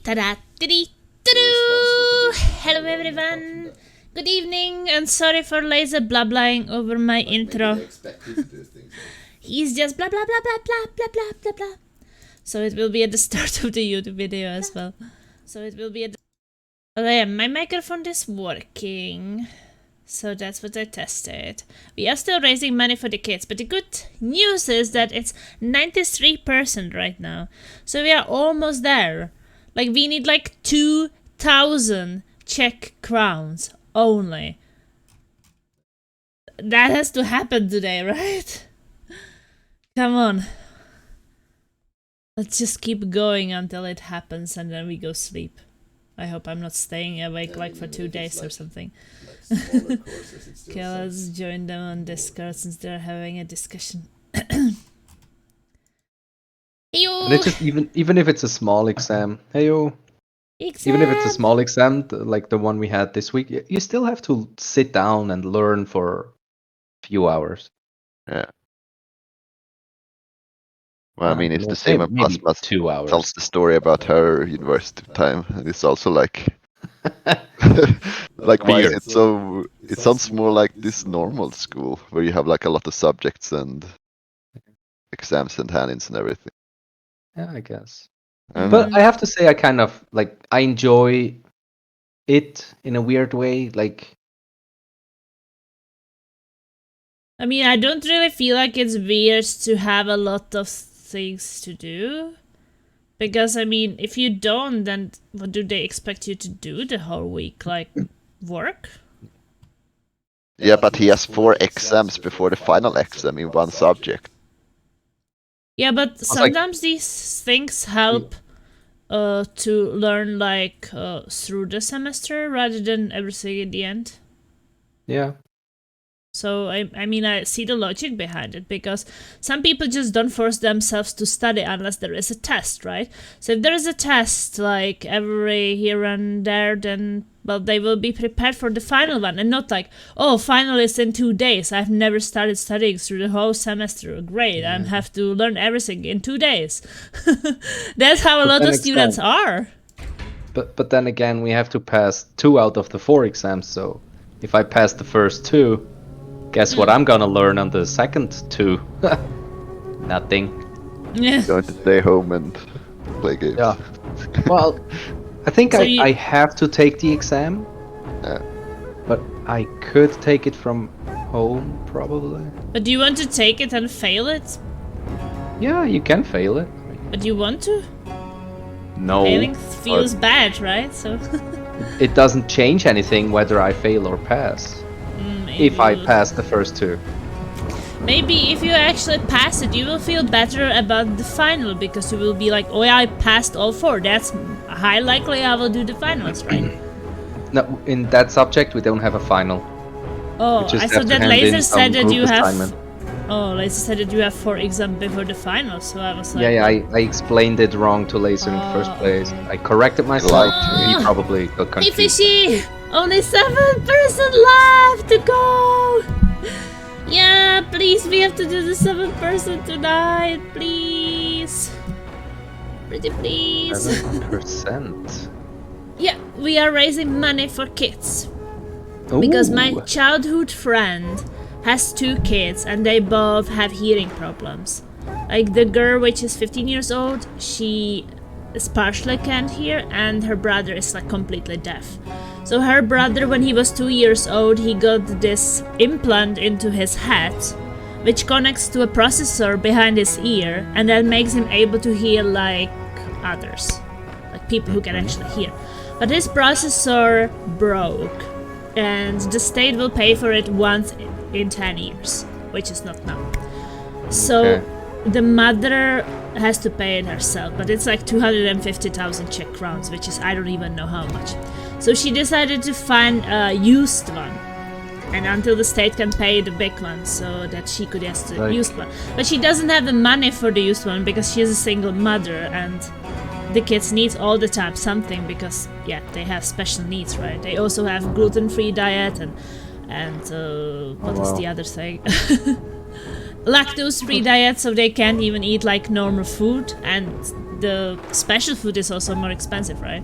Ta-da! Dee-dee-doo-doo! Hello everyone! Good evening, and sorry for laser blabbling over my intro. He's just blah blah blah blah blah blah blah blah blah. So it will be at the start of the YouTube video as well. Oh yeah, my microphone is working. So that's what I tested. We are still raising money for the kids, but the good news is that it's 93% right now. So we are almost there. Like, we need like 2,000 Czech crowns only. That has to happen today, right? Come on. Let's just keep going until it happens and then we go sleep. I hope I'm not staying awake like for 2 days or something. Okay, let's join them on Discord since they're having a discussion. And it's just even if it's a small exam, even if it's a small exam like the one we had this week, you still have to sit down and learn for a few hours. Yeah. Well, I mean, it's the same. And Maybe Plasma 2 hours. tells the story about her university time, and it's also like, like why is it so? It sounds more like this normal school where you have like a lot of subjects and exams and hand-ins and everything. Yeah, I guess. And But I have to say, I kind of I enjoy it in a weird way. Like, I mean, I don't really feel like it's weird to have a lot of things to do. Because, I mean, if you don't, then what do they expect you to do the whole week? Like, work? yeah, but he has 4 exams before the final exam in one subject. Yeah, but sometimes these things help to learn, like, through the semester rather than everything at the end. yeah. So, I mean, I see the logic behind it, because some people just don't force themselves to study unless there is a test, right? So if there is a test, like, every here and there, then, well, they will be prepared for the final one, and not like, oh, final is in 2 days, I've never started studying through the whole semester, great, I have to learn everything in 2 days. That's how a lot of students are. But then again, we have to pass 2 out of the 4 exams. So if I pass the first 2, guess what I'm gonna learn on the second 2? Nothing. Yeah. Going to stay home and play games. Yeah. Well, I think So I have to take the exam, Yeah. but I could take it from home probably. But do you want to take it and fail it? Yeah, you can fail it. But you want to? No, Failing feels bad, right? So it doesn't change anything whether I fail or pass. If I pass the first 2. Maybe if you actually pass it, you will feel better about the final, because you will be like, oh yeah, I passed all 4. That's high likely I will do the finals, right? No, in that subject we don't have a final. Oh, just I have thought to that hand Laser in said some that you group have. assignment. Oh, Laser said that you have 4 exams before the finals, so I was like. Yeah, I explained it wrong to Laser in the first place. I corrected myself. He probably got Hey confused. Fishy! Only 7% left to go! Yeah, please, we have to do the 7% tonight, please. Pretty please. 7%. Yeah, we are raising money for kids. Because my Ooh. childhood friend has 2 kids and they both have hearing problems. Like the girl, which is 15 years old, she is partially can't hear, and her brother is like completely deaf. So her brother, when he was 2 years old, he got this implant into his head, which connects to a processor behind his ear, and that makes him able to hear like others, like people who can actually hear. But his processor broke, and the state will pay for it once in 10 years, which is not now. So the mother has to pay it herself, but it's like 250,000 Czech crowns, which is I don't even know how much. So she decided to find a used one, and until the state can pay the big one, so that she could get the used one. But she doesn't have the money for the used one because she is a single mother, and the kids need all the time something, because yeah, they have special needs, right? They also have gluten-free diet and what is the other thing? Lactose-free diet, so they can't even eat like normal food, and the special food is also more expensive, right?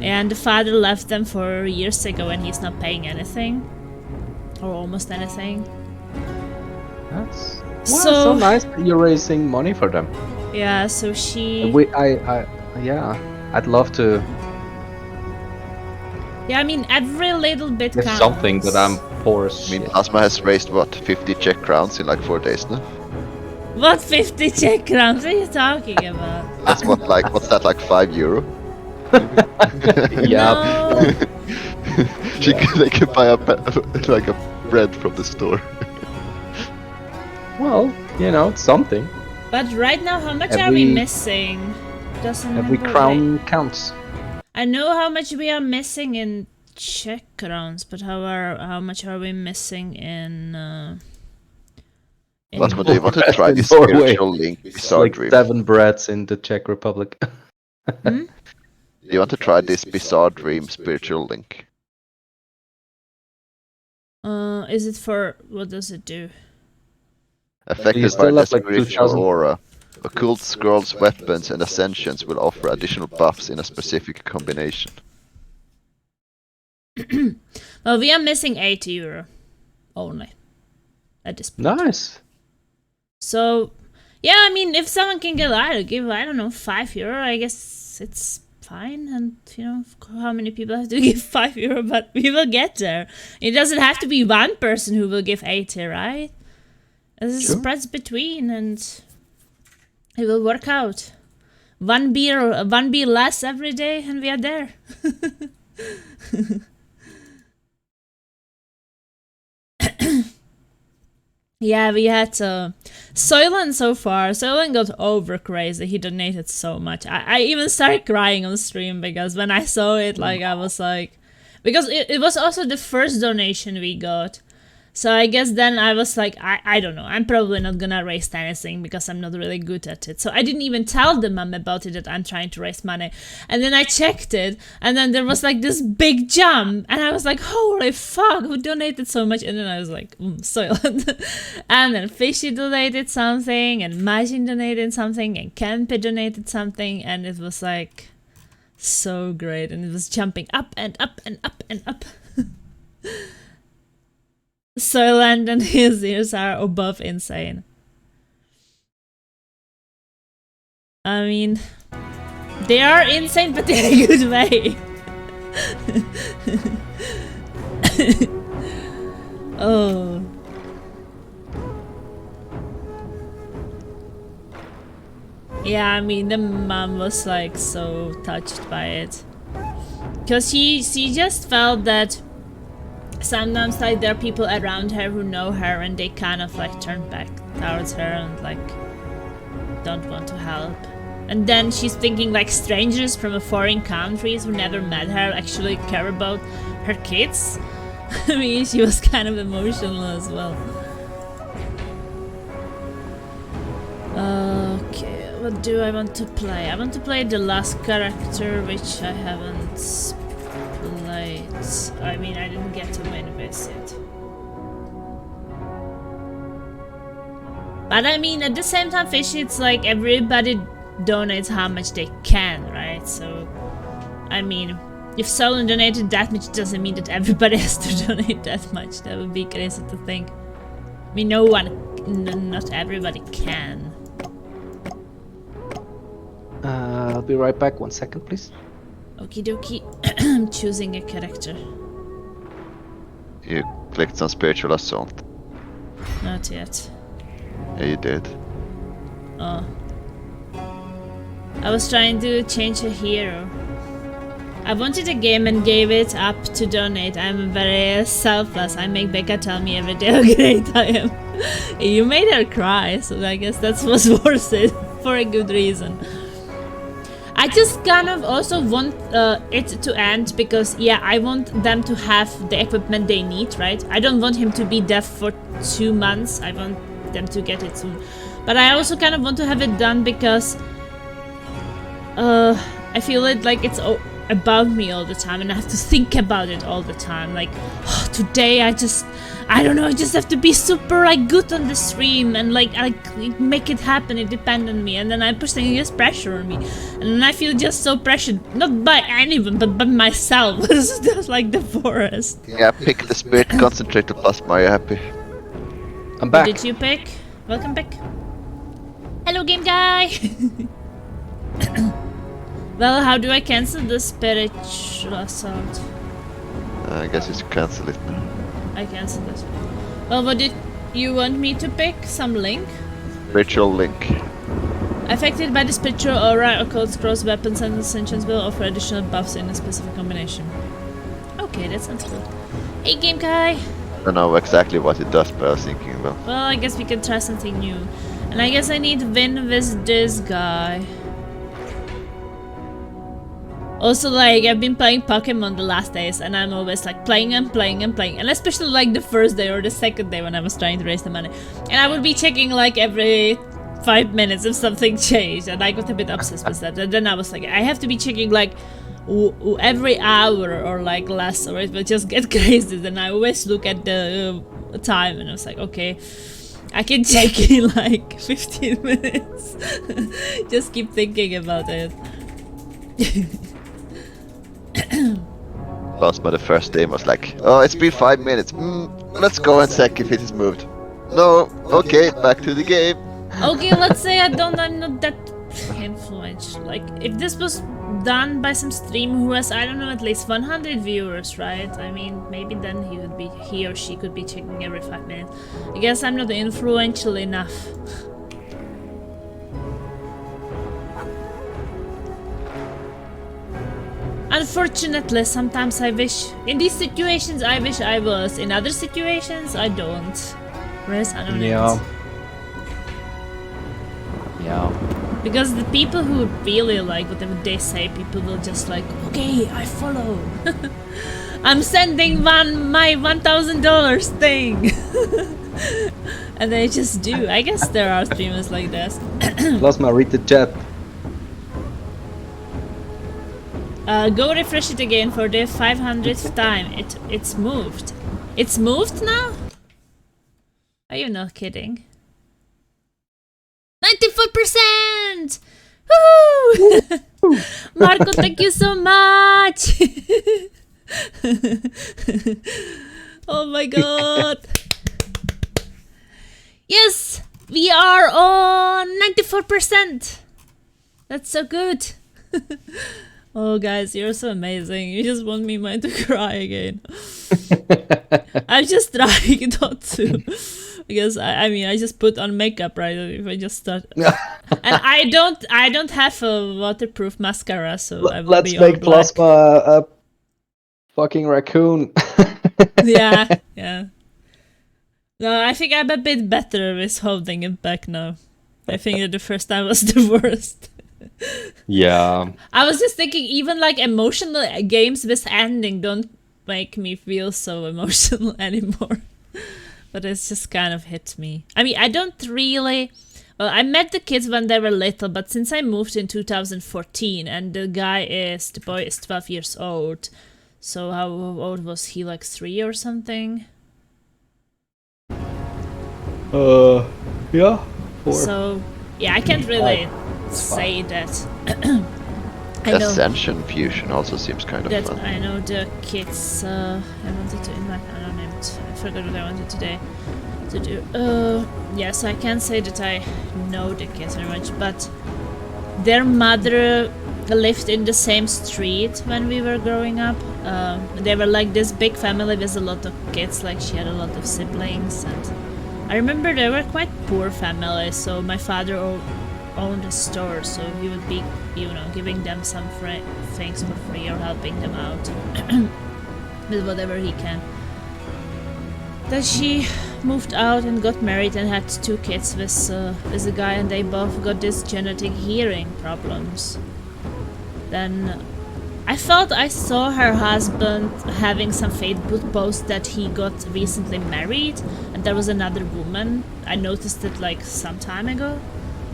And the father left them 4 years ago and he's not paying anything. Or almost anything. That's so nice that you're raising money for them. Yeah, so she... I'd love to... Yeah, I mean, every little bit It's counts. something that I'm poor as I mean, shit. Asma has raised, what, 50 Czech crowns in like 4 days now? What 50 Czech crowns are you talking about? That's what, like, what's that, like €5? Yeah. No. They can buy a bread from the store. Well, it's something. But right now, how much are we missing? Doesn't Every remember, crown counts. I know how much we are missing in Czech crowns, but how much are we missing in But do you want to try this Norway. spiritual link It's bizarre like dream? 7 breads in the Czech Republic. Hmm? Do you want to try this bizarre dream spiritual link? Is it for... what does it do? Affected by still the have, like, spiritual 2000. aura, occult scrolls, weapons, and ascensions will offer additional buffs in a specific combination. Well, we are missing €80 only at this point. Nice. So, yeah, I mean, if someone can give, I don't know, €5, I guess it's fine. And, how many people have to give €5, but we will get there. It doesn't have to be one person who will give 80, right? It spreads between and it will work out. One beer less every day and we are there. Yeah, we had Soylent so far. Soylent got over crazy. He donated so much. I even started crying on stream because when I saw it, like, I was like... Because it was also the first donation we got. So I guess then I was like, I don't know, I'm probably not gonna raise anything because I'm not really good at it. So I didn't even tell the mom about it, that I'm trying to raise money. And then I checked it, and then there was like this big jump, and I was like, holy fuck, who donated so much? And then I was like, Soylent. And then Fishy donated something, and Majin donated something, and Kempe donated something, and it was like so great, and it was jumping up and up and up and up. Soylent and his ears are above insane. I mean, they are insane, but in a good way. Oh. Yeah, I mean, the mom was like so touched by it. Because she just felt that sometimes, like, there are people around her who know her and they kind of like turn back towards her and like don't want to help. And then she's thinking like strangers from a foreign countries who never met her actually care about her kids. I mean, she was kind of emotional as well. Okay, what do I want to play? I want to play the last character, which I haven't played. I mean, I didn't get to win visit. But I mean, at the same time, Fish, it's like everybody donates how much they can, right? So, I mean, if Solon donated that much, it doesn't mean that everybody has to donate that much. That would be crazy to think. I mean, not everybody can. I'll be right back. 1 second, please. Okie dokie. I'm choosing a character. You clicked on spiritual assault. Not yet. Yeah, you did. Oh. I was trying to change a hero. I wanted a game and gave it up to donate. I'm very selfless. I make Becca tell me every day how great I am. You made her cry, so I guess that was worth it for a good reason. I just kind of also want it to end because, yeah, I want them to have the equipment they need, right? I don't want him to be deaf for 2 months. I want them to get it soon. But I also kind of want to have it done because I feel it like it's... above me all the time, and I have to think about it all the time. Like, oh, today I don't know, I just have to be super like good on the stream and like make it happen. It depends on me, and then I'm putting just pressure on me, and then I feel just so pressured, not by anyone but by myself. It's just like the forest. Yeah, pick the spirit concentrator plasma. Are you happy? I'm back. Did you pick? Welcome back. Hello, game guy. Well, how do I cancel the spiritual assault? I guess you should cancel it now. I canceled it. Well, what did you want me to pick? Some link? Spiritual link. Affected by the spiritual aura, occult scrolls, weapons, and ascensions will offer additional buffs in a specific combination. Okay, that sounds good. Hey, game guy. I don't know exactly what it does, but I was thinking, well. Well, I guess we can try something new. And I guess I need to win with this guy. Also, like, I've been playing Pokemon the last days, and I'm always like playing and playing and playing, and especially like the first day or the second day when I was trying to raise the money, and I would be checking like every 5 minutes if something changed, and I got a bit obsessed with that. And then I was like, I have to be checking like every hour or like less, or it will just get crazy. Then I always look at the time, and I was like, okay, I can check in like 15 minutes. Just keep thinking about it. Plasma the first day was like, oh, it's been 5 minutes. Let's go and check if it has moved. No, okay, back to the game. Okay, let's say I'm not that influential. Like, if this was done by some streamer who has, I don't know, at least 100 viewers, right? I mean, maybe then he or she could be checking every 5 minutes. I guess I'm not influential enough. Unfortunately, sometimes I wish, in these situations I wish I was, in other situations I don't. Whereas I don't know. Yeah. Because the people who really like whatever they say, people will just like, okay, I follow. I'm sending my $1,000 thing. And they just do. I guess there are streamers like this. Plasma, read the chat. Go refresh it again for the 500th time. It's moved. It's moved now? Are you not kidding? 94%! Woo! Marco, thank you so much! Oh my god! Yes! We are on 94%! That's so good! Oh guys, you're so amazing. You just want me to cry again. I'm just trying not to. Because I mean I just put on makeup, right? If I just start and I don't have a waterproof mascara, so I will Let's be make all black. Plasma a fucking raccoon. Yeah. No, I think I'm a bit better with holding it back now. I think that the first time was the worst. Yeah. I was just thinking, even like emotional games with ending don't make me feel so emotional anymore. But it's just kind of hit me. I mean, I don't really... Well, I met the kids when they were little, but since I moved in 2014, and the boy is 12 years old. So how old was he? Like 3 or something? Yeah. 4. So, yeah, I can't really say that. I know Ascension Fusion also seems kind of that fun. I know the kids. I wanted to invite. I don't know. I forgot what I wanted today to do. Yes, I can't say that I know the kids very much, but their mother lived in the same street when we were growing up. They were like this big family with a lot of kids. Like she had a lot of siblings, and I remember they were quite poor families. So my father owned a store, so he would be, giving them some things for free or helping them out with whatever he can. Then she moved out and got married and had 2 kids with a guy, and they both got this genetic hearing problems. Then I thought I saw her husband having some Facebook post that he got recently married, and there was another woman. I noticed it like some time ago.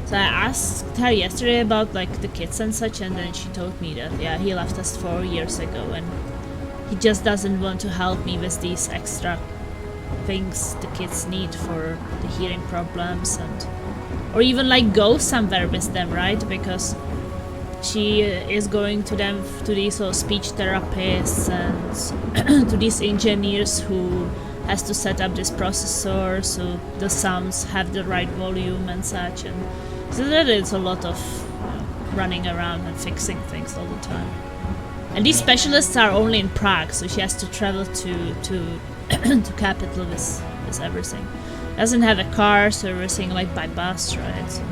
So I asked her yesterday about like the kids and such, and then she told me that yeah, he left us 4 years ago, and he just doesn't want to help me with these extra things the kids need for the hearing problems, and or even like go somewhere with them, right? Because she is going to them to these speech therapists and to these engineers who has to set up this processor so the sounds have the right volume and such, and so that it's a lot of running around and fixing things all the time. And these specialists are only in Prague, so she has to travel to to capital with everything. Doesn't have a car, so everything like by bus, right? So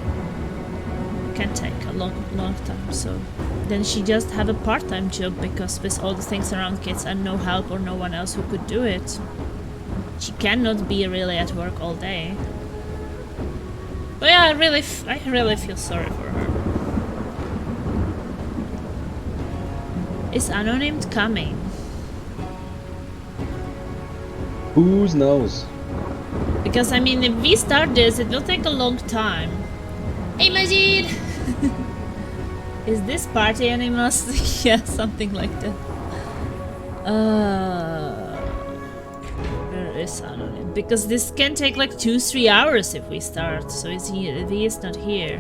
can take a long time. So then she just have a part-time job because with all the things around kids and no help or no one else who could do it, she cannot be really at work all day. But yeah, I really feel sorry for her. Is Anonymed coming? Who knows? Because I mean, if we start this, it will take a long time. Hey Majid! Is this party animals? Yeah, something like that. Where is Anonymed? Because this can take like 2-3 hours if we start. So if he is not here,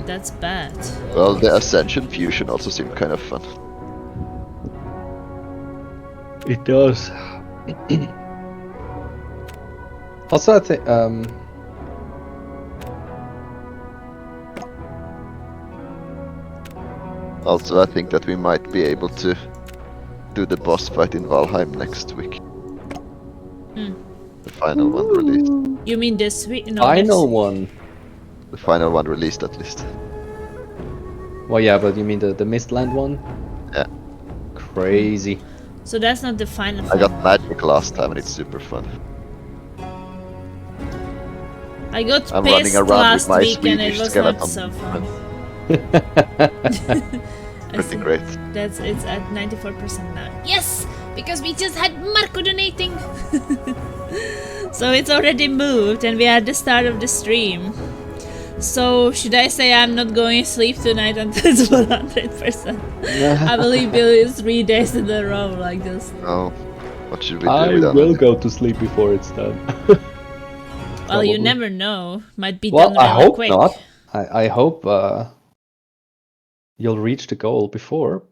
that's bad. Well, the Ascension Fusion also seemed kind of fun. It does. Also, I think Also, I think that we might be able to do the boss fight in Valheim next week. The final one released. You mean this week? No, final one. The final one released at least. Well, yeah, but you mean the Mistland one? Yeah. Crazy. So that's not the final. I got magic last time and it's super fun. I got I'm pissed running around last with my week and it Swedish was skeleton. not so fun. Pretty great. It's at 94% now. Yes! Because we just had Marco donating! So it's already moved and we are at the start of the stream. So should I say I'm not going to sleep tonight until it's 100%? I believe it is 3 days in a row like this. Oh, what should we do I with that? will go to sleep before it's done. Well, you never know. Might be Well, done really I hope quick. not. I hope you'll reach the goal before.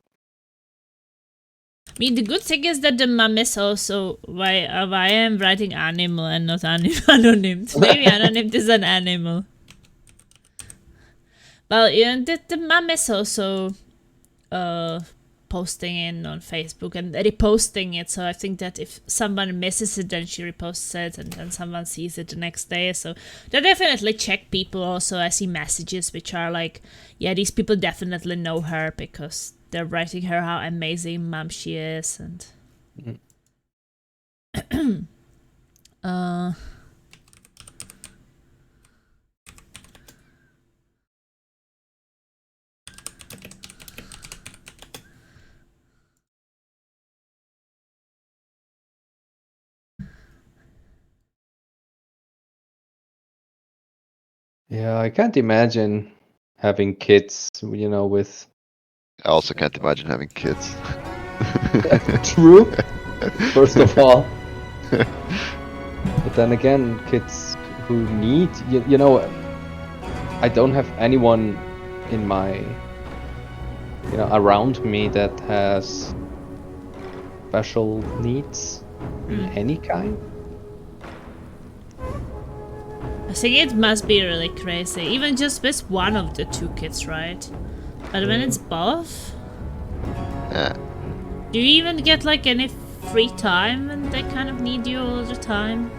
I mean, the good thing is that the mum is also why I am writing animal and not anonymed. Maybe anonymed is an animal. Well, yeah, the mum is also posting in on Facebook and reposting it. So I think that if someone misses it, then she reposts it, and then someone sees it the next day. So they definitely check people. Also, I see messages which are like, yeah, these people definitely know her because they're writing her how amazing mom she is, and Yeah, I can't imagine having kids, you know, with... I also can't imagine having kids. True, first of all. But then again, kids who need... You know, I don't have anyone in my... You know, around me that has special needs in any kind. I think it must be really crazy, even just with one of the two kids, right? But when it's both, Yeah. do you even get like any free time when they kind of need you all the time?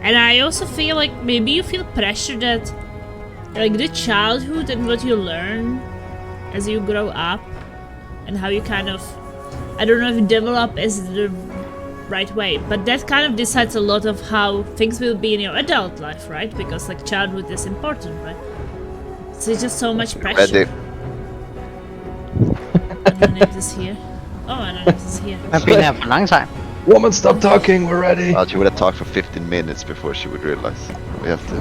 And I also feel like maybe you feel pressure that like the childhood and what you learn as you grow up and how you kind of, I don't know if develop is the right way, but that kind of decides a lot of how things will be in your adult life, right? Because like childhood is important, right? So it's just so much pressure. Ready. Anonymous is here. Oh, Anonymous is here. I've been there for a long time. Woman, stop talking, we're ready. She would have talked for 15 minutes before she would realize. We have to.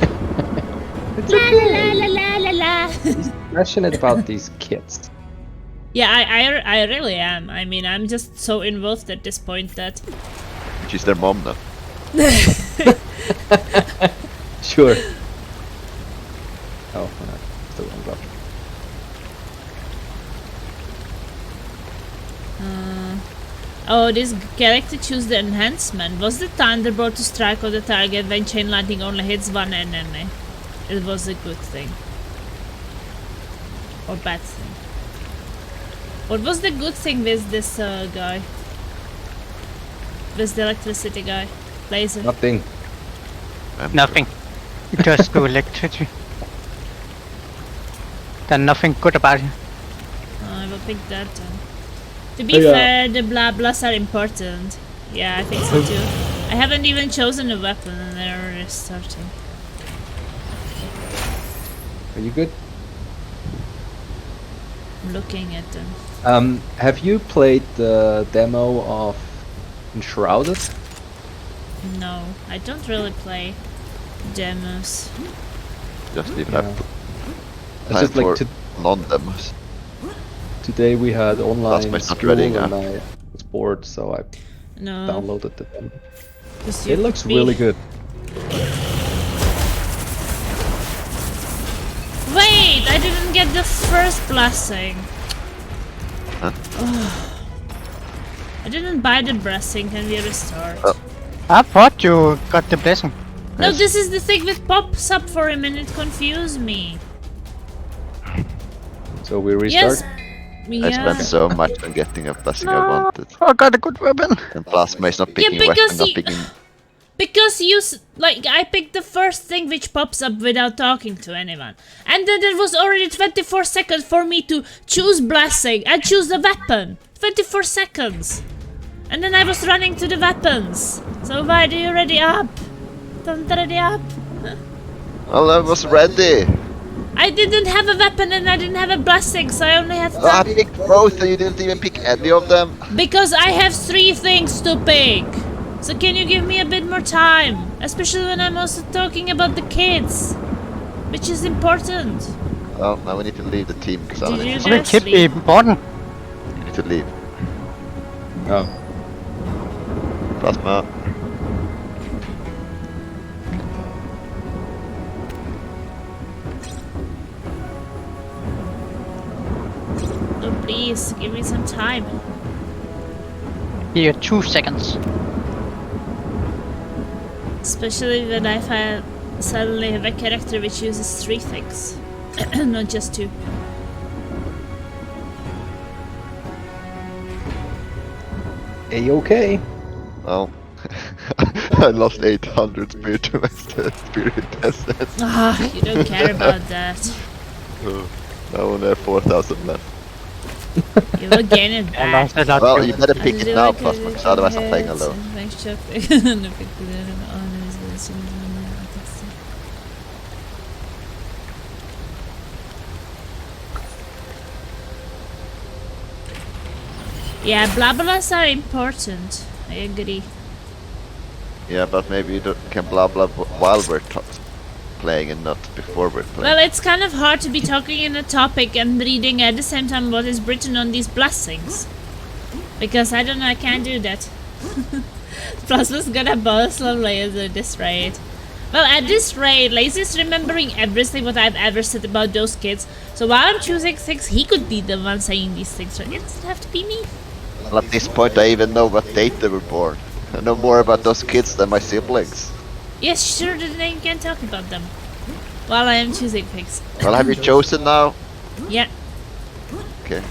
It's La okay. la la la la la. He's passionate about these kids. Yeah, I really am. I mean, I'm just so involved at this point that She's their mom now. Sure. Oh, still wrong button. Oh, this character choose the enhancement. Was the thunderbolt to strike on the target when chain lightning only hits one enemy? It was a good thing. Or bad thing. What was the good thing with this guy? With the electricity guy? Laser. Nothing. Nothing. Just go electricity. There's nothing good about it. I will pick that then. To be fair, the blah blahs are important. Yeah, I think so too. I haven't even chosen a weapon and they're already starting. Are you good? I'm looking at them. Have you played the demo of Enshrouded? No, I don't really play demos. Just even Yeah. have It's time just like for non-demos. today we had online Plasma's not school ready, and yeah. I was bored, so I No. downloaded the demo. 'Cause you It looks could be- really good. Wait, I didn't get the first blessing. Huh? I didn't buy the blessing. Can we restart? Oh. I thought you got the blessing. No, Yes. this is the thing that pops up for a minute. Confused me. So we restart. Yes. I spent Yeah. so much on getting a blessing I wanted. I got a good weapon. And Plasma is not picking because weapon, not he- picking... Because like I picked the first thing which pops up without talking to anyone, and then there was already 24 seconds for me to choose blessing and choose the weapon. 24 seconds, and then I was running to the weapons. So why do you ready up? Don't ready up. Well, I was ready! I didn't have a weapon and I didn't have a blessing, so I only had I picked both and you didn't even pick any of them! because I have 3 things to pick. So can you give me a bit more time? Especially when I'm also talking about the kids, which is important. Well, now we need to leave the team because I Did need you to The just kid be sleep? important. you need to leave. Oh. Plasma. Oh, please, give me some time. Here, 2 seconds. Especially when I suddenly have a character which uses 3 things, not just 2. A-okay. Well, I lost 800 spirit essence. Ah, you don't care about that. Now only have 4,000 left. You will gain it I back. lost a lot. Well, you better pick it now, Plasma, because otherwise I'm playing alone. Yeah, blah blahs are important. I agree. Yeah, but maybe you can blah blah while we're playing and not before we're playing. Well, it's kind of hard to be talking in a topic and reading at the same time what is written on these blessings. Because I don't know, I can't do that. Plasma's gonna boss some laser at this rate. Well, at this rate, Laser's remembering everything what I've ever said about those kids. So while I'm choosing things, he could be the one saying these things, right? It doesn't have to be me. Well, at this point I even know what date they were born. I know more about those kids than my siblings. Yes, sure, then you can talk about them. While I am choosing things. Well, have you chosen now? Yeah. Okay.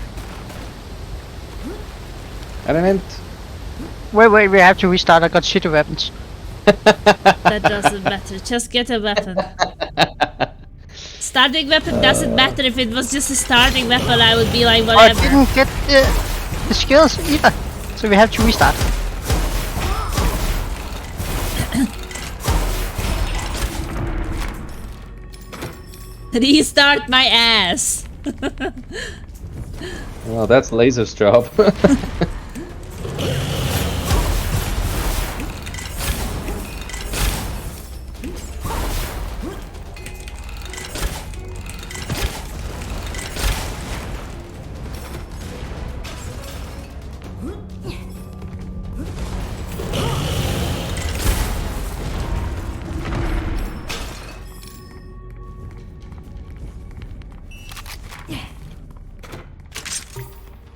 Element. Wait, we have to restart. I got shitty weapons. That doesn't matter. Just get a weapon. Starting weapon doesn't matter. If it was just a starting weapon, I would be like, I whatever. didn't get the skills either. So we have to restart. Restart my ass. Well, that's Laser's job.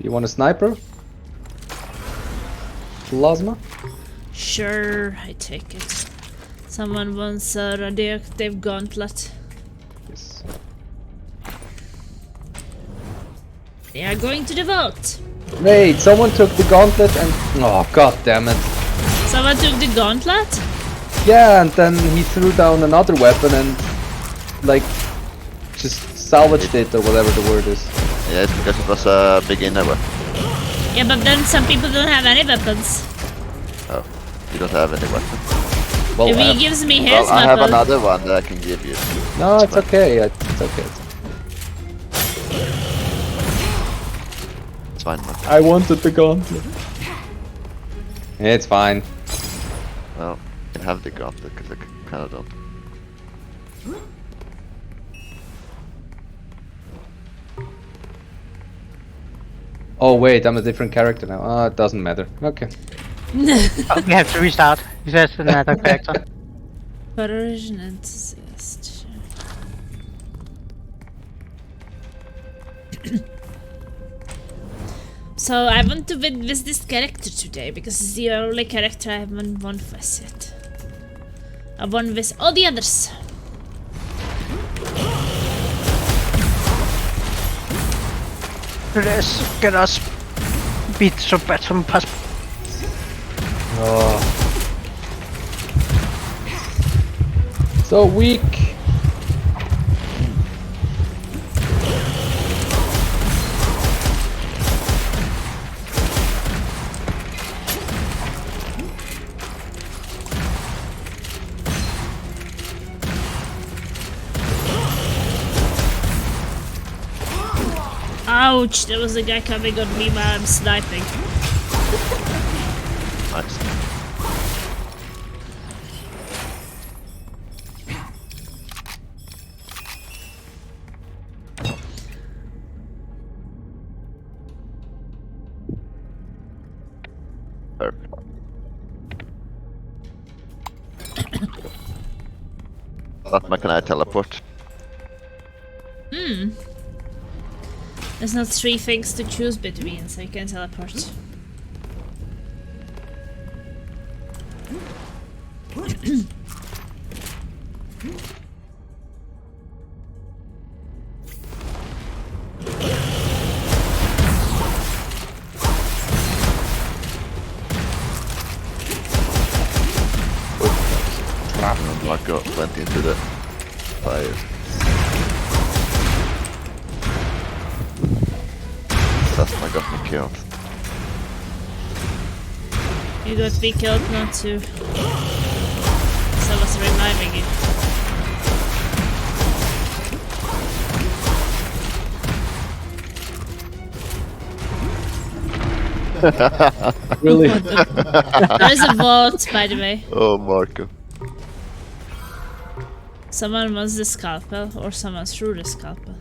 You want a sniper? Plasma? Sure, I take it. Someone wants a radioactive gauntlet. Yes. They are going to the vault. Wait, someone took the gauntlet and... Oh, god damn it. Someone took the gauntlet? Yeah, and then he threw down another weapon and... like... just salvaged it or whatever the word is. Yeah, it's because it was a beginner weapon. Yeah, but then some people don't have any weapons. Oh, you don't have any weapon. Well, If he gives me his Well, I have weapon... another one that I can give you. no, it's okay. It's okay. It's fine, man. I wanted the gauntlet. It's fine. Well, you can have the gauntlet because I kind of don't. Oh wait, I'm a different character now. Ah, it doesn't matter. Okay. Oh, we have to restart. There's another character. Version enthusiast. So I want to win with this character today because it's the only character I haven't won with yet. I won with all the others. Let's get us beat so bad from possible. Oh. So weak. Ouch, there was a guy coming on me while I'm sniping. Nice. Perfect. What can I teleport? There's not 3 things to choose between, so you can teleport. Marco went into the fire. Plasma got me killed. You got me killed, not to. So I was reviving you. Really? There is a vault, by the way. Oh, Marco. Someone wants the scalpel, or someone threw the scalpel.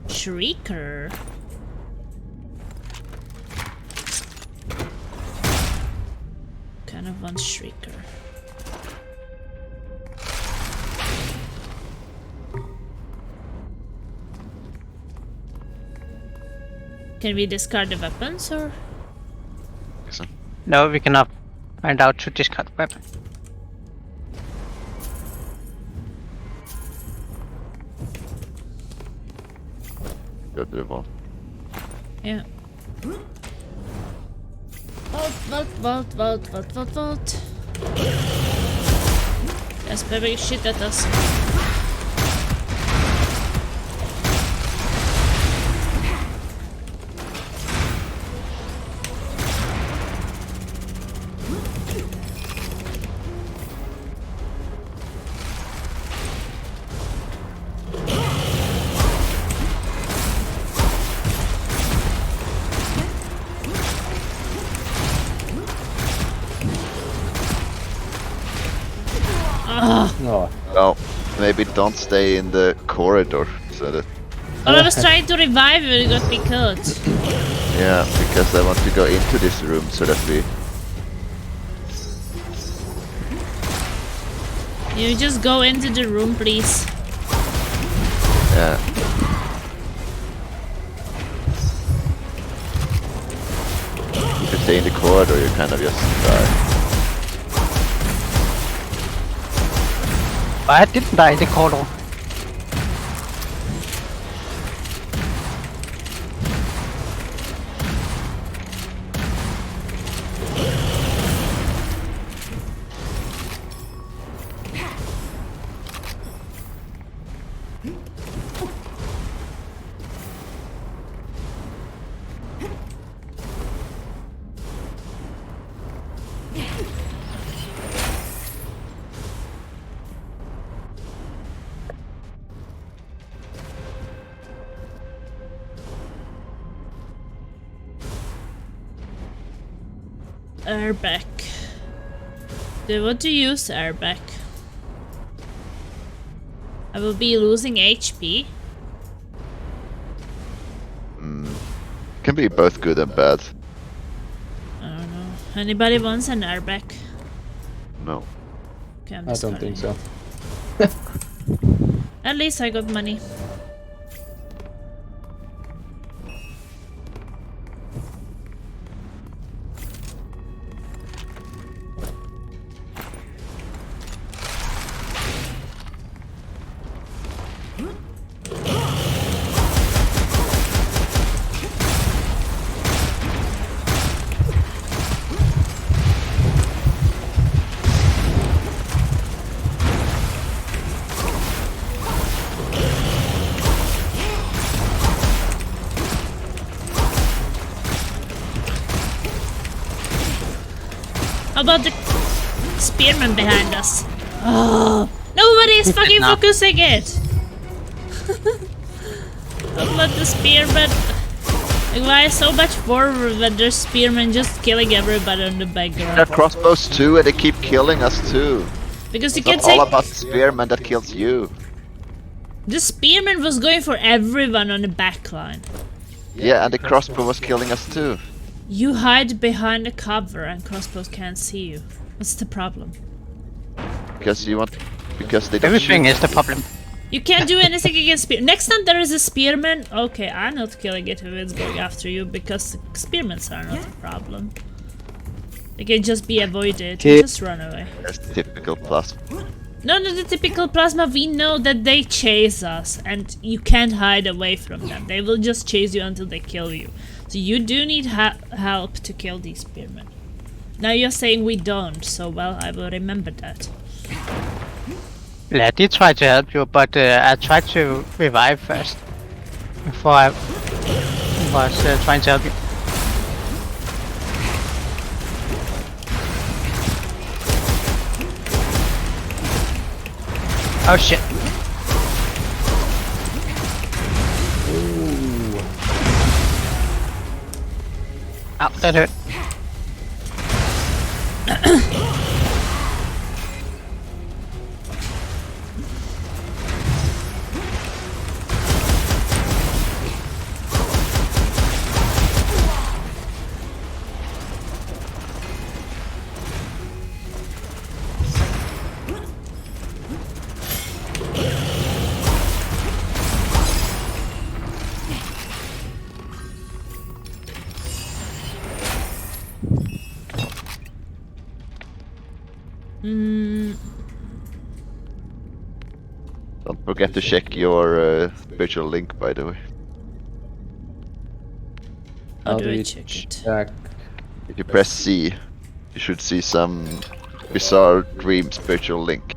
Shrieker. Kind of want Shrieker. Can we discard the weapons or? No, we cannot find out to discard weapon. Go to the vault. Yeah. Vault. That's spamming shit at us. No. No, maybe don't stay in the corridor so that. Well, I was trying to revive you and you got me killed. Yeah, because I want to go into this room so that we. You just go into the room, please. Yeah. corridor, you kind of just die. But I didn't die in the corridor. Airback. Do you want to use airback? I will be losing HP. Can be both good and bad. I don't know. Anybody wants an airbag? No. Okay, I'm I don't think so. At least I got money. How about the spearman behind us? Oh, nobody is fucking focusing it! Don't let the spearman... Like, why so much forward when there's spearmen just killing everybody on the background? There are crossbows too, and they keep killing us too. Because you It's can not say... all about the spearman that kills you. The spearman was going for everyone on the back line. Yeah, and the crossbow was killing us too. You hide behind a cover and crossbows can't see you. What's the problem? Because you want... Because they don't Everything shoot. is the problem. You can't do anything against spear. Next time there is a spearman, okay, I'm not killing it if it's going after you because spearmans are not a problem. They can just be avoided. Just run away. That's typical plus. No, not the typical plasma. We know that they chase us and you can't hide away from them. They will just chase you until they kill you. So you do need help to kill these spearmen. Now you're saying we don't, so well, I will remember that. Yeah, I did try to help you, but I tried to revive first. Before I was trying to help you. Oh shit. Ow, that hurt. Don't forget to check your spiritual link, by the way. How do I check it? Check. If you press C, you should see some bizarre dream spiritual link.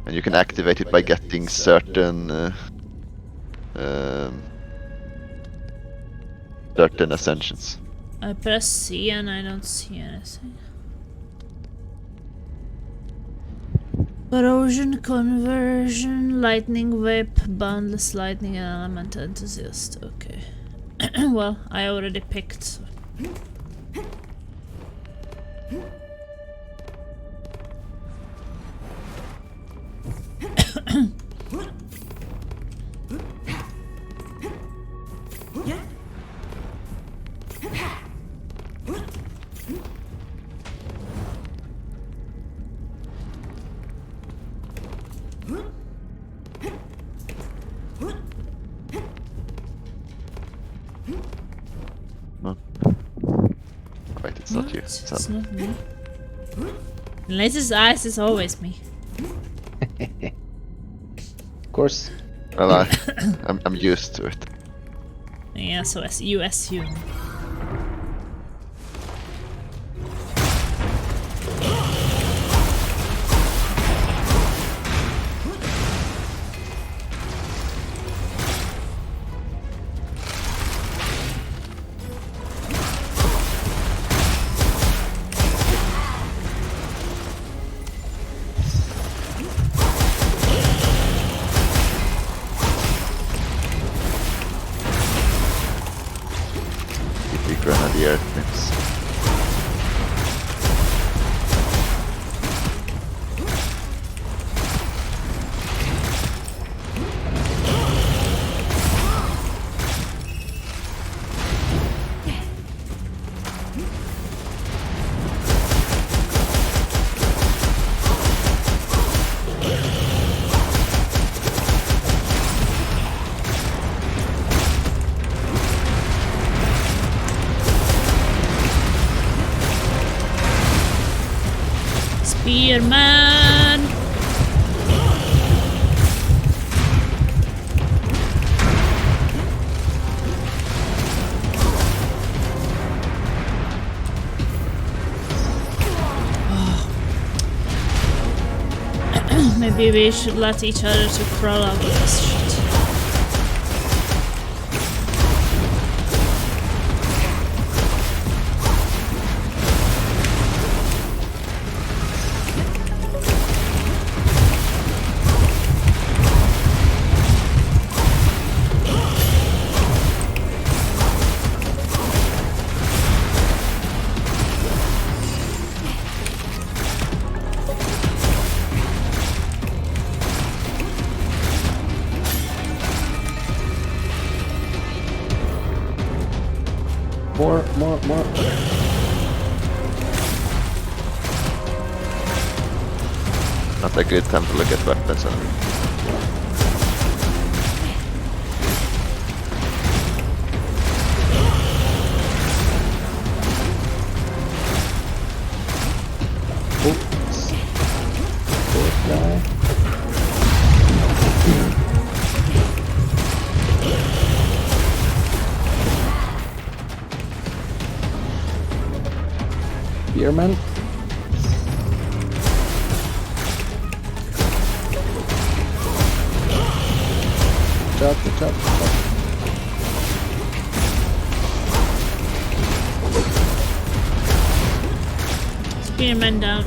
And you can activate it by getting certain certain ascensions. I press C and I don't see anything. Corrosion, conversion, lightning whip, boundless lightning, and elemental enthusiast. Okay. Well, I already picked. So. It's not you. It's Son. not me. Lace's eyes is always me. Of course. Well, I'm used to it. Yeah, so as you assume. The grenadier things. Spearman! Maybe we should let each other to crawl out of this shit. More. Not a good time to look at weapons. Oops. Fourth guy. Spearman. Good job. Spearman down.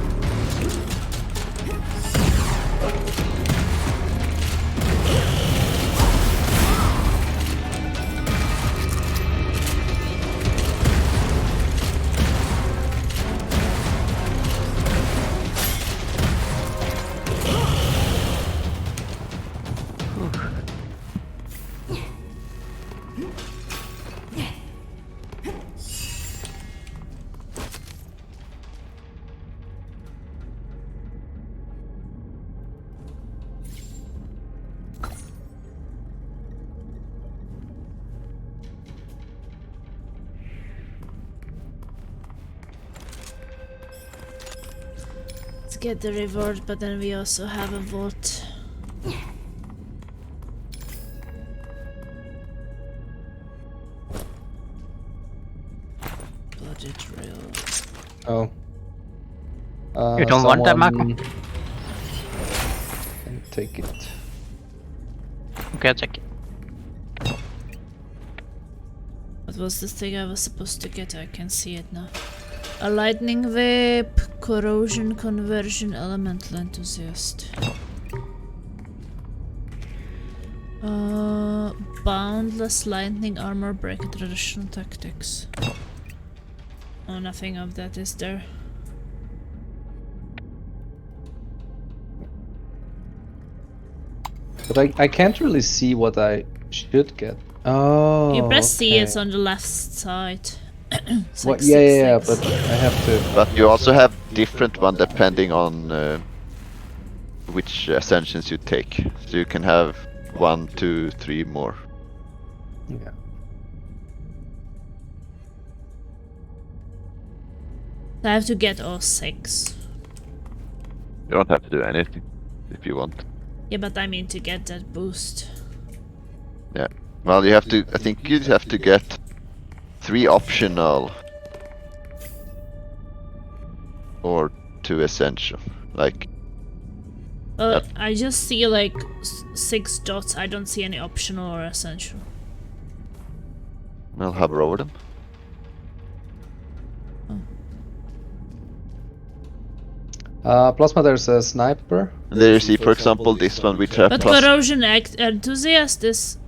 Get the reward, but then we also have a vault. Bloody drill. Oh. You don't want that, Marco? someone can take it. Okay, I'll check it. What was the thing I was supposed to get? I can see it now. A lightning whip, corrosion conversion, elemental enthusiast. Boundless lightning armor breaker, traditional tactics. Oh, nothing of that is there. But I can't really see what I should get. Oh. You press C, okay. it's on the left side. It's What? like Yeah, six. but I have to. But you also have different one depending on which ascensions you take. So you can have 1, 2, 3 more. Yeah. I have to get all 6. You don't have to do anything if you want. Yeah, but I mean to get that boost. Yeah. Well, you have to. I think you have to get 3 optional or 2 essential. Like, I just see like 6 dots. I don't see any optional or essential. I'll hover over them. Plasma, there's a sniper. And there you see, for example, this one which have But plus. corrosion enthusiast is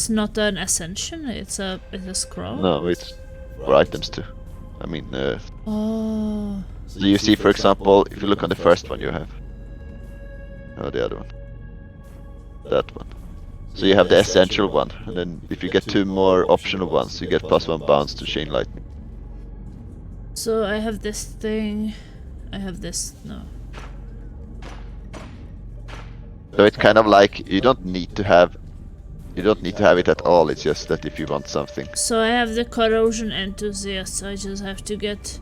not an ascension. It's a scroll. No, it's for items too. I mean, Oh. so you see, for example, if you look on the first one you have. Oh, the other one. That one. So you have the essential one, and then if you get 2 more optional ones, you get +1 bounce to chain lightning. So I have this thing. I have this. No. So it's kind of like you don't need to have it at all. It's just that if you want something. So I have the corrosion enthusiast. So I just have to get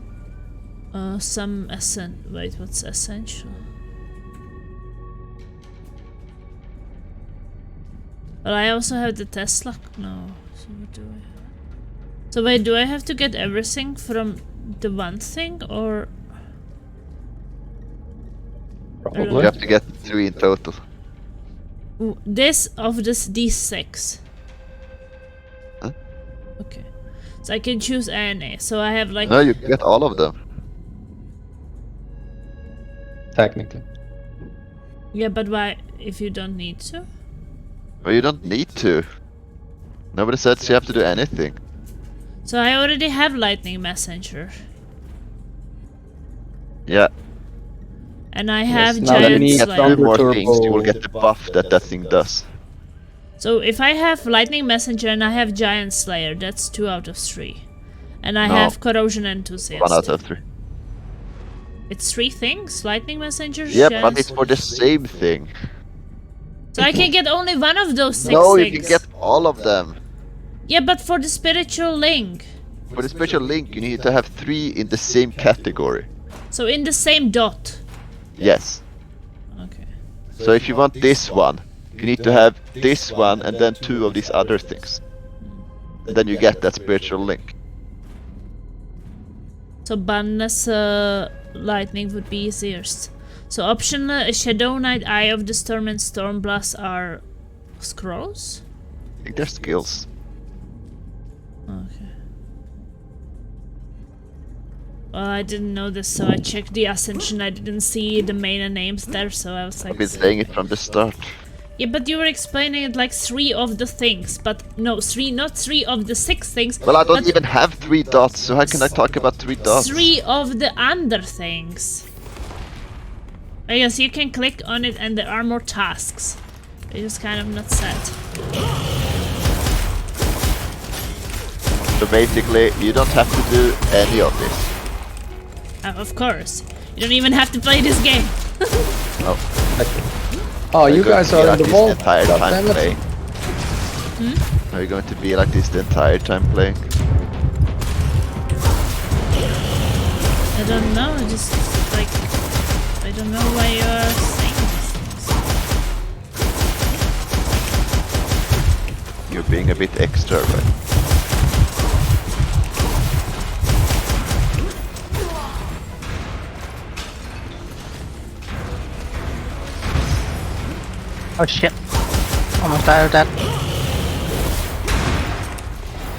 some Wait, what's essential? Well, I also have the Tesla. No. So what do I have? So wait, do I have to get everything from the one thing, or? Probably. You have to get 3 in total. These 6. Huh? Okay. So I can choose any. So I have like. No, you get all of them. Technically. Yeah, but why if you don't need to? Well, you don't need to. Nobody says you have to do anything. So I already have lightning messenger. Yeah. And I have now that giant means Get slayer. 2 Thunder more Turbo. things, you will get the buff that thing does. So if I have lightning messenger and I have giant slayer, that's 2 out of 3. And I No. have corrosion enthusiast. 1 out of 3. It's 3 things? Lightning messenger, Yeah, giant but it's for the same thing. So I can get only one of those 6 No, things. you can get all of them. Yeah, but for the spiritual link. For the special link, you need to have 3 in the same category. So in the same dot. Yes. Okay. So if you want this one, you need to have this one and then 2 of these other things. And then you get that spiritual link. So Banna's lightning would be easiest. So optional Shadow Knight, Eye of the Storm, and Storm Blast are scrolls? I think they're skills. Okay. Well, I didn't know this, so I checked the Ascension. I didn't see the main names there, so I was like... I've been saying it from the start. Yeah, but you were explaining it like 3 of the things, but no, not 3 of the 6 things. Well, I don't but even have 3 dots, so how can I talk about 3 dots? 3 of the under things. I guess you can click on it and there are more tasks. It's just kind of not set. So basically, you don't have to do any of this. Of course. You don't even have to play this game. Oh, you guys are in the vault. The entire God time damn it. playing. Are you going to be like this the entire time playing? I don't know, just like... I don't know why you're saying these things. You're being a bit extra, right? Oh shit. Almost died of that.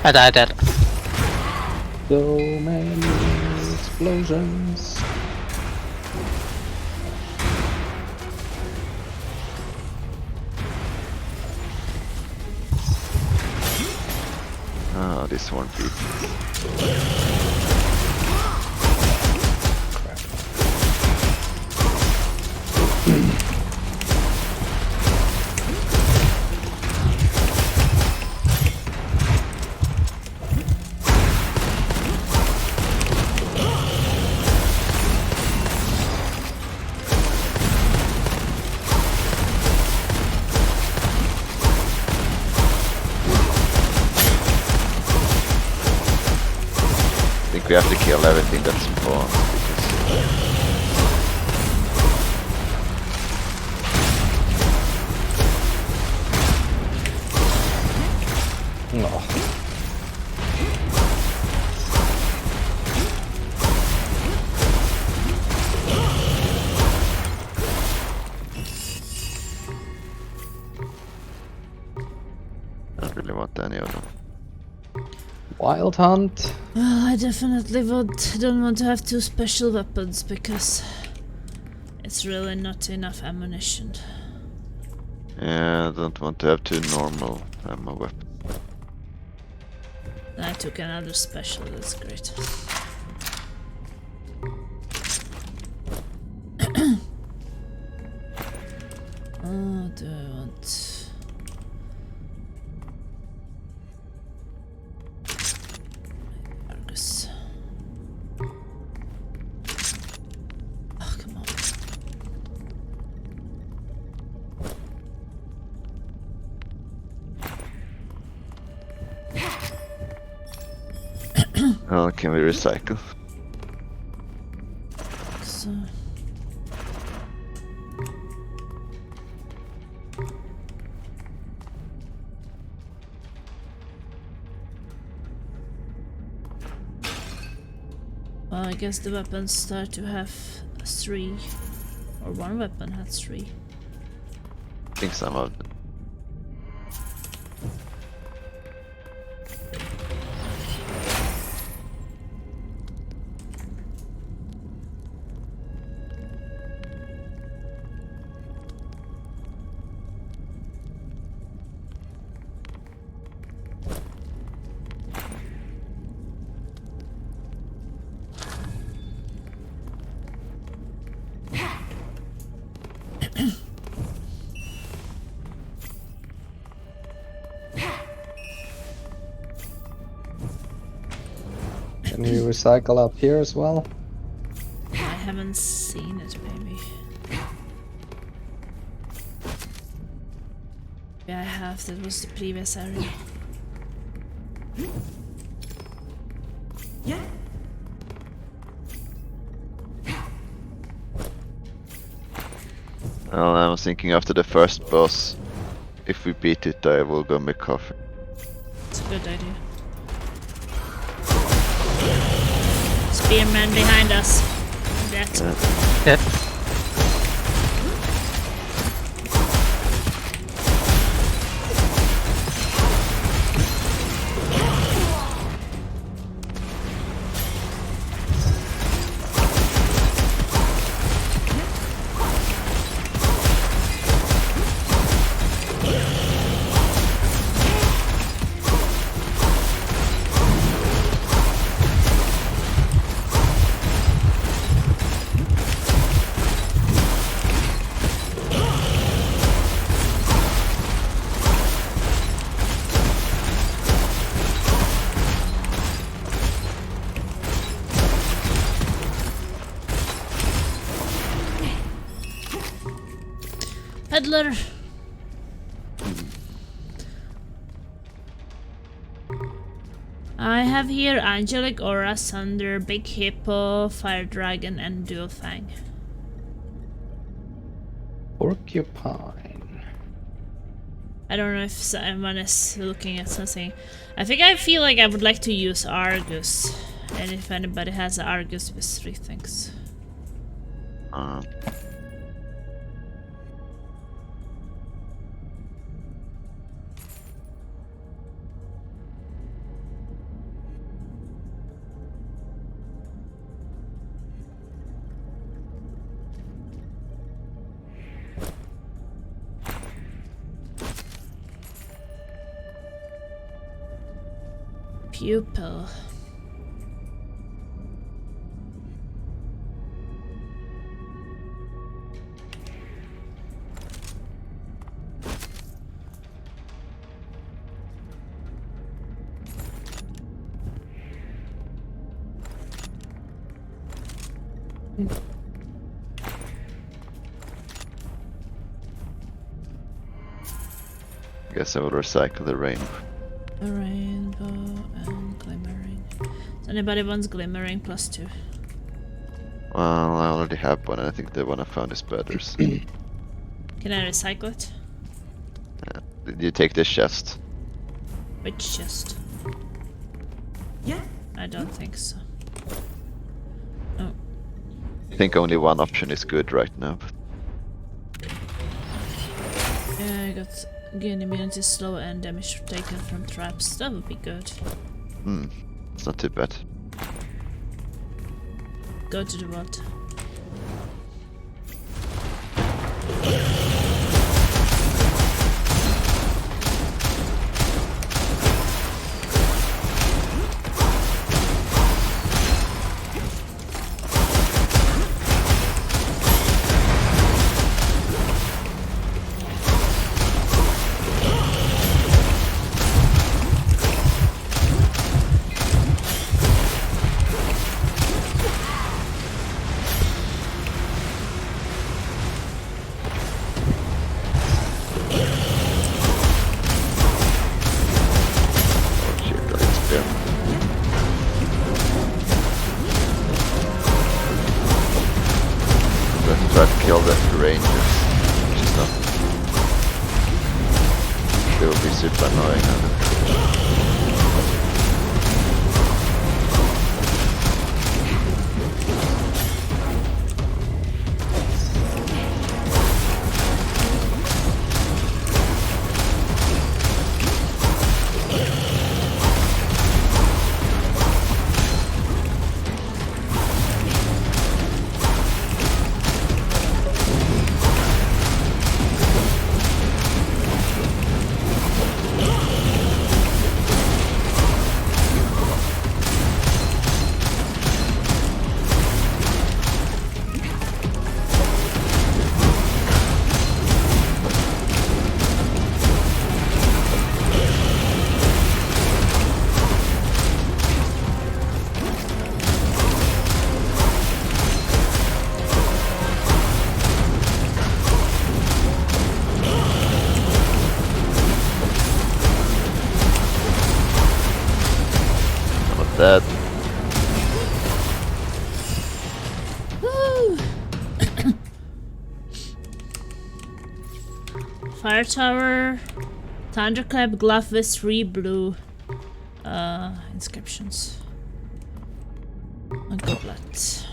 I died that. So many explosions. Oh, this one beat. we have to kill everything that's spawned. No. I don't really want any of them. Wild Hunt. Well, I definitely don't want to have 2 special weapons because it's really not enough ammunition. Yeah, I don't want to have 2 normal ammo weapons. I took another special, that's great. Oh, do I want... Argus. Oh, come on. Oh, can we recycle? So... Well, I guess the weapons start to have 3. Or 1 weapon has 3. I think some of them. Can you recycle up here as well? I haven't seen it, maybe. Yeah, I have. That was the previous area. Well, I was thinking after the first boss, if we beat it, I will go make coffee. It's a good idea. Spearman behind us. That. Dead. Peddler. I have here Angelic Aura, Thunder, Big Hippo, Fire Dragon, and Dual Fang. Porcupine. I don't know if someone is looking at something. I feel like I would like to use Argus. And if anybody has Argus with 3 things. Pupil. Guess I will recycle the rainbow. A rainbow and glimmering. Anybody wants glimmering +2? Well, I already have one, and I think the one I found is better. So. Can I recycle it? Did you take this chest? Which chest? Yeah. I don't think so. Oh. I think only one option is good right now. Yeah, I got gain immunity slow and damage taken from traps. That would be good. It's not too bad. Go to the vault. Oh shit, that is fair. Let's try to kill the rangers, which is not. They will be super annoying. That Woo! Fire tower, thunderclap, glove with 3 blue inscriptions. A goblet.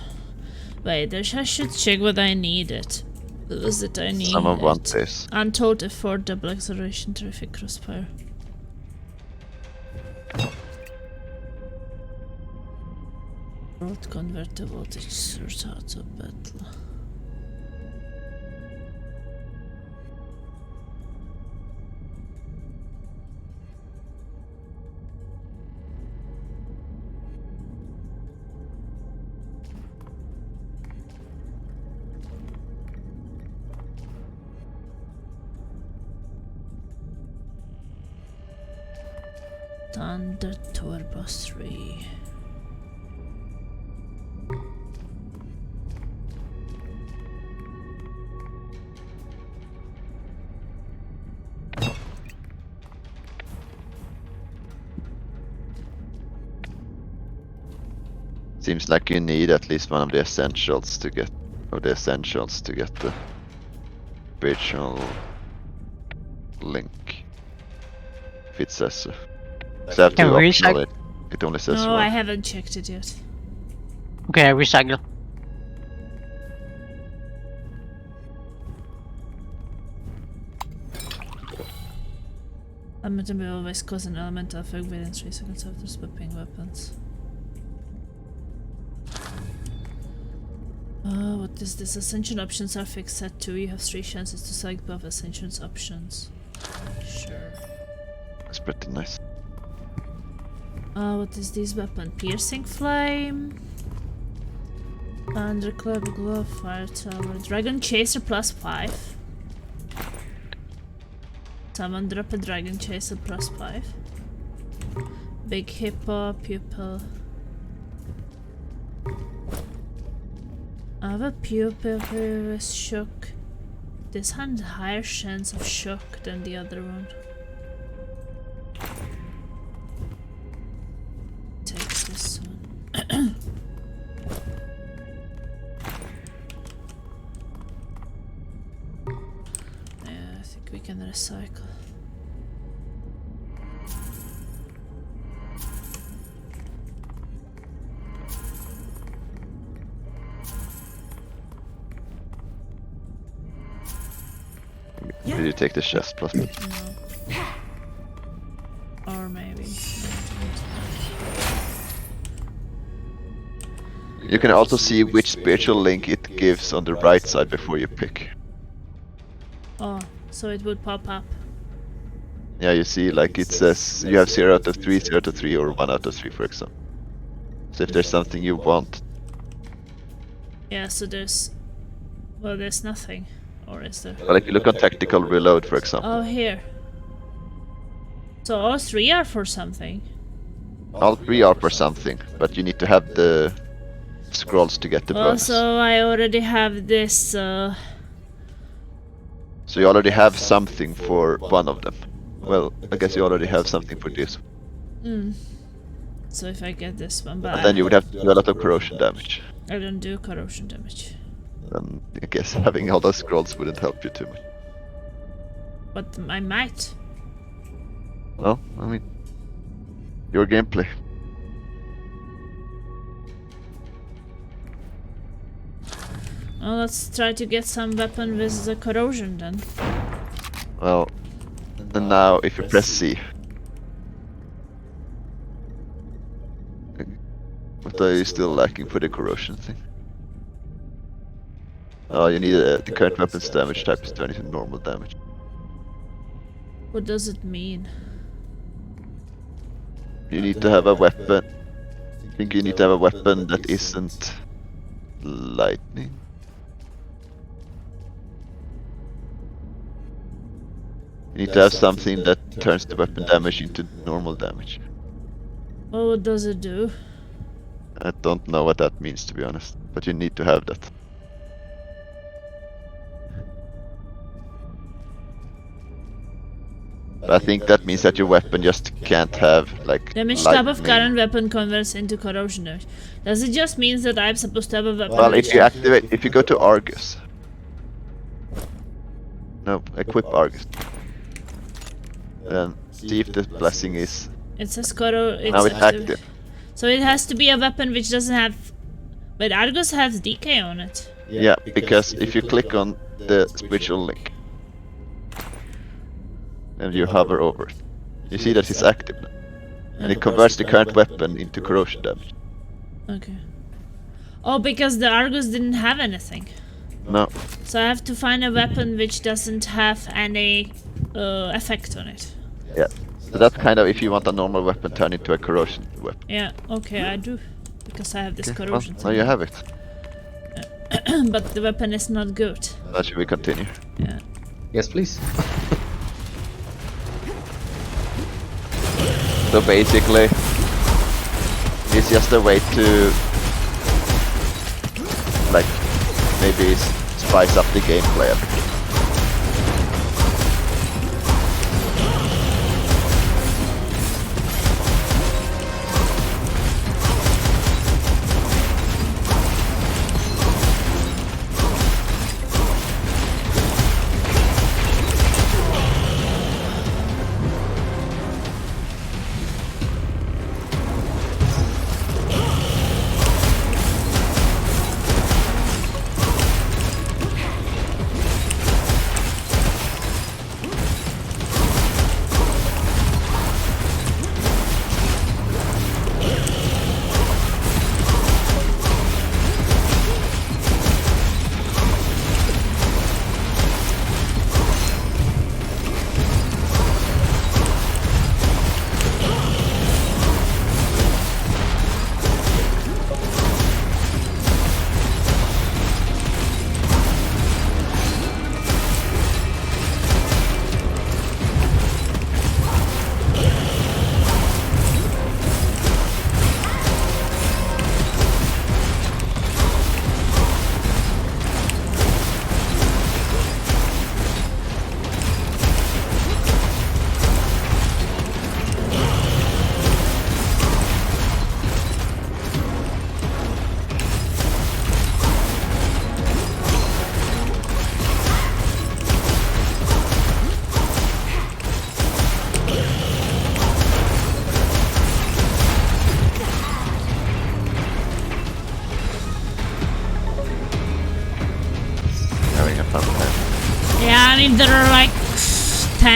Wait, I should check what I needed. What was it I needed? someone wants this. Untold effort, double acceleration, terrific crossfire. Road convert the voltage source out of battle. Thunder Turbo 3. Seems like you need at least one of the essentials to get, the spiritual link. If it says so. So I have to Can we optional recycle? it only says No, one. I haven't checked it yet. Okay, recycle. Elemental will always cause an elemental effect within 3 seconds after swapping weapons. What is this? Ascension options are fixed at 2. You have 3 chances to select both Ascension's options. Sure. That's pretty nice. What is this weapon? Piercing flame. Thunderclap, glove, fire tower, dragon chaser +5. Someone drop a dragon chaser +5. Big hippo, pupil. I have a pupil with shock. This has higher chance of shock than the other one. Takes this one. can recycle. Did you take the chest plus? No. Or maybe. You can also see which spiritual link it gives on the right side before you pick. Oh, so it would pop up. Yeah, you see, like it says you have 0 out of 3, 0 out of 3, or 1 out of 3, for example. So if there's something you want, Yeah, so there's... Well, there's nothing. Or is there? well, if you look on tactical reload, for example, Oh, here. So all 3 are for something. all 3 are for something, but you need to have the scrolls to get the Well, bonus. so I already have this, So you already have something for one of them. Well, I guess you already have something for this. So if I get this one, but And then you would have to do a lot of corrosion damage. I don't do corrosion damage. And I guess having all those scrolls wouldn't help you too much. But I might. Well, I mean, your gameplay. Well, let's try to get some weapon with the corrosion then. Well, and now if you press C. What are you still lacking for the corrosion thing? Oh, you need the current weapon's damage type is turned into normal damage. What does it mean? You need to have a weapon. I think you need to have a weapon that isn't lightning. You need to have something that turns the weapon damage into normal damage. Well, what does it do? I don't know what that means, to be honest, but you need to have that. But I think that means that your weapon just can't have, like, Damage tab of lightning. current weapon converts into corrosion damage. Does it just mean that I'm supposed to have a weapon? Well, which- if you activate, if you go to Argus. No, equip Argus. Then see if the blessing is. It says Now it's active. So it has to be a weapon which doesn't have... But Argus has DK on it. Yeah, because if you click on the spiritual link and you hover over it, you see that it's active now. And it converts the current weapon into corrosion damage. Okay. Oh, because the Argus didn't have anything. No, So I have to find a weapon which doesn't have any effect on it. yeah. So that's kind of if you want a normal weapon turned into a corrosion weapon. Yeah, okay, I do. Because I have this Okay, well, corrosion now you have it. thing. But the weapon is not good. Now should we continue? Yeah. Yes, please. So basically, it's just a way to, like, maybe spice up the gameplay a bit.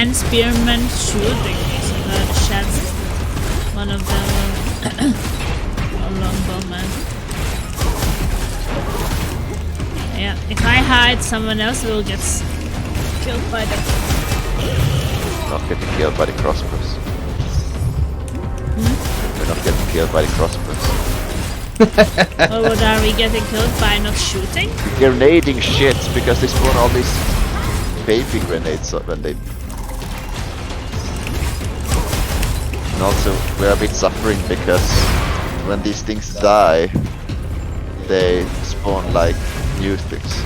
and spearmen shooting me, so that a chance that one of them will a longbowman. Yeah, if I hide, someone else will get killed by them. Not getting killed by the crossbows. We're not getting killed by the crossbows. Or what are we getting killed by not shooting? Grenading shit because they spawn all these baby grenades when they. And also, we're a bit suffering because when these things die, they spawn like new things.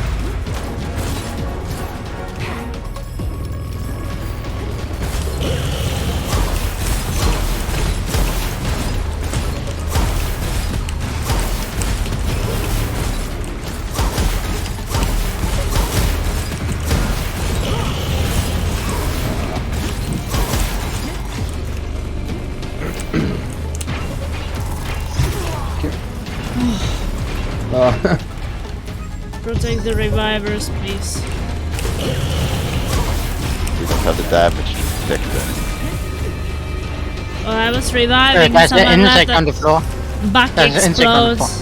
Protect the revivers, please. We don't have the damage to protect them. Oh, I was reviving There's an someone insect that on the floor. buck There's an insect on the explodes.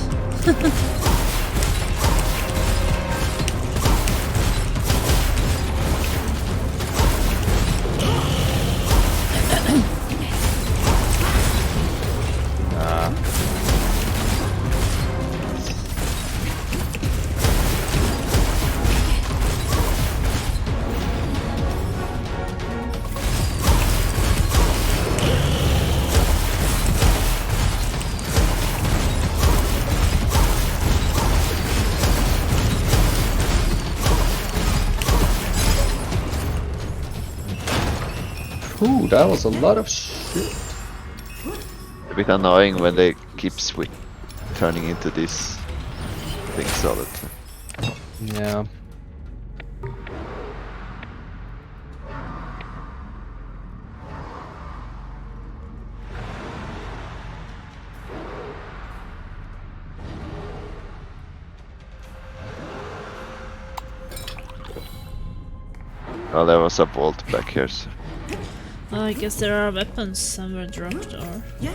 Ooh, that was a lot of shit. A bit annoying when they keep turning into these things all the time. Yeah. Oh, there was a bolt back here. So. Oh, I guess there are weapons somewhere dropped, or Yeah.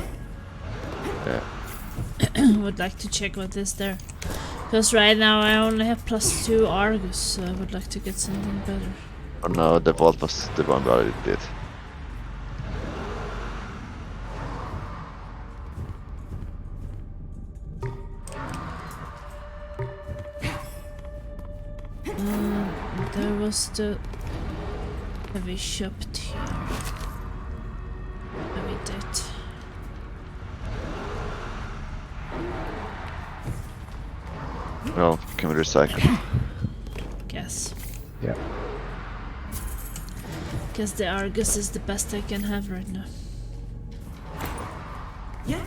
would like to check what is there. Because right now I only have +2 Argus, so I would like to get something better. Oh no, the vault was the one we already did. There was the heavy shop here. Heavy debt. Well, can we recycle? Guess. Yeah. Guess the Argus is the best I can have right now. Yeah.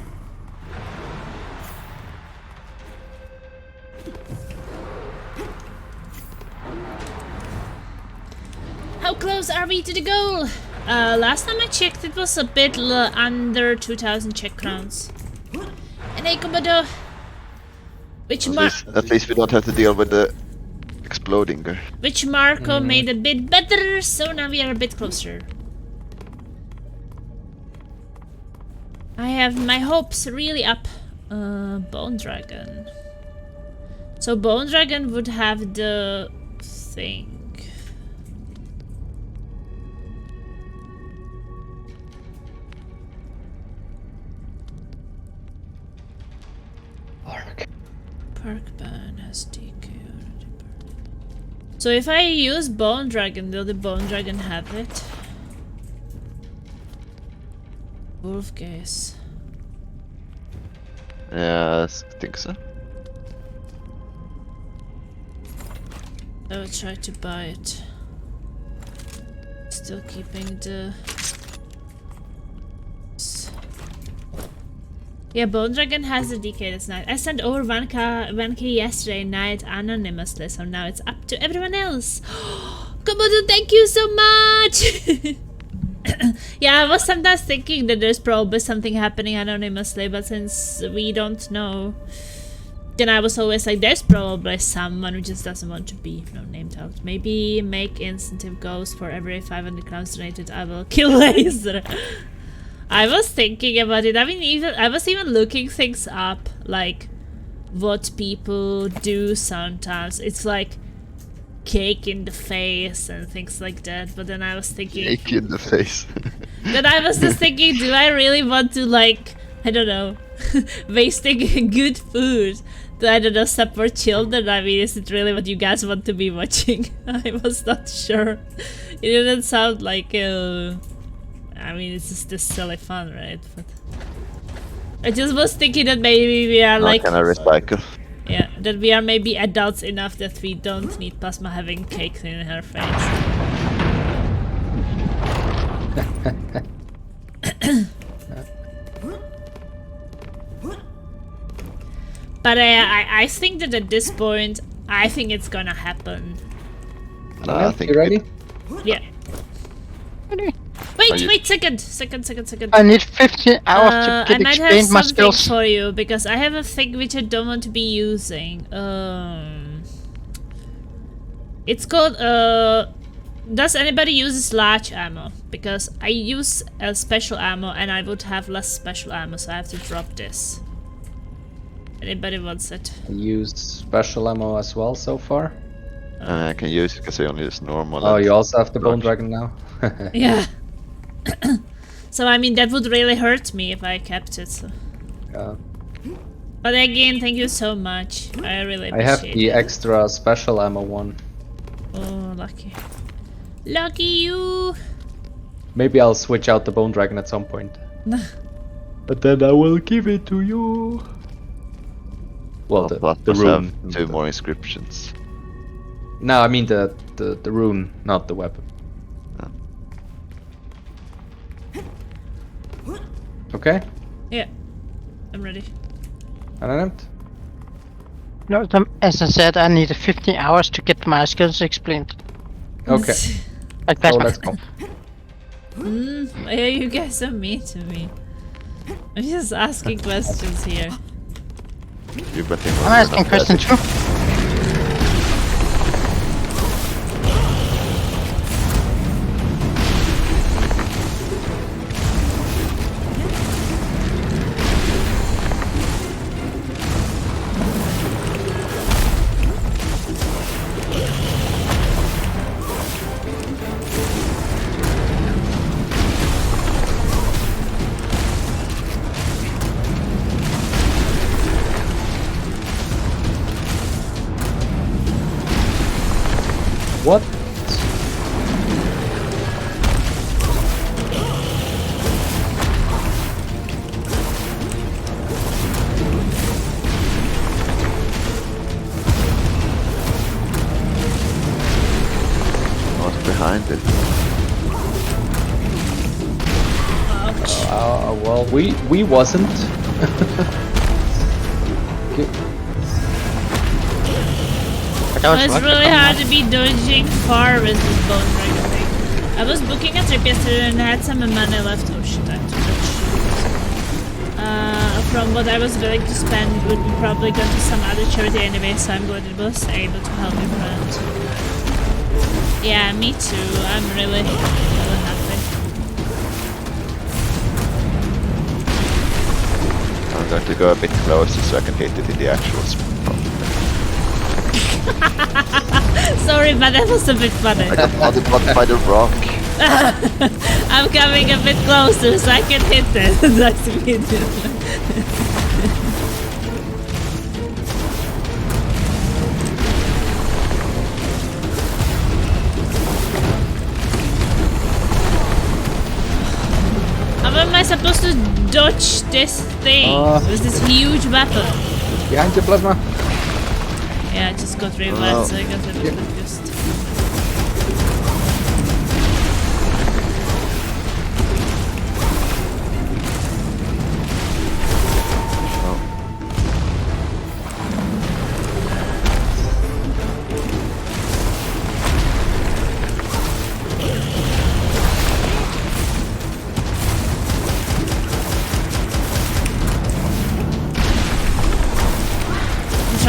How close are we to the goal? Last time I checked it was a bit under 2000 Czech crowns. And hey, Komodo! Which At least we don't have to deal with the exploding guy. Which Marco made a bit better, so now we are a bit closer. I have my hopes really up. Bone Dragon. So Bone Dragon would have the thing. Park ban has DK already. So if I use Bone Dragon, will the Bone Dragon have it? Wolf Gaze. Yeah, I think so. I will try to buy it. Still keeping the... Yeah, Bone Dragon has the DK, that's nice. I sent over 1k yesterday night anonymously, so now it's up to everyone else. Komodo, thank you so much! Yeah, I was sometimes thinking that there's probably something happening anonymously, but since we don't know... then I was always like, there's probably someone who just doesn't want to be named out. Maybe make incentive goals for every 500 crowns donated. I will kill Laser. I was thinking about it. I mean, I was even looking things up, like what people do sometimes. It's like cake in the face and things like that. But then I was thinking, Cake in the face. then I was just thinking, do I really want to, like, I don't know, wasting good food to, I don't know, support children? I mean, is it really what you guys want to be watching? I was not sure. It didn't sound like, I mean, it's just this silly fun, right? But I just was thinking that maybe we are like, Can I recycle? yeah, that we are maybe adults enough that we don't need Plasma having cake in her face. But I think that at this point, I think it's gonna happen. No, I think you ready? Yeah. Are you- Wait, second. I need 15 hours to I get might have explained my something skills. for you because I have a thing which I don't want to be using. It's called does anybody use large ammo? Because I use special ammo and I would have less special ammo, so I have to drop this. Anybody wants it? I used special ammo as well so far. I can use it because I only use normal. Oh, and you also have the Bone large. Dragon now? Yeah. So I mean that would really hurt me if I kept it. So. Yeah. But again, thank you so much. I really I have appreciate the it. extra special ammo one. Oh, lucky. Lucky you! Maybe I'll switch out the Bone Dragon at some point. But then I will give it to you. Well, the Plus rune. have 2 more inscriptions. No, I mean the rune, not the weapon. Okay, Yeah, I'm ready. Anand? No, as I said, I need 15 hours to get my skills explained. Okay, Like so that's let's go. Why are you guys so mean to me? I'm just asking questions here. You bet him I'm asking question 2. What? What's behind it? Well, we wasn't. Okay. But that was It's what? really hard to be dodging far with this Bone Dragon thing. I was booking a trip yesterday and I had some money left. Oh shit, I have to touch. From what I was willing to spend would be probably go to some other charity anyway, so I'm glad it was able to help me friend. Yeah, me too. I'm really happy. I'm going to go a bit closer so I can hit it in the actual spot. Sorry, but that was a bit funny. I got multiplied by the rock. I'm coming a bit closer so I can hit it. Nice to meet you. How am I supposed to dodge this thing with this huge weapon? Behind you, Plasma. Yeah, I just got realized, so I got a bit confused.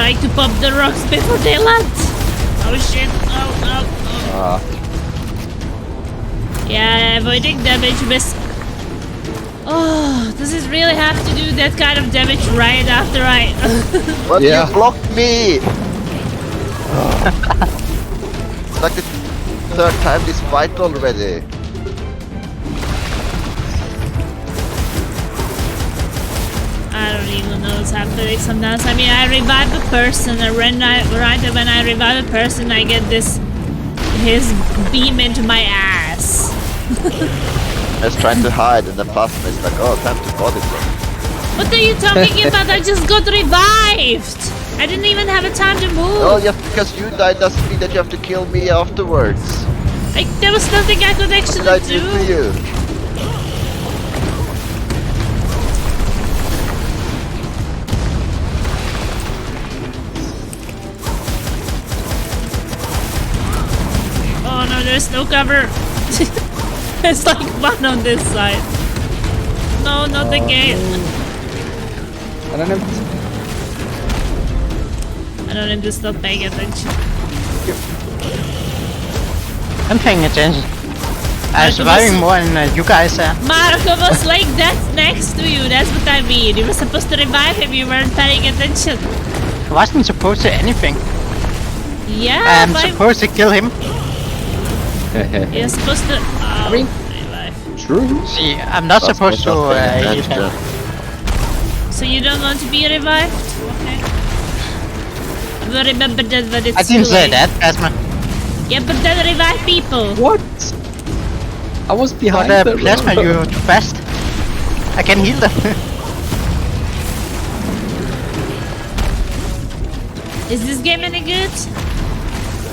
trying to pop the rocks before they land. Oh shit! Oh. Yeah, avoiding damage miss. Oh, does it really have to do that kind of damage right after I? But Yeah. you blocked me! It's like the third time this fight already. I don't even know what's happening sometimes. I mean, I revive a person, and right when I revive a person, I get his beam into my ass. I was trying to hide and then Plasma is like, oh, time to body blow. What are you talking about? I just got revived. I didn't even have a time to move. Oh, just because you died doesn't mean that you have to kill me afterwards. Like, there was nothing I could What actually did I do for do. you? Oh no, there's no cover. There's like one on this side. No, not again. I don't know. I don't need to stop paying attention. I'm paying attention. I'm surviving more than you guys are. Marco was like that next to you, that's what I mean. You were supposed to revive him, you weren't paying attention. I wasn't supposed to anything. Yeah, I'm but supposed to kill him. you're supposed to... Oh, mean- revive. True. See, I'm not That's supposed to not paying eat him. attention. So you don't want to be revived? Okay. But remember that when it's I didn't too say late. that, Plasma. Yeah, but then revive people. What? I was For behind the Plasma, you're too fast. I can heal them. Is this game any good?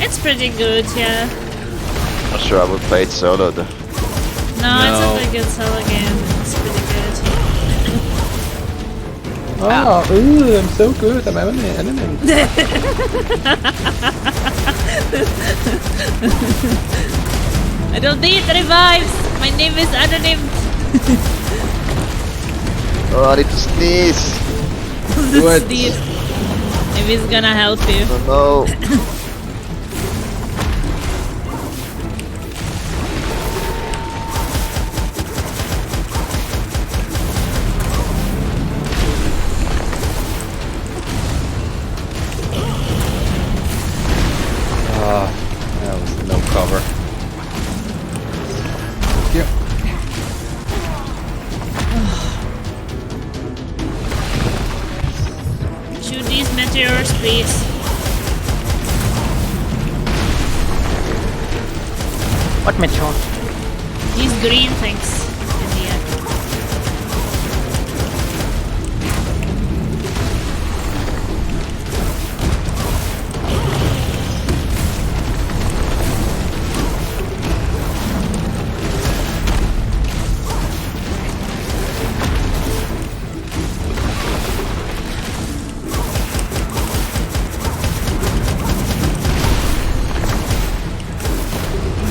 It's pretty good, yeah. Not sure I would play it solo though. No, it's No. not a good solo game. It's pretty good. Oh, ooh, I'm so good. I'm enemy. I don't need revives. My name is Anonym. Oh, I need to sneeze. Do it. Steve. Maybe it's gonna help you. Oh That was no cover. Yeah. Shoot these meteors, please. What meteor? These green things in the air.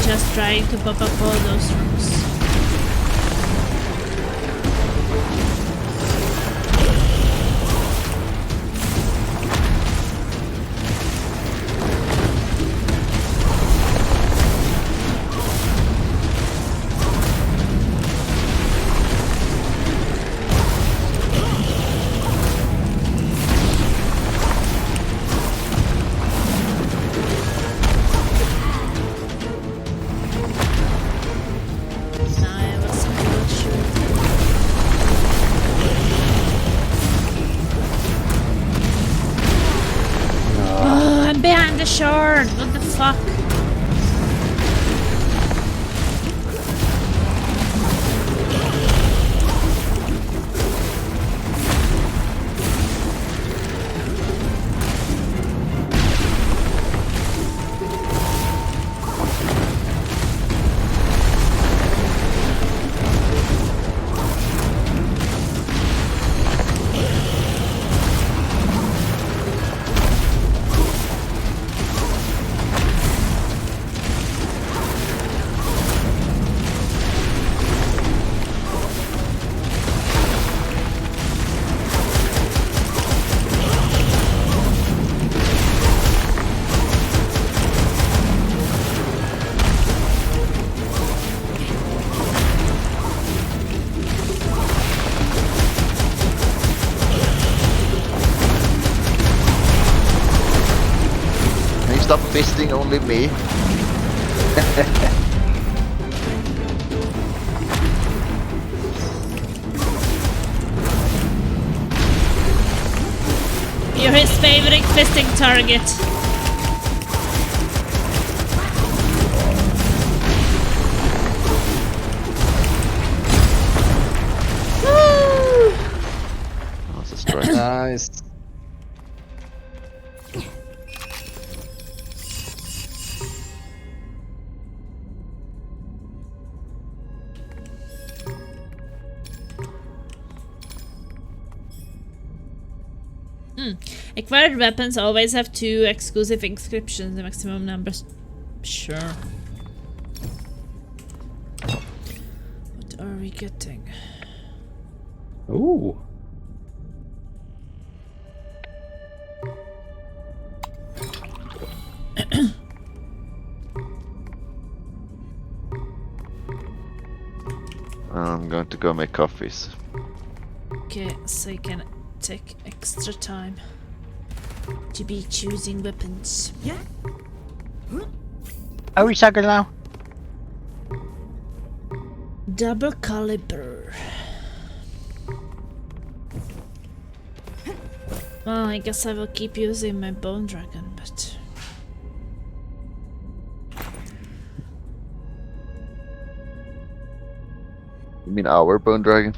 Just trying to pop up all those rooms. Now I have a single shirt. Oh, I'm behind the shard. What the fuck? stop fisting only me? You're his favorite fisting target. Woo! That's a strike. Nice. Acquired weapons always have 2 exclusive inscriptions, the maximum numbers. Sure. What are we getting? Ooh. I'm going to go make coffees. Okay, so you can take extra time to be choosing weapons. Yeah. Are we cycle now? Double caliber. Well, I guess I will keep using my bone dragon, but You mean our bone dragon?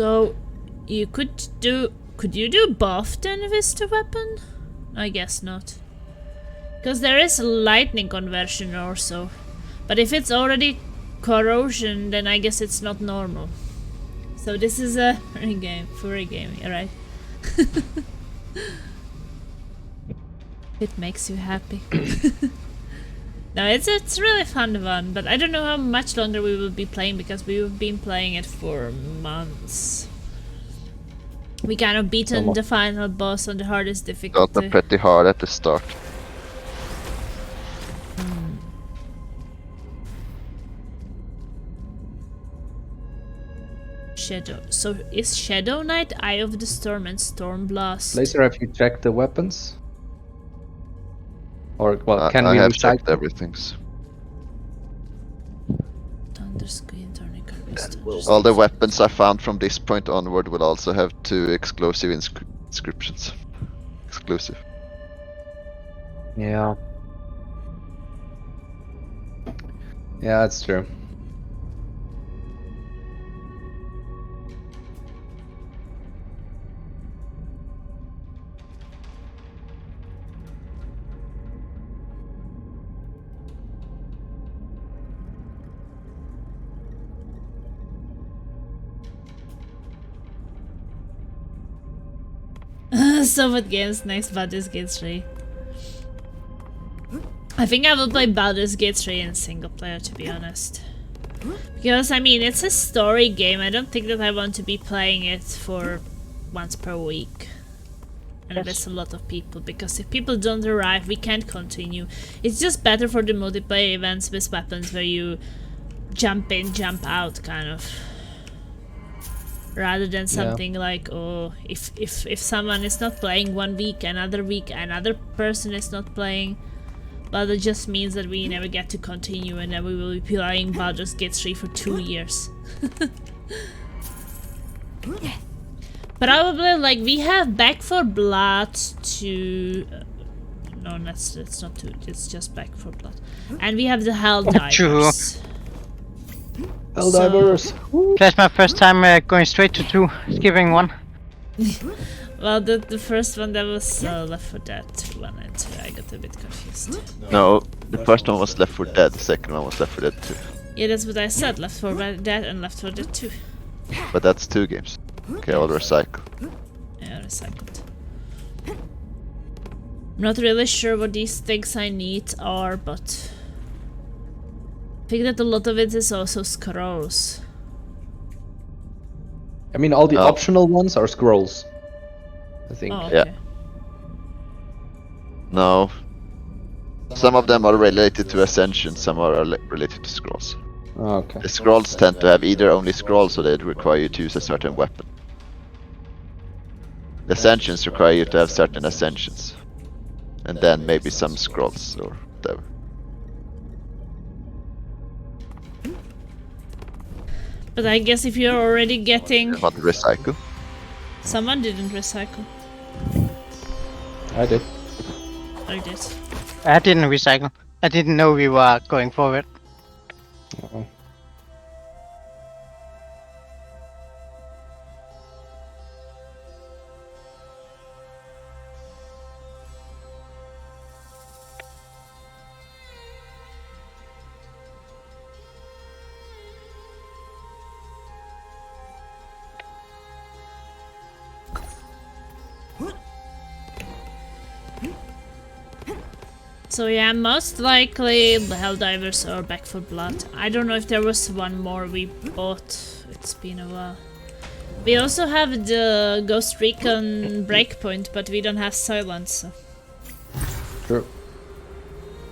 so you could you do both then with the weapon? I guess not. Because there is a lightning conversion also. But if it's already corrosion, then I guess it's not normal. So this is a furry game, right? It makes you happy. No, it's really fun one, but I don't know how much longer we will be playing because we've been playing it for months. We kind of beaten the final boss on the hardest Got difficulty. them pretty hard at the start. Shadow. So is Shadow Knight, Eye of the Storm, and Stormblast? Laser, have you checked the weapons? Or, well, can I we have recycle? checked everything. Thunder Screen, Tourniquet, Wrist, All the weapons I found from this point onward will also have 2 exclusive inscriptions. Exclusive. Yeah. Yeah, that's true. So what games next? Baldur's Gate 3. I think I will play Baldur's Gate 3 in single player, to be honest. Because, I mean, it's a story game. I don't think that I want to be playing it for once per week. And with a lot of people, because if people don't arrive, we can't continue. It's just better for the multiplayer events with weapons where you jump in, jump out, kind of. Rather than something like, oh, if someone is not playing one week, another person is not playing, well, that just means that we never get to continue, and then we will be playing Baldur's Gate 3 for 2 years. Probably, like, we have Back for Blood to... no, that's not 2, it's just Back for Blood. And we have the Helldivers. Helldivers! That's my first time going straight to 2, skipping 1. Well, the first one, that was Left 4 Dead 1 and 2. I got a bit confused. No, the first one was Left 4 Dead, the second one was Left 4 Dead 2. Yeah, that's what I said. Left 4 Dead and Left 4 Dead 2. But that's 2 games. Okay, I'll recycle. Yeah, recycled. I'm not really sure what these things I need are, but I think that a lot of it is also scrolls. I mean, all the optional ones are scrolls, I think. Oh, okay. Yeah. No. Some of them are related to Ascension, some are related to scrolls. Okay. The scrolls tend to have either only scrolls, so they require you to use a certain weapon. The ascensions require you to have certain ascensions. And then maybe some scrolls or whatever. But I guess if you're already getting... Want to recycle? Someone didn't recycle. I did. I did. I didn't recycle. I didn't know we were going forward. Uh-oh. So yeah, most likely the Helldivers or Back for Blood. I don't know if there was one more we bought. It's been a while. We also have the Ghost Recon Breakpoint, but we don't have Silence. So. True.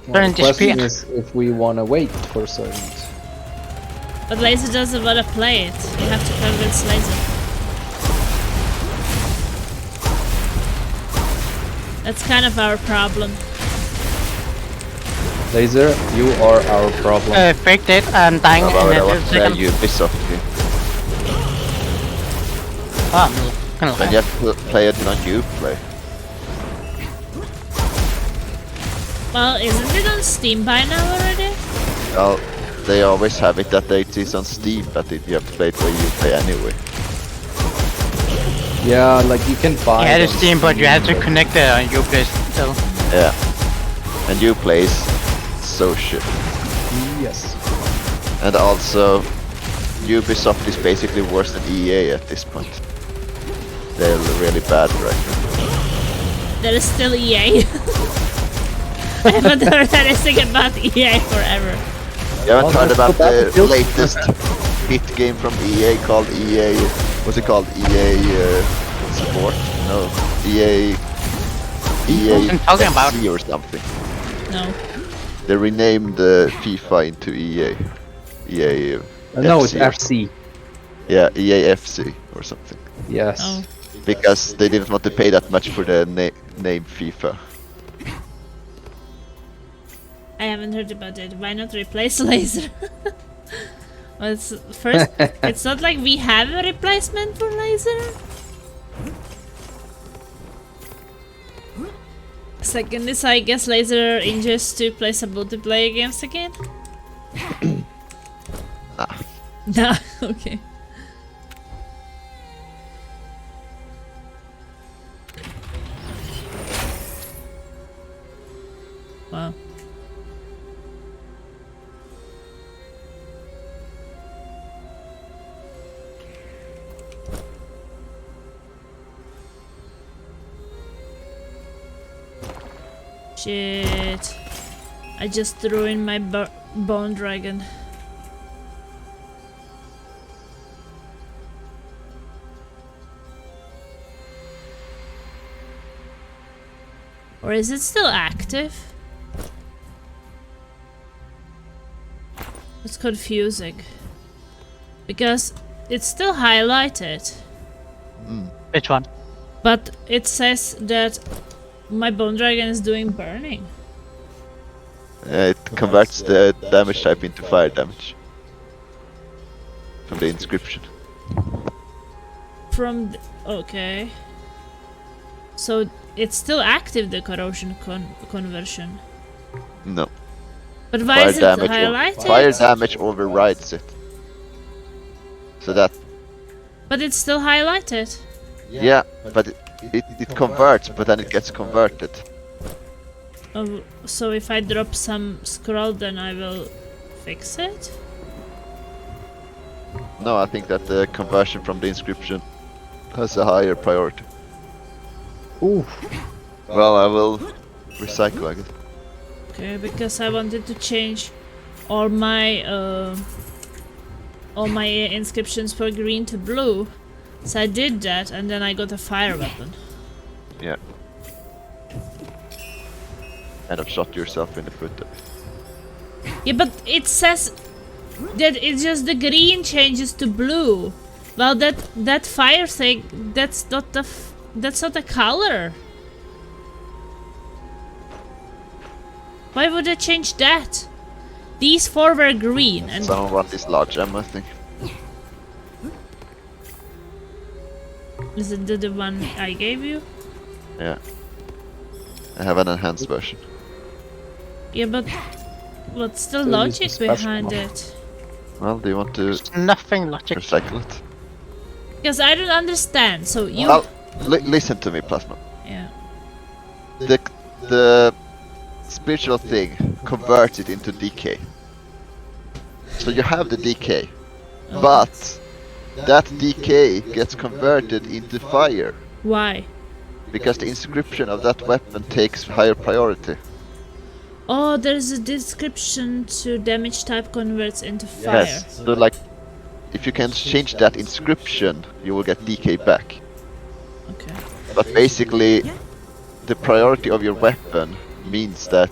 Turn Well, the question disappear. is if we wanna wait for silence. But Laser doesn't wanna play it. You have to convince Laser. That's kind of our problem. Laser, you are our problem. Fake dead. I'm dying How in about I a want to second. you Ubisoft game? Oh, And you have to play it on Uplay. Well, isn't it on Steam by now already? Well, they always have it that it is on Steam, but you have to play it where you play anyway. Yeah, like you can buy you had it a on Steam, but you had to connect it on your place still. Yeah. And Uplay is so shit. Yes. And also, Ubisoft is basically worse than EA at this point. They're really bad right now. There is still EA. I haven't heard anything about EA forever. You haven't Well, heard about put that the in latest hit game from EA called EA... What's it called? EA... Sport? No. EA... EA I'm talking about? FC or something. No. They renamed FIFA into EA. EA... No, it's FC or FC. Yeah, EA FC or something. Yes. Oh. Because they didn't want to pay that much for the name FIFA. I haven't heard about it. Why not replace Laser? Well, it's first. It's not like we have a replacement for Laser. Second is, I guess, Laser injures to play some multiplayer games again. Nah. Nah. Okay. Wow. Shit. I just threw in my bone dragon. Or is it still active? It's confusing. Because it's still highlighted. Which one? But it says that my bone dragon is doing burning. It converts the damage type into fire damage. From the inscription. From okay. So it's still active, the corrosion conversion. No. But why is it highlighted? Fire damage overrides it. So that... But it's still highlighted. Yeah, but it converts, but then it gets converted. Oh, so if I drop some scroll, then I will fix it? No, I think that the conversion from the inscription has a higher priority. Ooh. Well, I will recycle, I guess. Okay, because I wanted to change all my inscriptions for green to blue. So I did that, and then I got a fire weapon. Yeah. Kind of shot yourself in the foot. Yeah, but it says that it's just the green changes to blue. Well, that fire thing, that's not a color. Why would I change that? These 4 were green and Someone want this large ammo thing. is it the one I gave you? Yeah. I have an enhanced version. Yeah, but what's the Still use logic the special behind one. it? Well, do you want to There's nothing logic. recycle it? Because I don't understand. So you Well, listen to me, Plasma. yeah. The spiritual thing converts it into decay. So you have the decay, Okay. but that decay gets converted into fire Why? because the inscription of that weapon takes higher priority. Oh, there's a description to damage type converts into fire. Yes. So like, if you can change that inscription, you will get decay back. Okay. But basically, the priority of your weapon means that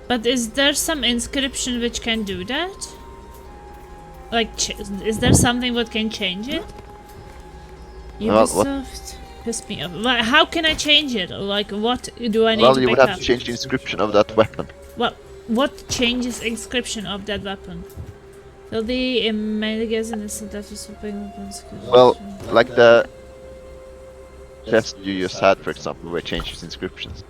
But is there some inscription which can do that? Like, is there something what can change it? Well, what- Ubisoft pissed me off. How can I change it? Like, what do I need well, to you pick would have up? to change the inscription of that weapon. What changes inscription of that weapon? Will the Megas and the death of swapping weapons? Well, like the chest you just had, for example, where it changes inscriptions.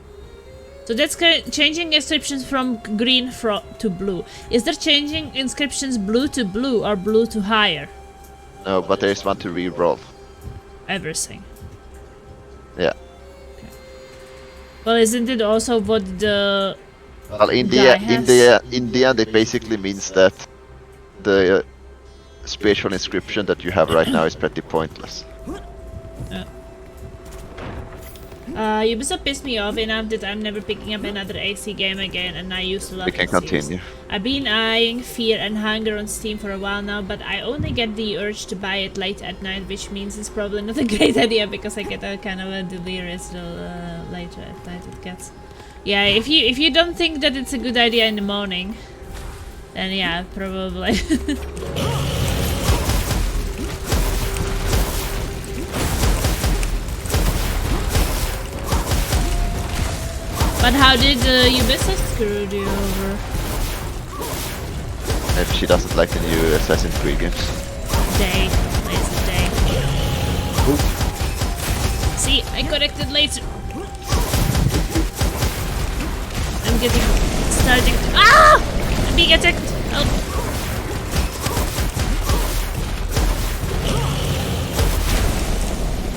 So that's changing inscriptions from green to blue. Is there changing inscriptions blue to blue or blue to higher? No, but there is one to re-roll. Everything. Yeah. Well, isn't it also what the Well, in guy the end, it basically means that the spiritual inscription that you have right now is pretty pointless. Ubisoft pissed me off enough that I'm never picking up another AC game again, and I used to love We can it seriously. continue. I've been eyeing Fear and Hunger on Steam for a while now, but I only get the urge to buy it late at night, which means it's probably not a great idea because I get a kind of a delirious later at night it gets. Yeah, if you don't think that it's a good idea in the morning, then yeah, probably. But how did Ubisoft screw you over? Maybe she doesn't like the new Assassin's Creed games. Day. Laser day. See, I corrected later. I'm getting starting. Ah! I'm being attacked. Help.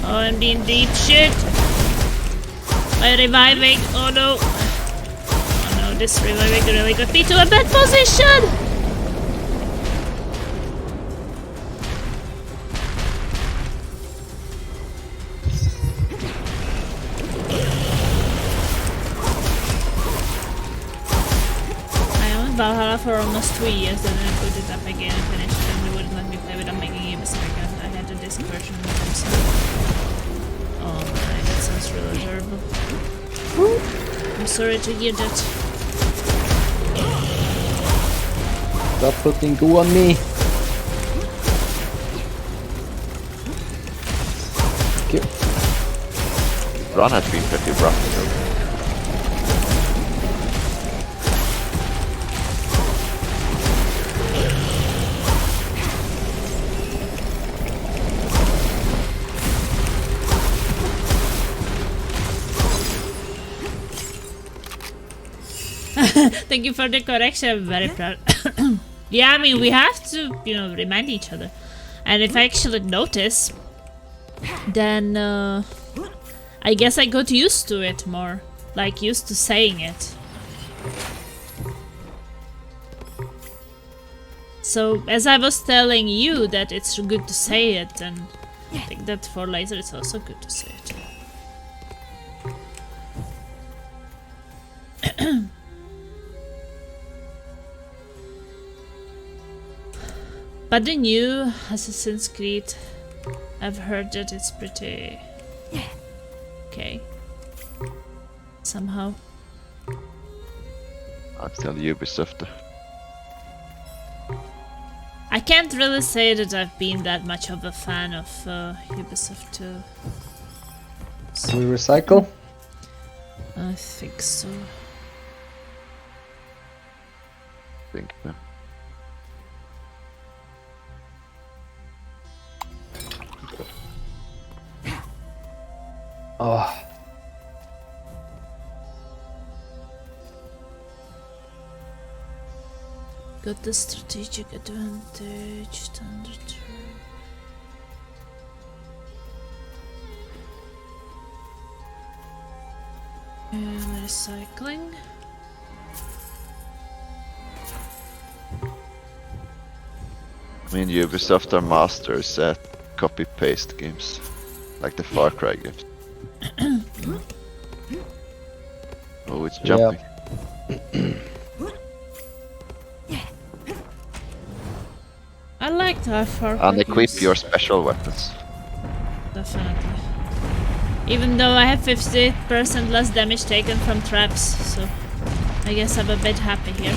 Oh, I'm being deep shit. I'm reviving. Oh no. Oh no, this reviving really got me to a bad position. Valhalla for almost 3 years, then I put it up again and finished it, and they wouldn't let me play without making a mistake. I had the disc version with them, so... Oh my, that sounds really terrible. I'm sorry to hear that. Stop putting goo on me. Okay. Run has been pretty rough. Thank you for the correction, I'm very proud. Yeah, I mean, we have to, you know, remind each other. And if I actually notice, then I guess I got used to it more. Like, used to saying it. So, as I was telling you that it's good to say it, and I think that for later it's also good to say it. But the new Assassin's Creed, I've heard that it's pretty okay. Somehow. I'll tell Ubisoft. can't really say that I've been that much of a fan of Ubisoft 2. Can we recycle? I think so. think. Yeah. Oh. Got the strategic advantage, standard turn. And recycling. I mean, Ubisoft are masters at copy-paste games, like the Far Cry games. Oh, it's jumping. I liked how Far Cry Unequip games. your special weapons. Definitely. Even though I have 50% less damage taken from traps, so I guess I'm a bit happy here.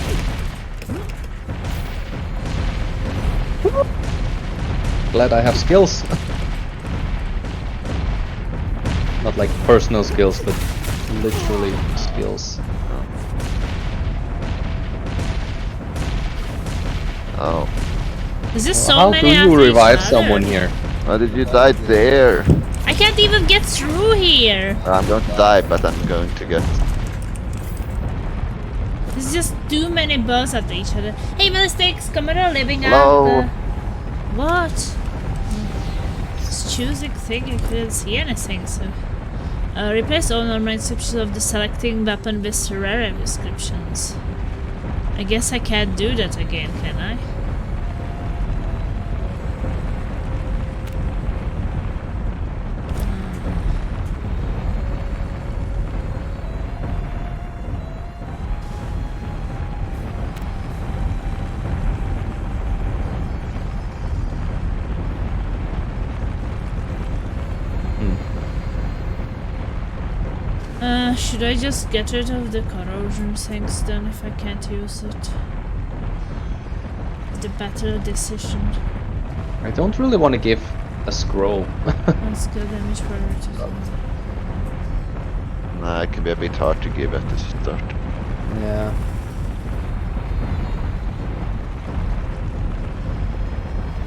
Glad I have skills. Not like personal skills, but literally skills. Oh, Is this so How many do after you each revive other? someone here? how did you die there? I can't even get through here. I'm going to die, but I'm going to get... There's just too many bows after each other. Hey, Mystics, come on, living Hello? out. What? It's choosing thing. I couldn't see anything. So, replace all normal descriptions of the selecting weapon with rare descriptions. I guess I can't do that again, can I? Should I just get rid of the corrosion things then if I can't use it? The better decision. I don't really want to give a scroll. Let's go damage for it. Nah, it can be a bit hard to give at the start. Yeah.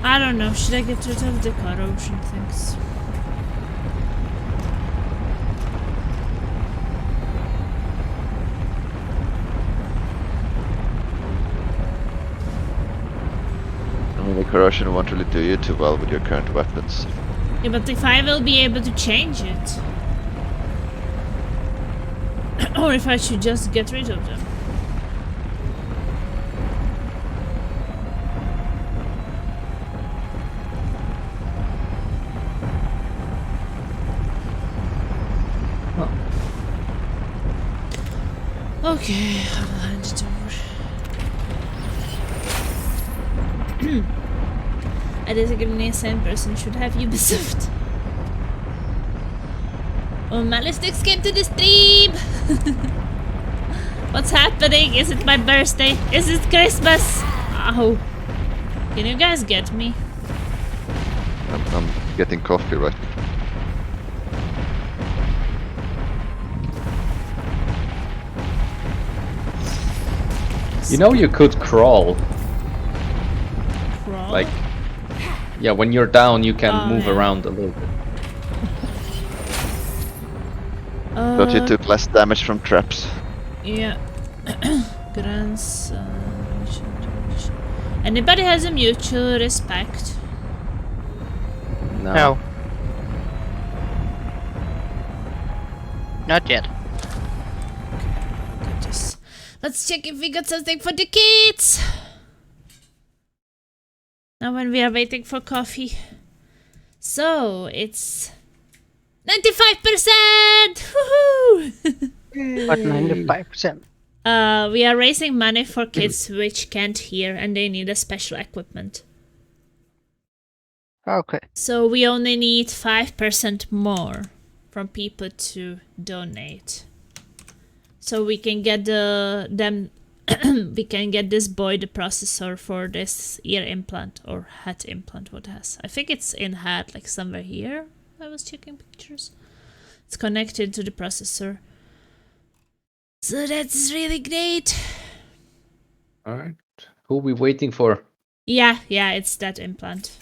I don't know, should I get rid of the corrosion things? I mean, the corrosion won't really do you too well with your current weapons. Yeah, but if I will be able to change it. Or if I should just get rid of them. Okay, I will hand it over. A designated same person should have Ubisoft. Oh, Malistics came to the stream! What's happening? Is it my birthday? Is it Christmas? Oh. Can you guys get me? I'm getting coffee right. You know you could crawl. Crawl? Like, yeah, when you're down you can Oh, move yeah. around a little bit. But you took less damage from traps. Yeah. Grants. Anybody has a mutual respect? No. Not yet. Look at this. Let's check if we got something for the kids. Now when we are waiting for coffee. So it's 95%! Woohoo! But 95%. We are raising money for kids which can't hear and they need a special equipment. Okay. So we only need 5% more from people to donate. So we can get them we can get this boy the processor for this ear implant or hat implant. What has? I think it's in hat, like somewhere here. I was checking pictures. It's connected to the processor. So that's really great. All right. Who are we waiting for? Yeah, it's that implant.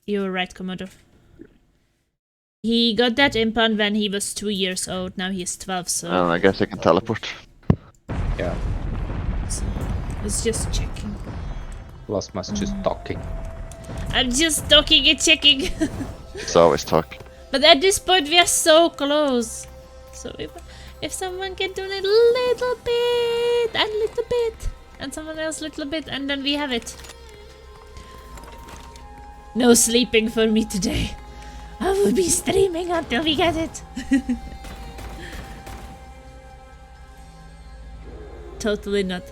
You were right, Komodo. He got that implant when he was 2 years old. Now he's 12, so... I guess I can teleport. Yeah. so I was just checking. Plasma's just talking. I'm just talking and checking. It's always talk. But at this point we are so close. So if someone can do it a little bit, and someone else a little bit, and then we have it. No sleeping for me today. I will be streaming until we get it. Totally not.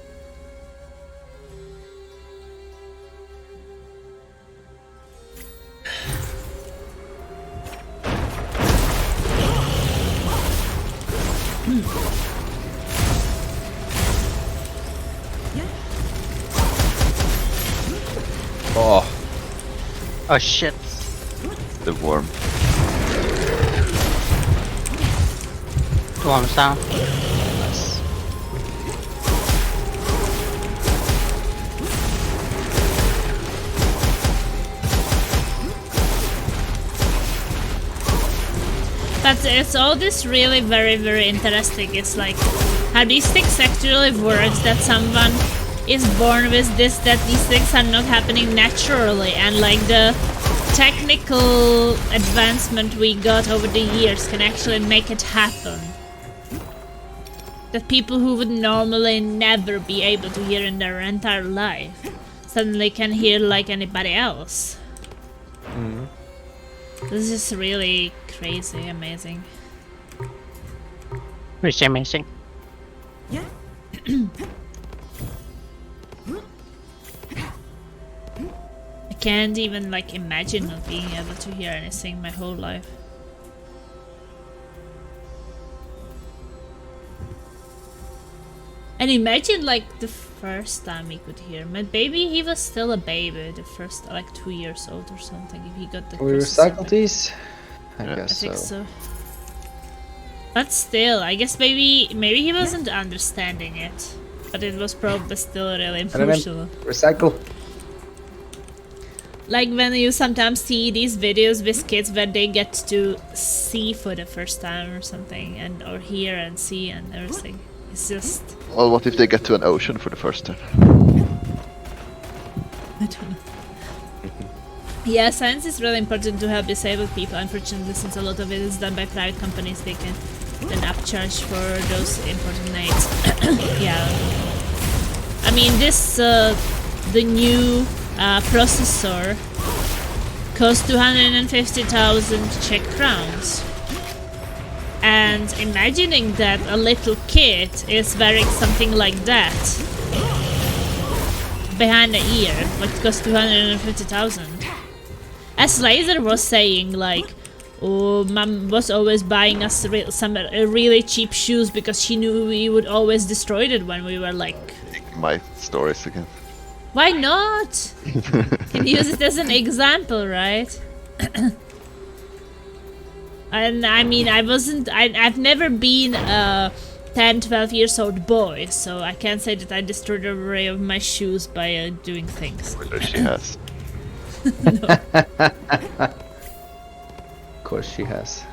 Oh, Oh shit. The worm. Worm's down. Nice. But it's all this really very interesting. It's like how these things actually works, that someone is born with this, that these things are not happening naturally, and like the technical advancement we got over the years can actually make it happen. That people who would normally never be able to hear in their entire life suddenly can hear like anybody else. This is really crazy, amazing. Which is amazing. Yeah. I can't even like imagine not being able to hear anything my whole life. And imagine like the first time he could hear. But maybe he was still a baby, the first like 2 years old or something. If he got the. we processor recycle back. these? I Yeah. I guess think so. so. But still, I guess maybe he wasn't understanding it, but it was probably still really And then emotional. recycle. Like when you sometimes see these videos with kids where they get to see for the first time or something, and or hear and see and everything. It's just Well, what if they get to an ocean for the first time? I don't know. Yeah, science is really important to help disabled people. Unfortunately, since a lot of it is done by private companies, they can then upcharge for those important needs. Yeah. I mean, this, the new processor costs 250,000 Czech crowns. And imagining that a little kid is wearing something like that behind the ear, what costs 250,000. As Laser was saying, like, oh, Mom was always buying us some really cheap shoes because she knew we would always destroy it when we were like... My stories again. Why not? Can use it as an example, right? And I mean, I've never been a 10, 12 years old boy, so I can't say that I destroyed the array of my shoes by doing things. Whether she has. Of course she has.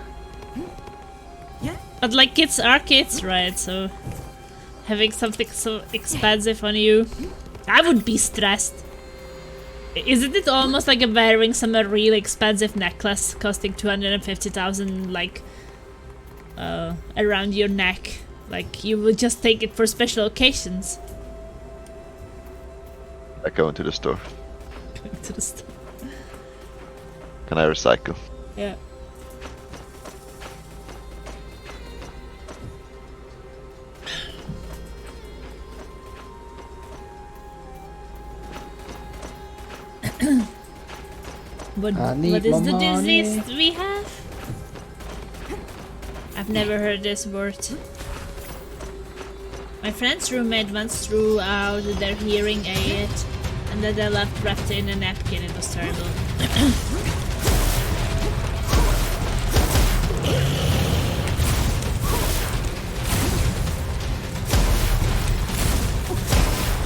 Yeah. But like kids are kids, right? So having something so expensive on you, I would be stressed. Isn't it almost like wearing some really expensive necklace costing 250,000 like around your neck? Like you would just take it for special occasions. I go into the store. Going to the store. Can I recycle? Yeah. What need is the more disease money. we have? I've never heard this word. My friend's roommate once threw out their hearing aid and then they left wrapped in a napkin. It was terrible.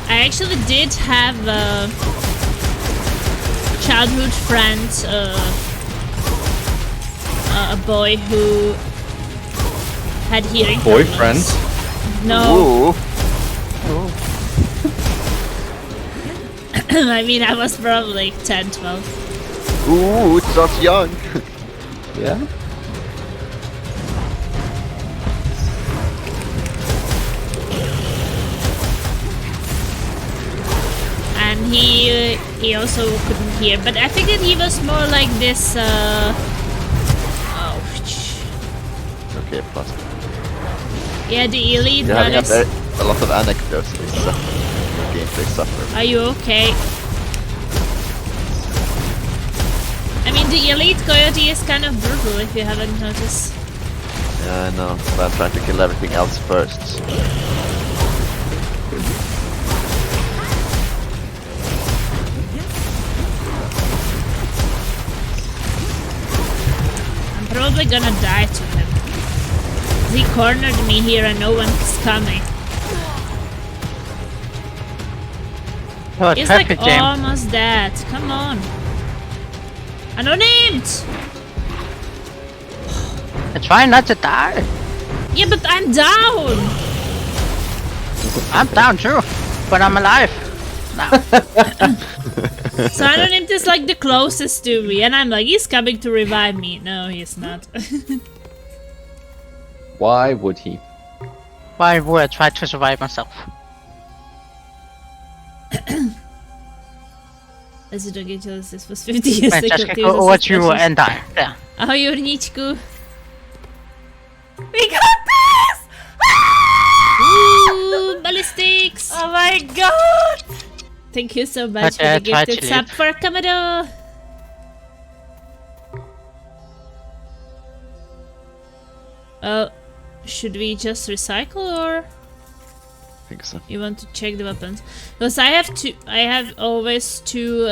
I actually did have a childhood friend, a boy who had hearing Boyfriend? problems. No. Ooh. I mean, I was probably 10, 12. Ooh, it starts young. Yeah. And he also couldn't hear, but I think that he was more like this. Okay, plus. Yeah, the elite You're having brothers. a lot of anecdotes in this gameplay suffer. Are you okay? I mean, the elite coyote is kind of brutal if you haven't noticed. Yeah, I know, but I'm trying to kill everything else first. I'm probably gonna die to him. He cornered me here and no one's coming. Oh, He's like perfect game. almost dead. Come on. Unnamed! I try not to die. Yeah, but I'm down! I'm down too, but I'm alive. Now. So Unnamed is like the closest to me, and I'm like, he's coming to revive me. No, he's not. Why would he? Why would I try to survive myself? As you don't get jealous, this was 50 years Man, ago. just go over to you and die. Yeah. Oh, Jurničku. We got this! Ooh, ballistics! Oh my god! Thank you so much Okay, for the try gifted to sub live. for Kamado. Should we just recycle or I think so. you want to check the weapons? Because I have always two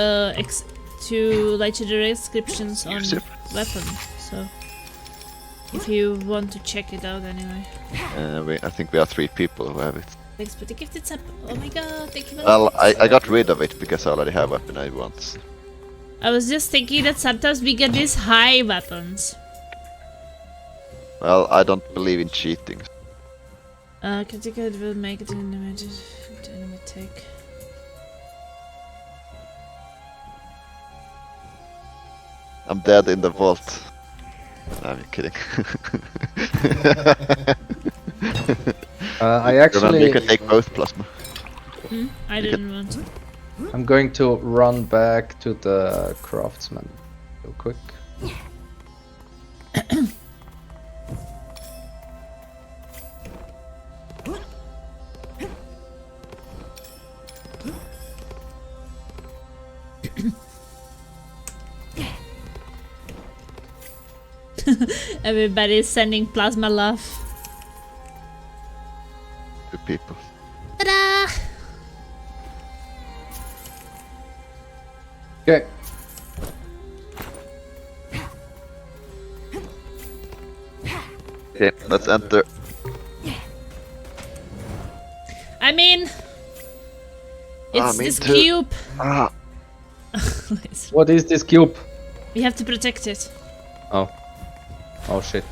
legendary inscriptions on Yep. weapons. So if you want to check it out anyway. I think we are 3 people who have it. Thanks for the gifted sub. Oh my god, thank you. Well, I got rid of it because I already have a weapon I want. I was just thinking that sometimes we get these high weapons. Well, I don't believe in cheating. Critical will make it an enemy take. I'm dead in the vault. No, I'm kidding. I Remember, actually, you can take both plasma. I didn't want to. I'm going to run back to the craftsman real quick. Everybody's sending plasma love. 2 people. Ta-da! Okay. Okay, let's enter. I mean, it's me this too. cube. Ah, What is this cube? We have to protect it. Oh. Oh shit.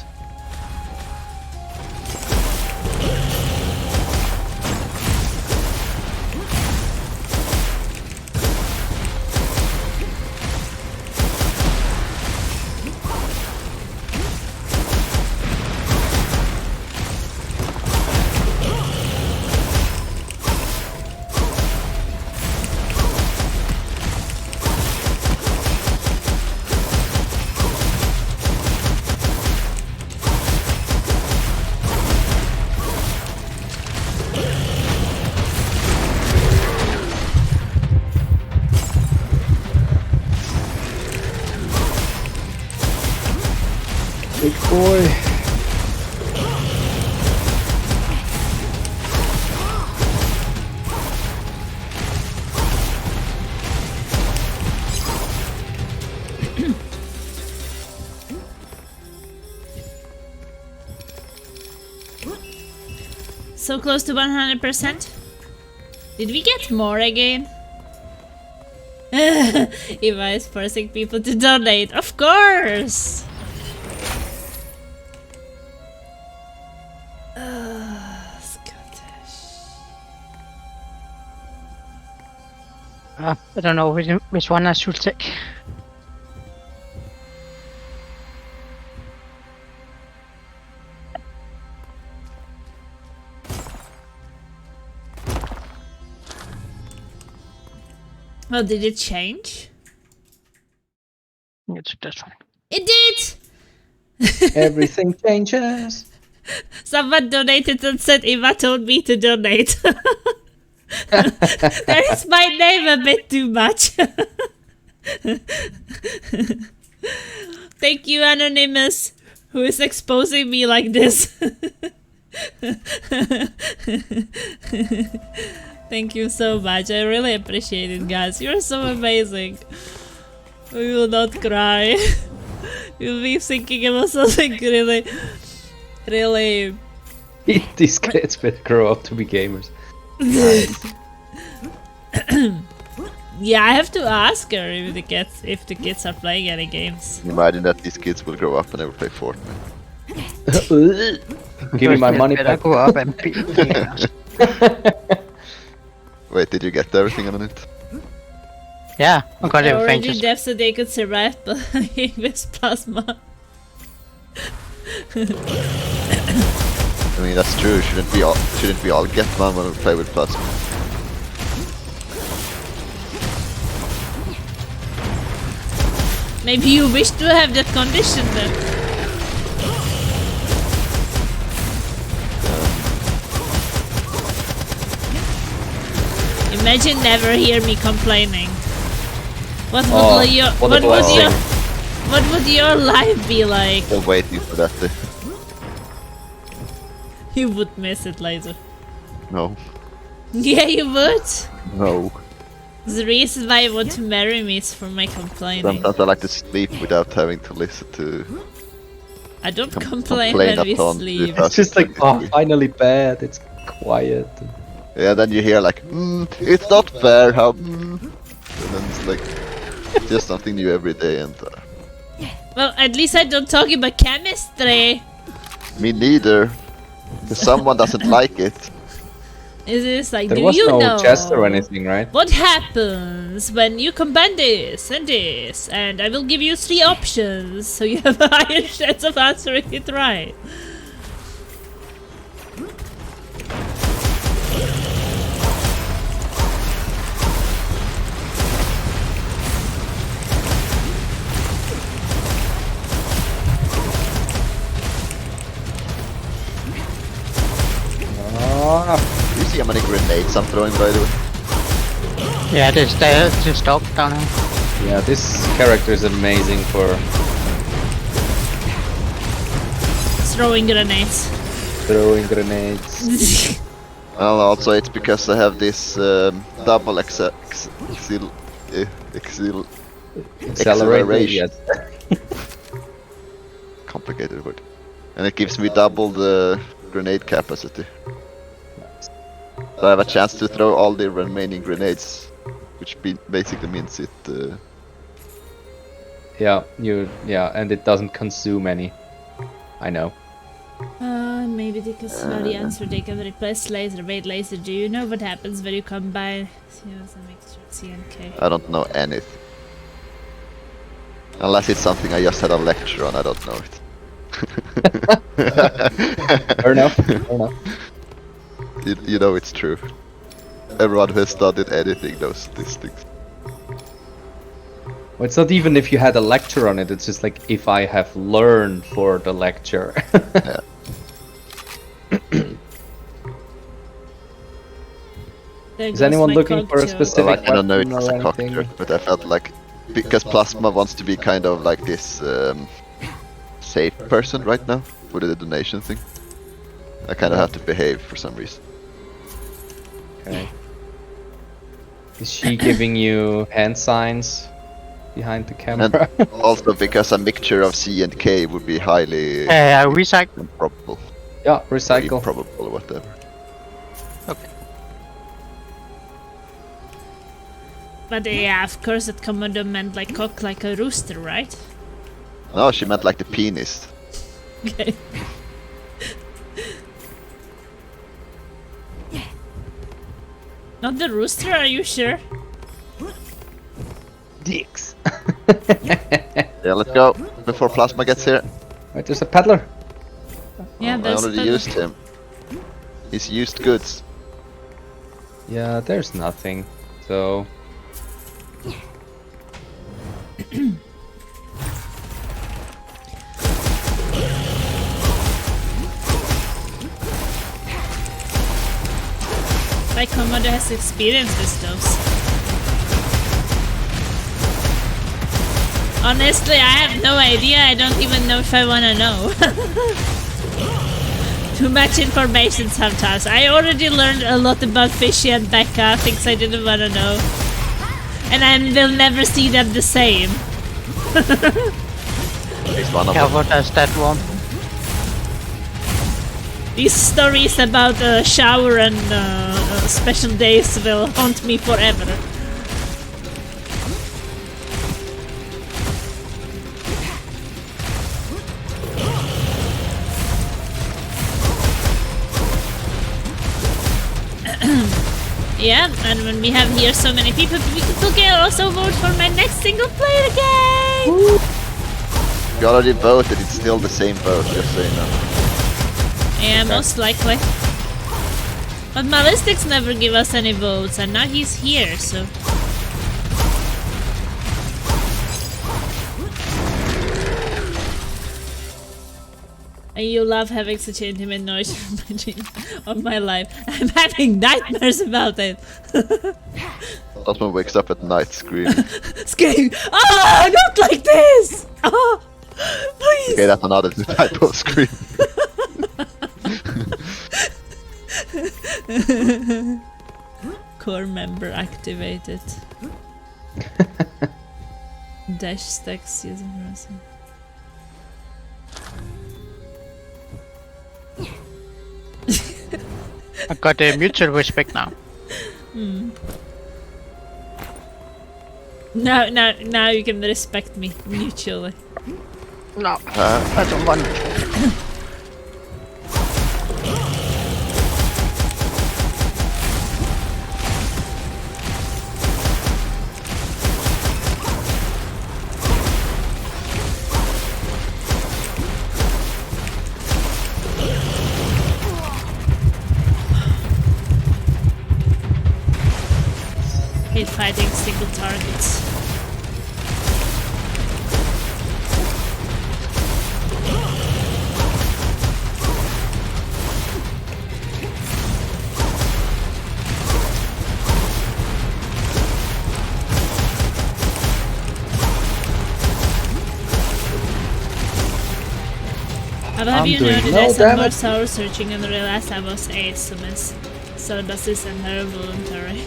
Big boy. So close to 100%. Did we get more again? Eva is forcing people to donate. Of course! Scottish. I don't know which one I should take. Well, did it change? It's this one. It did! Everything changes. Someone donated and said Eva told me to donate. There is my name a bit too much. Thank you, Anonymous, who is exposing me like this. Thank you so much. I really appreciate it, guys. You're so amazing. We will not cry. You'll be thinking about something really... These kids will grow up to be gamers. Yeah, I have to ask her if the kids are playing any games. Imagine that these kids will grow up and never play Fortnite. Give me my money Better back. go up and beat gamers. Wait, did you get everything on it? Yeah, I got They're everything. already Just deaf so they could survive playing with plasma. I mean, that's true. Shouldn't we all get one when we play with plasma? Maybe you wish to have that condition then. Imagine never hear me complaining. What would your life be like? I'm waiting for that day. You would miss it later. No. Yeah, you would. No. The reason why you want to marry me is for my complaining. Sometimes I like to sleep without having to listen to... I don't complain complain when we upon sleep. the It's just like, oh, finally bed. It's quiet. Yeah, then you hear like, it's not fair how... And then it's like, just something new every day and... Well, at least I don't talk about chemistry. me neither. If someone doesn't like it, Is this like, There do was you no know chest or anything, right? what happens when you combine this and this? And I will give you 3 options, so you have a higher chance of answering it right. do you see how many grenades I'm throwing by the way? yeah, there's just dog down here. Yeah, this character is amazing for Throwing grenades. throwing grenades. Well, also it's because I have this double Accelerated, yes. complicated word. And it gives me double the grenade capacity. So I have a chance to throw all the remaining grenades, which basically means it... Yeah, and it doesn't consume any. I know. Maybe because the answer they can replace laser. Wait, laser, do you know what happens when you combine CS and mixture C and K? I don't know anything. Unless it's something I just had a lecture on, I don't know it. Fair enough. Fair enough. You know it's true. Everyone who has studied anything knows these things. Well, it's not even if you had a lecture on it, it's just like if I have learned for the lecture. Yeah. Is anyone looking for a specific Well, I don't know it weapon was or a cocktail, anything? but I felt like because Plasma wants to be kind of like this safe person right now for the donation thing, I kind of have to behave for some reason. Okay. Is she giving you hand signs behind the camera? And also because a mixture of C and K would be highly Recycle. improbable. Yeah, Or recycle. improbable or whatever. Okay. But yeah, of course that commando meant like cock like a rooster, right? No, she meant like the penis. Okay. Not the rooster, are you sure? Dicks. Yeah, let's go before Plasma gets here. Wait, there's a peddler. Yeah, I there's already used him. He's used goods. Yeah, there's nothing. So My commander has experience with those. Honestly, I have no idea. I don't even know if I wanna know. Too much information sometimes. I already learned a lot about Fishy and Becca, things I didn't wanna know. And I will never see them the same. He's one of Yeah, them. what does that want? These stories about shower and special days will haunt me forever. Yeah, and when we have here so many people can also vote for my next single player game! If you already voted, it's still the same vote, just so you know. Yeah, most likely. But Malistics never give us any votes, and now he's here, so... And you love having such an intimate noise of my life. I'm having nightmares about it. Plasma wakes up at night screaming. Scream! Ah, not like this! Ah, please! Okay, that's another type of scream. Core member activated. Dash stacks using resin. I got a mutual respect now. Now you can respect me mutually. No, I don't want to. Hate fighting single targets. How have you doing noted no I some more damage. sour searching and realized I was asymmetric. So does this and her voluntary.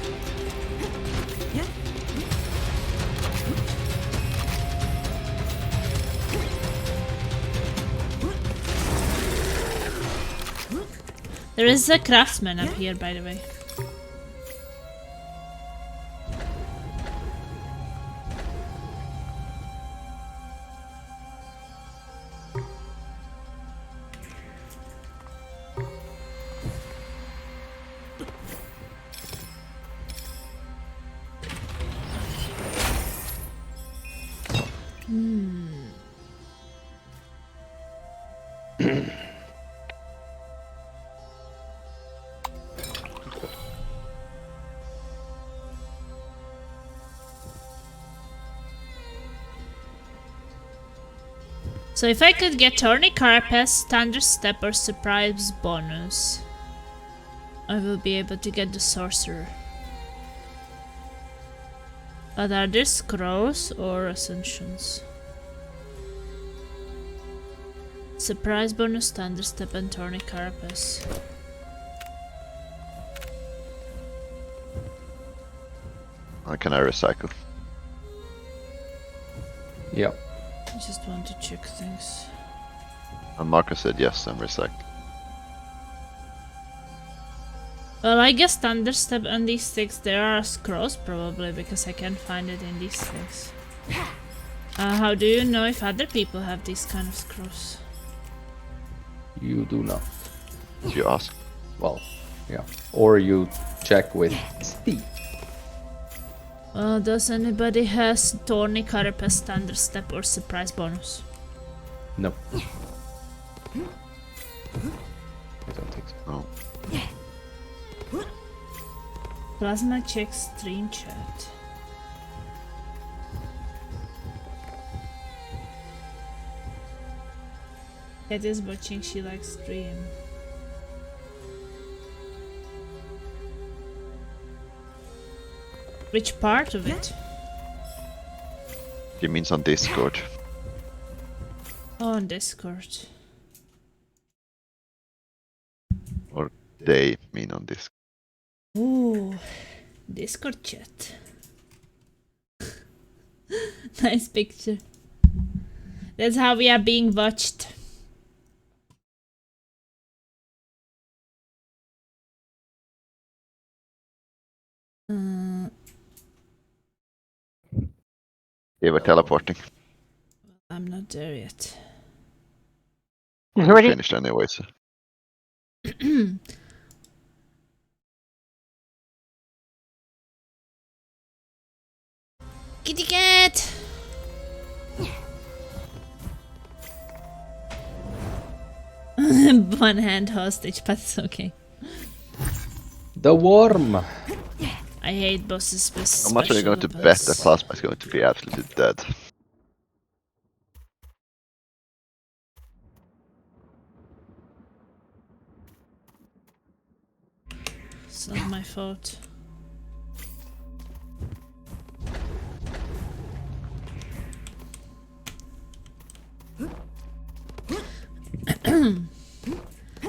There is a craftsman up here, by the way. So if I could get Tourney Carapace, Thunder Step or Surprise bonus, I will be able to get the Sorcerer. But are there Scrolls or Ascensions? Surprise bonus, Thunder Step and Tourney Carapace. How can I recycle? yep. I just want to check things. And Marcus said yes, I'm recycling. Well, I guess Thunderstep and these sticks, there are scrolls probably, because I can't find it in these sticks. How do you know if other people have these kind of scrolls? You do not. You ask. Well, yeah. Or you check with Steve. Well, does anybody has Thorny Carapace, Thunderstep or Surprise bonus? No. I don't think so. No. Plasma check stream chat. Cat is watching, she likes stream. Which part of it? He means on Discord. Oh, on Discord. Or they mean on Discord. Ooh, Discord chat. Nice picture. That's how we are being watched. They were teleporting. I'm not there yet. Ready? Finished anyways. Kitty cat! One hand hostage, but it's okay. The worm. I hate bosses with How much are you going to bet that special Plasma is going to be absolutely dead? It's not my fault.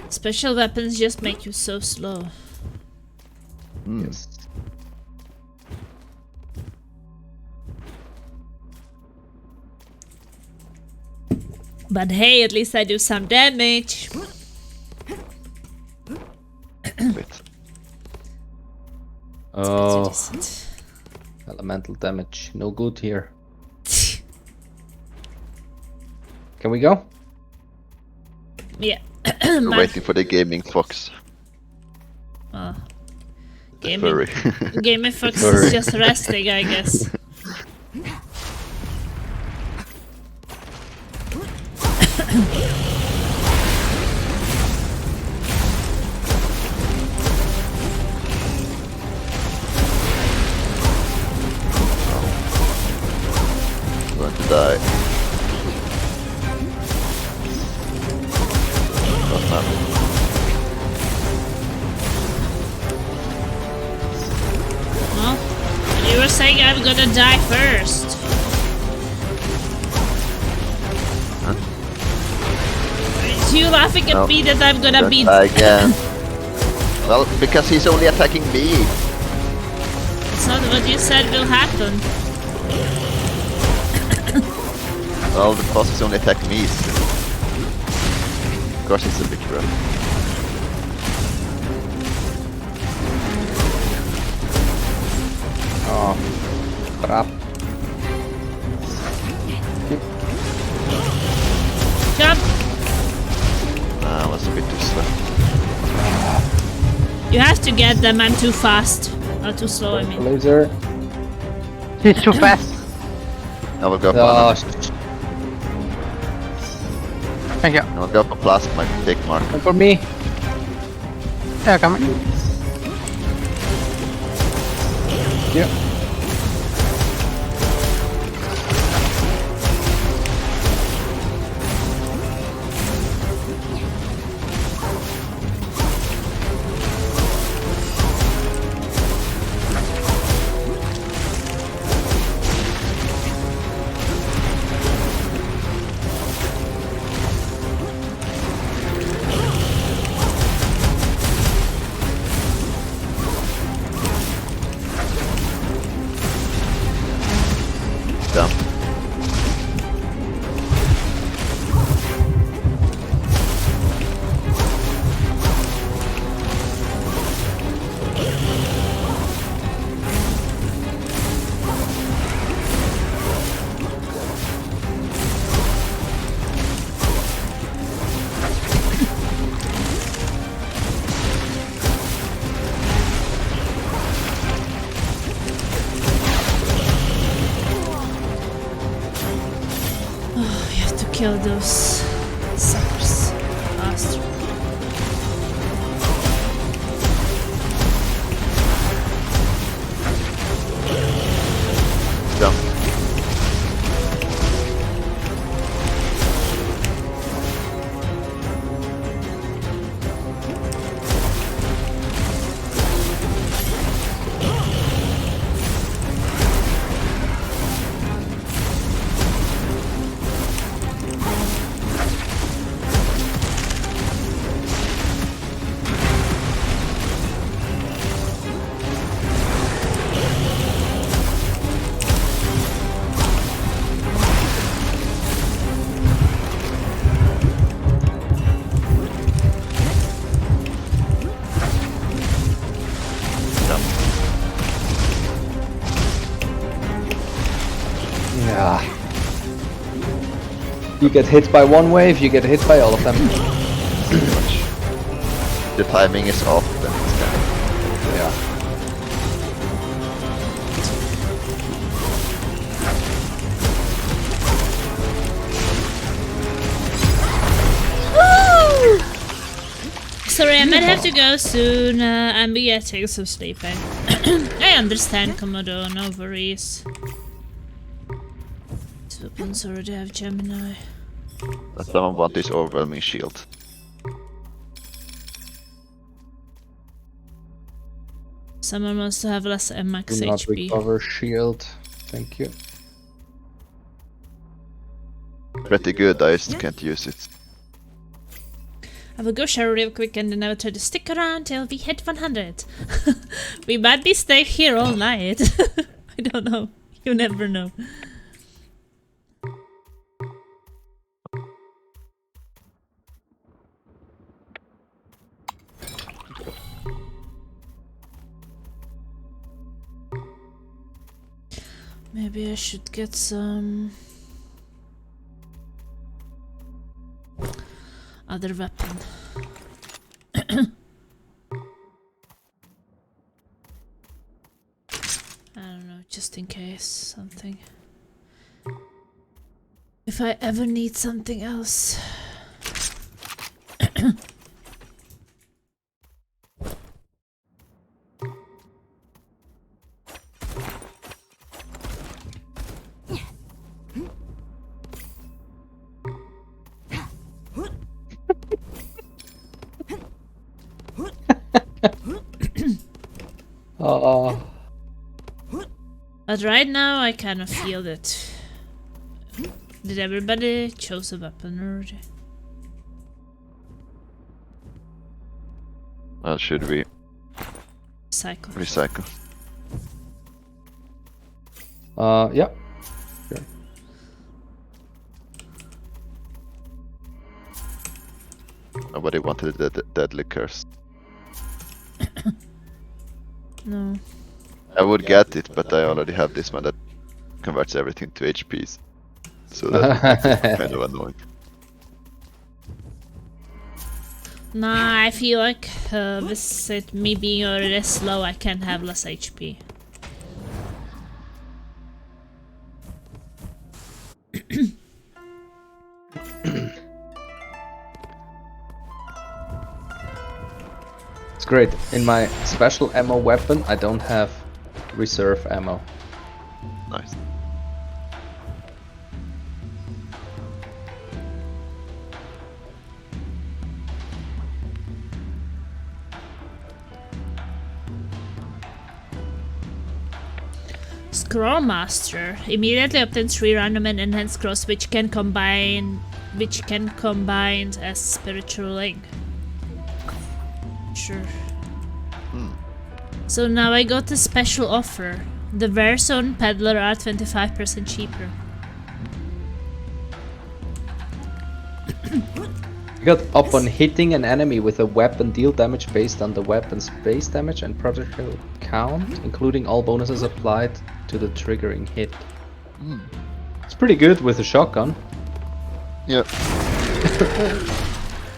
Special weapons just make you so slow. Yes. But hey, at least I do some damage. Wait. Oh, Decent. elemental damage. No good here. Can we go? Yeah. We're waiting for the gaming fox. Oh. The Gaming, furry. Gaming Fox Furry. is just resting, I guess. Going to die. Not now. Well, you were saying I'm gonna die first. Aren't you laughing at No. me that I'm gonna Don't be... die again. Well, because he's only attacking me. It's not what you said will happen. Well, the boss is only attacking me. So. Of course, it's a big rough. Oh, crap. Jump! Nah, was a bit too slow. You have to get them, I'm too fast. Or too slow, I mean. Laser. He's too fast. I will go for Oh, Thank you. I will go for Plasma, take mark. come for me. Yeah, coming. Yeah. kill those suckers faster. Jump. Yeah. You get hit by one wave, you get hit by all of them. Pretty much. The timing is off, then it's kind of... Yeah. Sorry, I might have to go soon. I'm getting some sleeping. I understand, Komodo, no worries. These weapons already have Gemini. Does someone want this overwhelming shield? Someone wants to have less max Do not HP. recover shield. Thank you. Pretty good, I just can't use it. I will go shower real quick and then I will try to stick around till we hit 100. We might be staying here all night. I don't know. You never know. Maybe I should get some other weapon. I don't know, just in case something. If I ever need something else. But right now I kind of feel that. Did everybody choose a weapon already? Should we Cycle. recycle? Yeah. Sure. Nobody wanted the deadly curse. No. I would get it, but I already have this one that converts everything to HPs. So that's kind of annoying. Nah, I feel like with it, me being already slow, I can have less HP. It's great. In my special ammo weapon, I don't have reserve ammo. Nice. Scroll Master immediately obtains 3 random and enhanced scrolls which can combine as spiritual link. Sure. So now I got a special offer. The Warzone Peddler are 25% cheaper. You got upon hitting an enemy with a weapon, deal damage based on the weapon's base damage and particle count, including all bonuses applied to the triggering hit. It's pretty good with a shotgun. Yeah.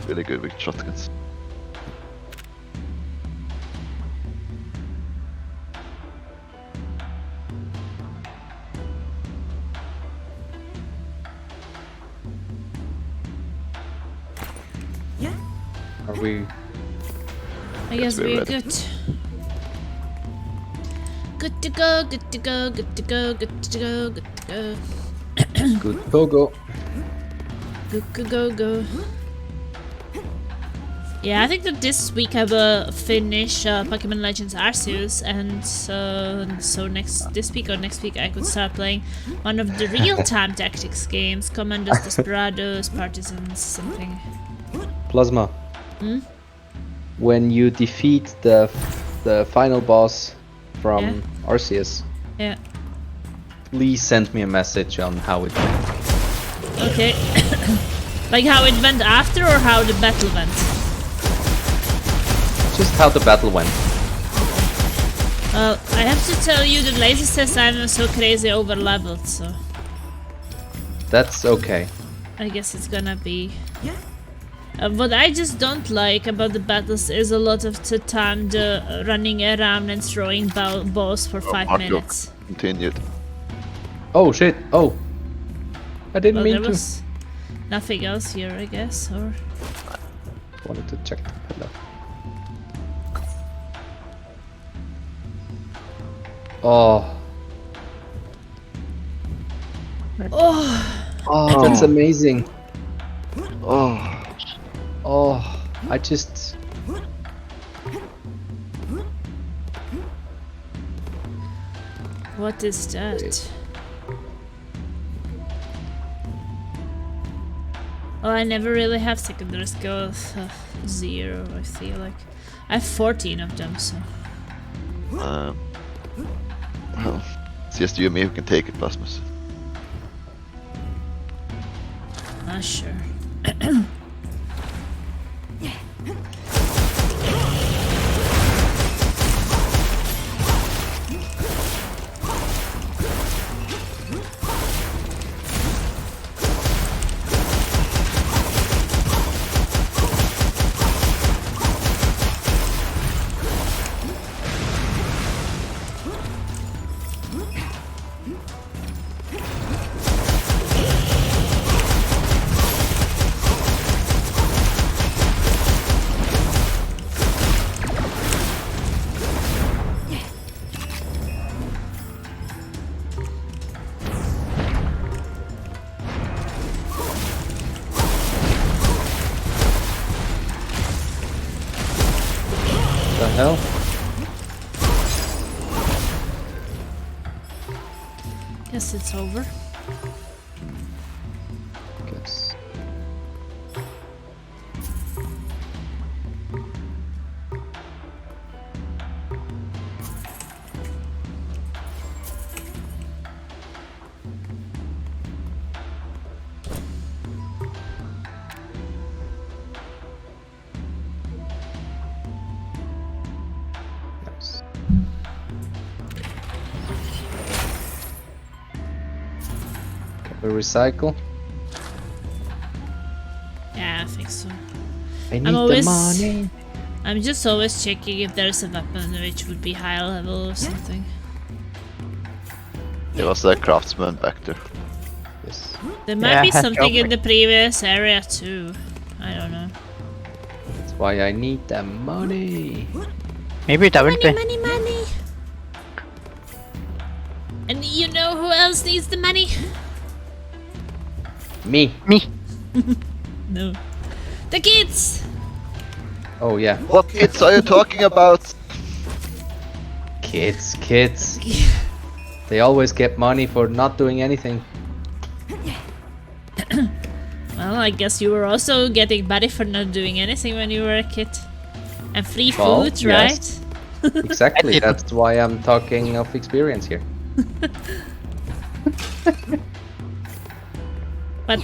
Really good with shotguns. we? I guess we're we're ready. good. Good to go, good to go, good to go, good to go, good to go. Good. Go. Go. Yeah, I think that this week I will finish Pokemon Legends Arceus, and so this week or next week I could start playing one of the real-time tactics games, Commandos, Desperados, Partisans, something. Plasma. Hmm? When you defeat the final boss from Yeah. Arceus, Yeah. please send me a message on how it went. Okay. Like how it went after or how the battle went? Just how the battle went. Well, I have to tell you that Lazy says I'm so crazy over leveled, so That's okay. I guess it's gonna be. Yeah. What I just don't like about the battles is a lot of the time the running around and throwing balls for 5 Mark, minutes. Continued. Oh shit! Oh, I didn't Well, mean there to. was nothing else here, I guess, or... Wanted to check the pillar. Oh. Oh, that's amazing. Oh, Oh, I just. What is that? Oh, I never really have secondary skills. 0, I feel like. I have 14 of them, so... well, it's just you and me who can take it, Plasmus. Sure. The hell? Guess it's over. Guess. Nice. Can we recycle? Yeah, I think so. I need always- the money. I'm just always checking if there's a weapon which would be high level or something. There was a craftsman back there. Yes. There might Yeah, be something in okay. the previous area too. I don't know. That's why I need the money. Maybe that will be. Money! And you know who else needs the money? Me. Me. No. The kids! Oh yeah. What kids are you talking about? Kids. They always get money for not doing anything. Well, I guess you were also getting money for not doing anything when you were a kid. And free Well, food, yes. right? Exactly. I didn't. That's why I'm talking of experience here. But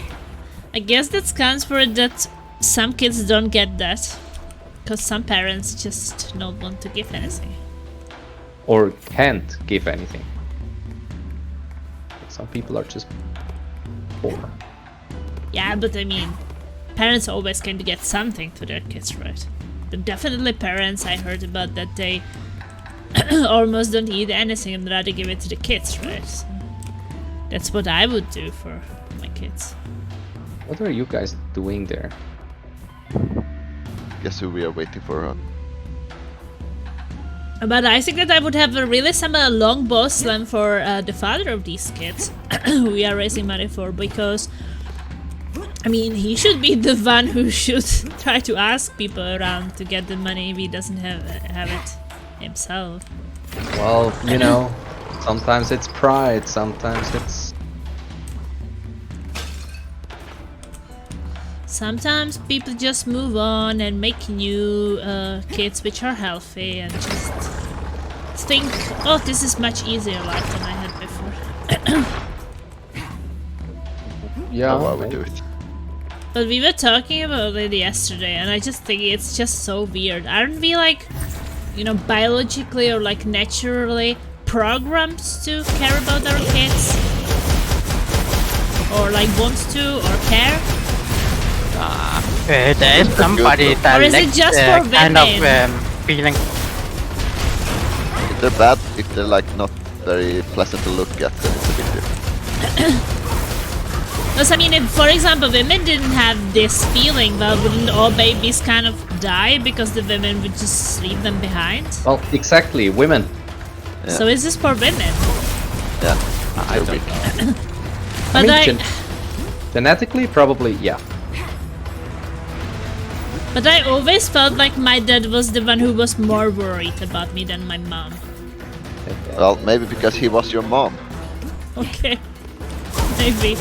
I guess that counts for it that some kids don't get that. Because some parents just don't want to give anything. Or can't give anything. Some people are just poor. Yeah, but I mean, parents always can get something to their kids, right? But definitely parents I heard about that they almost don't eat anything and rather give it to the kids, right? So that's what I would do for my kids. What are you guys doing there? guess who we are waiting for. But I think that I would have a really similar long boss slam for the father of these kids who we are raising money for, because I mean, he should be the one who should try to ask people around to get the money if he doesn't have it himself. Well, you know, sometimes it's pride, sometimes it's... Sometimes people just move on and make new kids which are healthy and just think, oh, this is much easier life than I had before. Yeah, How are we doing? But we were talking about it yesterday, and I just think it's just so weird. Aren't we like, you know, biologically or like naturally programmed to care about our kids? Or like want to or care? There is somebody that Or is it lacks just for kind of women? feeling. If they're bad, if they're like not very pleasant to look at, then it's a bit different. Because I mean, if for example women didn't have this feeling, well, wouldn't all babies kind of die because the women would just leave them behind? Well, exactly, women. Yeah. So is this for women? Yeah. I They're don't weak. know. But Genetically, probably, yeah. But I always felt like my dad was the one who was more worried about me than my mom. Well, maybe because he was your mom. Okay. Maybe.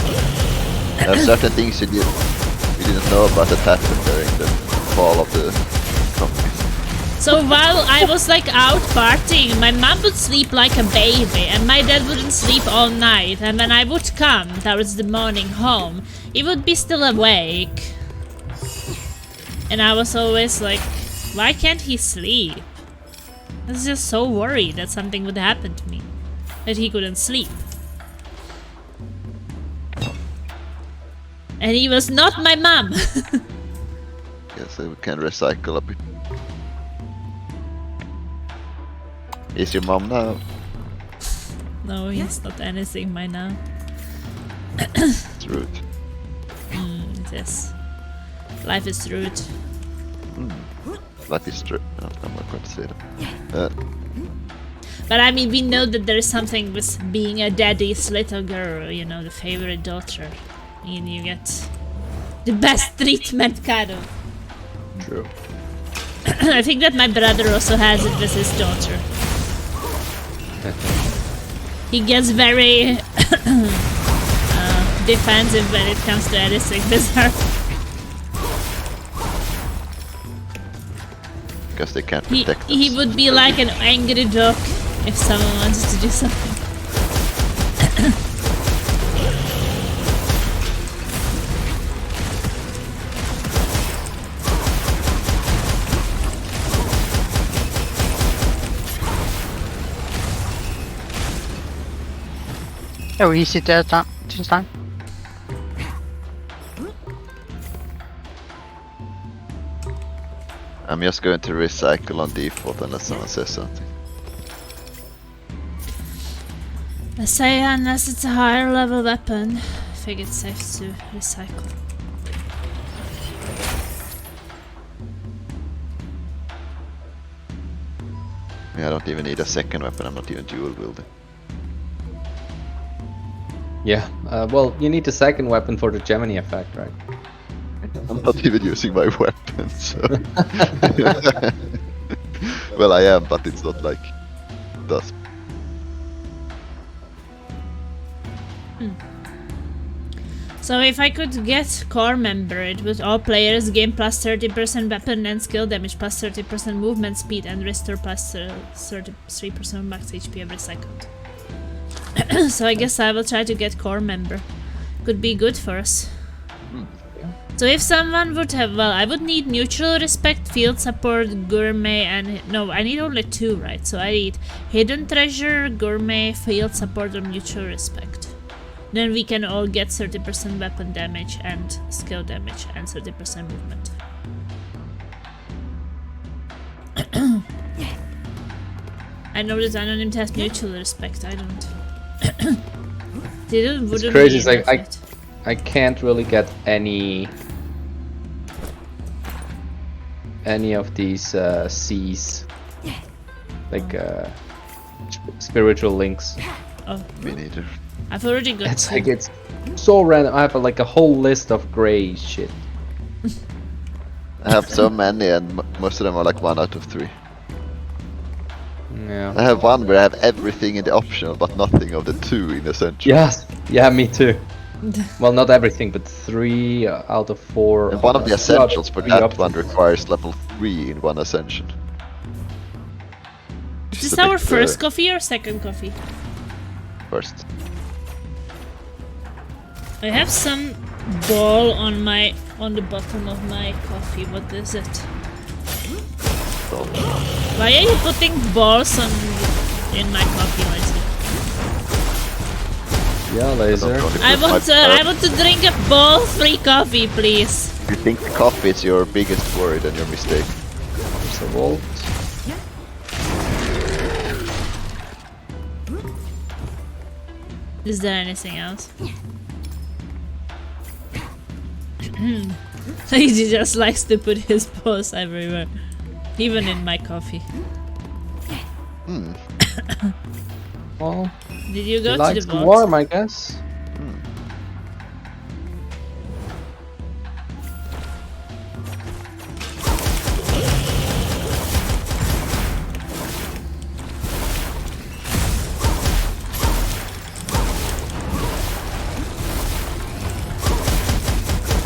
There are certain things you didn't know about that happened during the fall of the company. So while I was like out partying, my mom would sleep like a baby and my dad wouldn't sleep all night, and when I would come towards the morning home, he would be still awake. And I was always like, why can't he sleep? I was just so worried that something would happen to me, that he couldn't sleep. And he was not my mom. Yeah, so we can recycle a bit. Is your mom now? No, he's not anything by now. It's rude. It is. Life is rude. Life is true. No, I'm not going to say that. But I mean, we know that there's something with being a daddy's little girl, you know, the favorite daughter. And you get the best treatment, kind of. True. I think that my brother also has it with his daughter. He gets very defensive when it comes to anything with her. Because they can't protect us. He would be like an angry dog if someone wanted to do something. Oh, easy this time. I'm just going to recycle on default unless someone says something. I say unless it's a higher level weapon, I think it's safe to recycle. Yeah, I don't even need a second weapon, I'm not even dual wielding. Yeah, well, you need the second weapon for the Gemini effect, right? I'm not even using my weapon, so... Well, I am, but it's not like... it does. So if I could get core member, it would all players gain plus 30% weapon and skill damage, plus 30% movement speed, and restore plus 33% max HP every second. So I guess I will try to get core member. Could be good for us. So if someone would have, well, I would need neutral respect, field support, gourmet, and no, I need only 2, right? So I need hidden treasure, gourmet, field support, or neutral respect. Then we can all get 30% weapon damage and skill damage and 30% movement. I know that Anonymous has mutual respect, I don't. It's crazy, it's like I can't really get any any of these C's, like spiritual links. Oh, Me neither. I've already got It's two. like it's so random. I have like a whole list of gray shit. I have so many, and most of them are like 1 out of 3. Yeah. I have one where I have everything in the optional, but nothing of the 2 in essential. Yes. Yeah, me too. Well, not everything, but 3 out of 4. And one of the 2 out of essentials for 3 that options. one requires level 3 in one ascension. Is It's this a our bit, first coffee or second coffee? First. I have some ball on the bottom of my coffee. What is it? So, Why are you putting balls in my coffee, Laser? Yeah, laser. I want to drink a ball-free coffee, please. If you think coffee is your biggest worry, then you're mistaken. There's a vault. Is there anything else? He just likes to put his balls everywhere, even in my coffee. Well, Did you he go to likes the the vault? warm, I guess.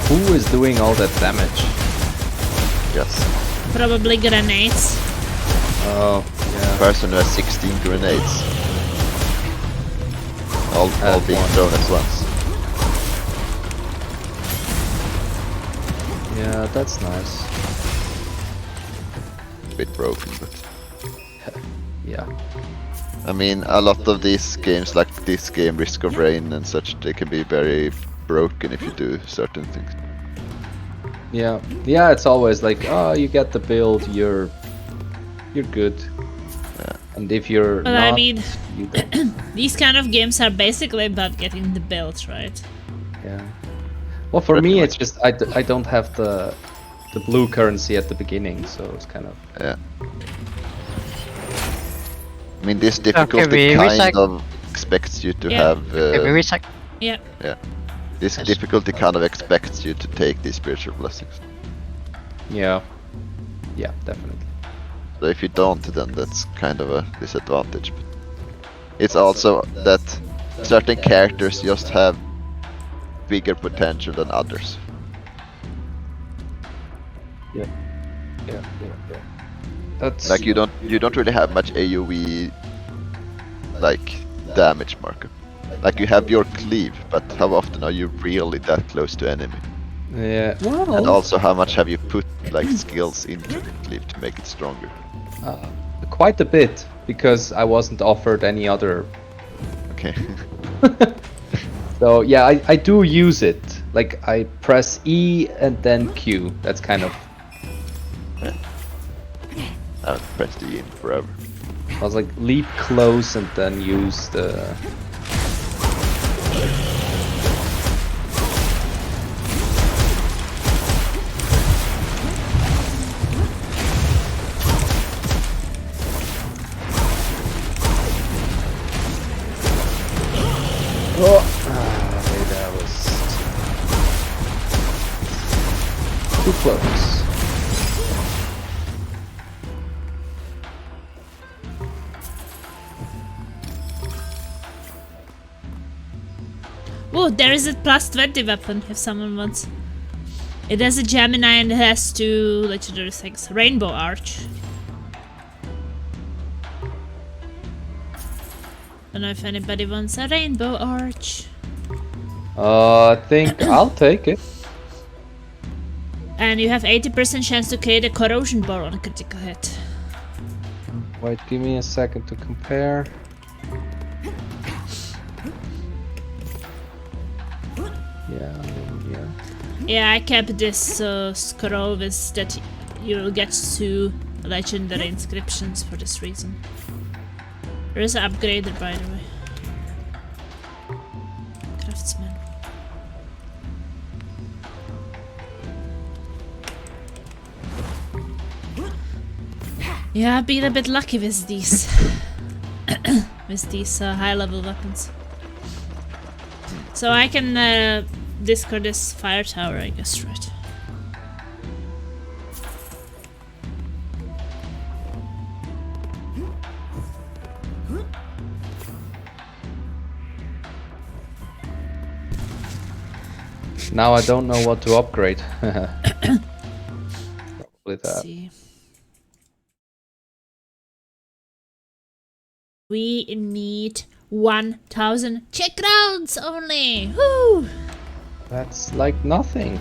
Who is doing all that damage? Yes. Probably grenades. Oh, yeah. Person who has 16 grenades. All being one. thrown at once. Yeah, that's nice. Bit broken, but Yeah. I mean, a lot of these games, like this game, Risk of Rain and such, they can be very broken if you do certain things. Yeah. Yeah, it's always like, oh, you get the build, you're good. Yeah. And if you're But not, I mean, you don't. these kind of games are basically about getting the builds, right? Yeah. Well, for Pretty me, much. it's just I don't have the blue currency at the beginning, so it's kind of Yeah. I mean, this difficulty we kind recycle- of expects you to Yeah. have. Can we recycle? Yeah. This difficulty kind of expects you to take these spiritual blessings. yeah, definitely. So if you don't, then that's kind of a disadvantage. But it's also that certain characters just have bigger potential than others. Yeah. That's Like you don't really have much AoE like damage marker. Like you have your cleave, but how often are you really that close to enemy? Yeah. Well, And also how much have you put like skills into the cleave to make it stronger? quite a bit because I wasn't offered any other. Okay. So yeah, I do use it. Like I press E and then Q. That's kind of. I haven't pressed E in forever. I was like leap close and then use the. Oh, okay, that was too close. Oh, there is a plus 20 weapon if someone wants. It has a Gemini and it has 2 legendary things. Rainbow Arch. Don't know if anybody wants a Rainbow Arch. I think I'll take it. And you have 80% chance to create a corrosion bar on a critical hit. Wait, give me a second to compare. Yeah. Yeah, I kept this scroll with that you'll get 2 legendary inscriptions for this reason. There is an upgrader, by the way. Craftsman. Yeah, I've been a bit lucky with these high-level weapons. So I can discard this fire tower, I guess, right? Now I don't know what to upgrade. Probably Let's that. see. We need 1,000 check rounds only! Woo! That's like nothing.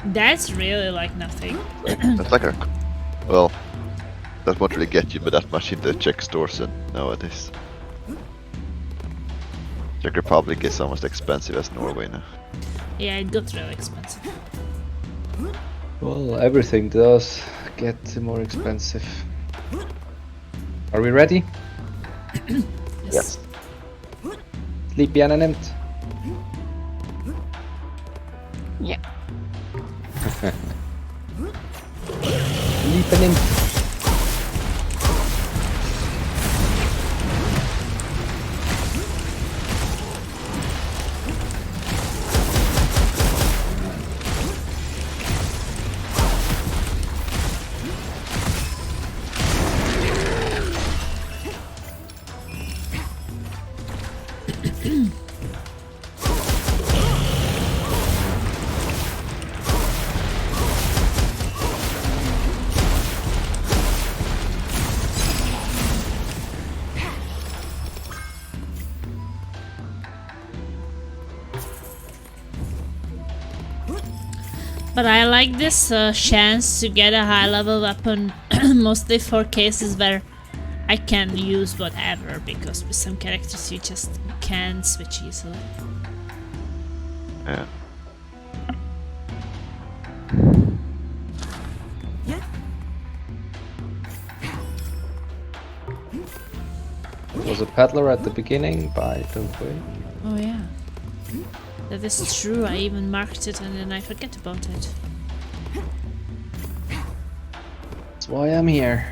That's really like nothing. That's like a... Well, that won't really get you but that much in the Czech stores nowadays. Czech Republic is almost expensive as Norway now. Yeah, it got really expensive. Well, everything does get more expensive. Are we ready? Yes. Sleepy animate. Yeah. Sleep animate. But I like this chance to get a high level weapon mostly for cases where I can use whatever, because with some characters you just can't switch easily. Yeah. Yeah. There was a peddler at the beginning by Gunfire. Oh yeah. That is true, I even marked it and then I forget about it. That's why I'm here.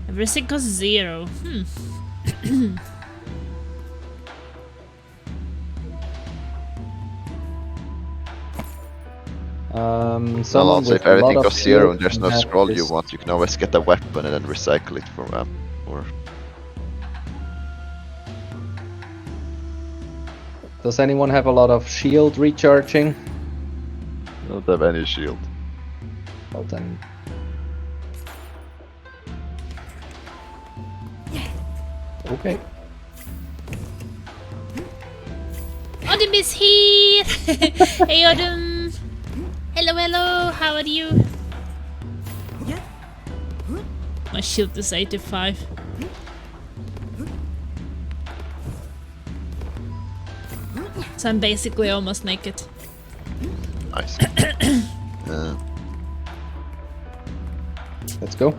Everything costs 0. Someone So also, with if a lot everything of goes 0 shield and there's can no have scroll you this- want, you can always get a weapon and then recycle it for or Does anyone have a lot of shield recharging? don't have any shield. Well then. Okay. Odin is here! Hey Odin! Hello, hello, how are you? Yeah. My shield is 85. So I'm basically almost naked. Nice. Let's go.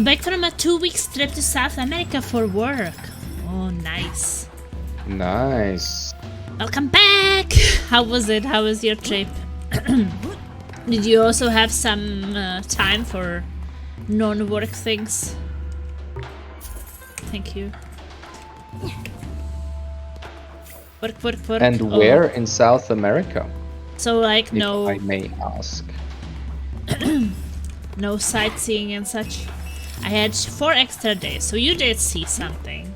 Back from a 2-week trip to South America for work. Oh, nice. Nice. Welcome back! How was it? How was your trip? Did you also have some time for non-work things? Thank you. Work, work, work. And Oh. where in South America? So like If no I may ask. no sightseeing and such. I had 4 extra days, so you did see something.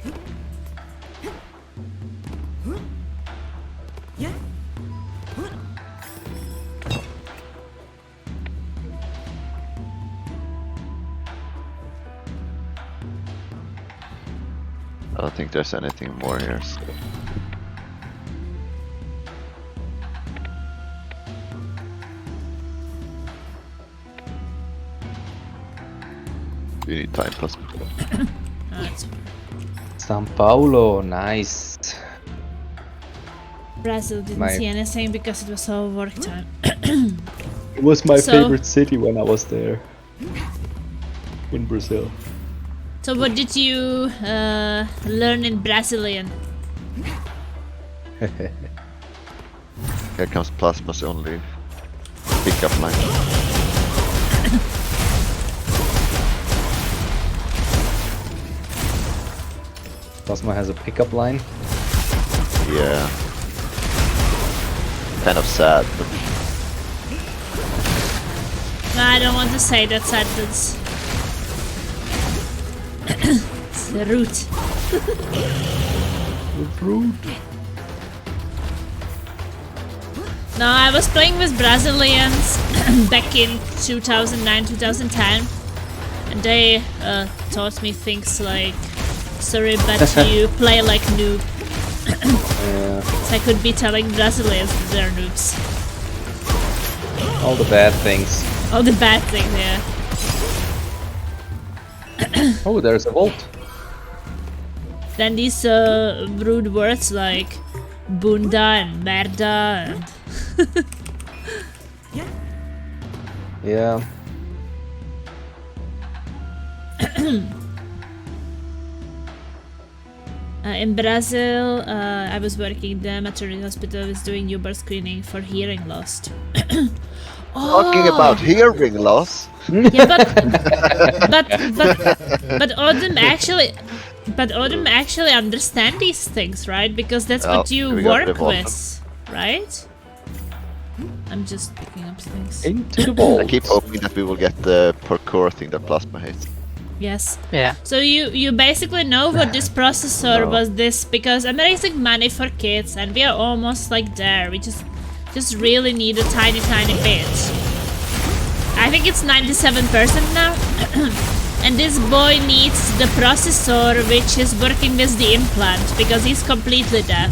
don't think there's anything more here. So. You need time, Plasma. That's São Paulo, nice. Brazil didn't My- see anything because it was all work time. It was my So- favorite city when I was there. In Brazil. So what did you learn in Brazilian? Here comes Plasma's only pickup line. Plasma has a pickup line. Yeah. Kind of sad, but No, I don't want to say that sentence. It's rude. Rude. No, I was playing with Brazilians back in 2009, 2010, and they taught me things like, sorry, but you play like noob. Yeah. So I could be telling Brazilians that they're noobs. All the bad things. All the bad things, yeah. Oh, there's a vault. Then these rude words like bunda and merda and Yeah. in Brazil, I was working the maternity hospital, was doing newborn screening for hearing loss. talking about hearing loss. Yeah, but Autumn actually understand these things, right? Because that's what Oh, you we got work Reborn. with, right? I'm just picking up things. Into the vault. I keep hoping that we will get the parkour thing that Plasma hates. Yes. Yeah. So you basically know what this processor No. was this because I'm raising money for kids and we are almost like there. We just really need a tiny bit. I think it's 97% now. And this boy needs the processor which is working with the implant because he's completely deaf.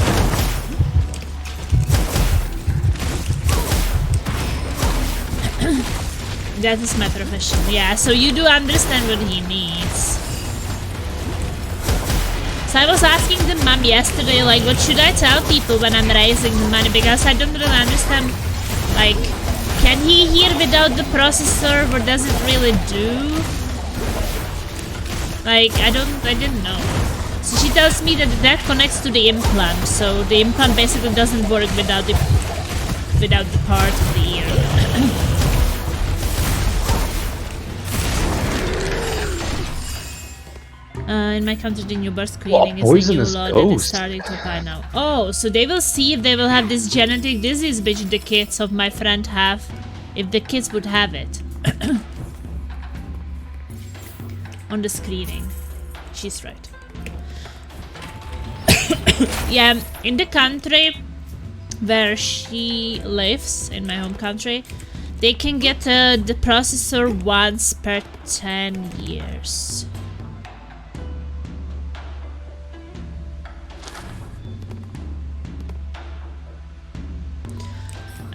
That is my profession. Yeah, so you do understand what he needs. So I was asking the mom yesterday, like, what should I tell people when I'm raising the money? Because I don't really understand, like, can he hear without the processor? What does it really do? Like, I didn't know. So she tells me that that connects to the implant. So the implant basically doesn't work without the part of the ear. In my country, the new birth screening is a new poisonous law that is ghost. starting to apply now. Oh, so they will see if they will have this genetic disease which the kids of my friend have, if the kids would have it. On the screening. She's right. Yeah, in the country where she lives, in my home country, they can get the processor once per 10 years.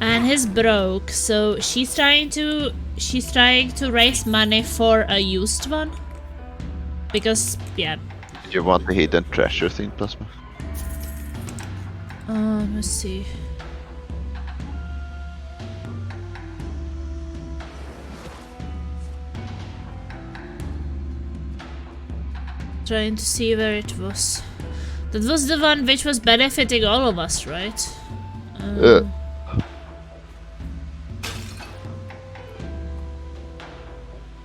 And he's broke, so she's trying to raise money for a used one. Because yeah. Did you want the hidden treasure thing, Plasma? Let's see. Trying to see where it was. That was the one which was benefiting all of us, right?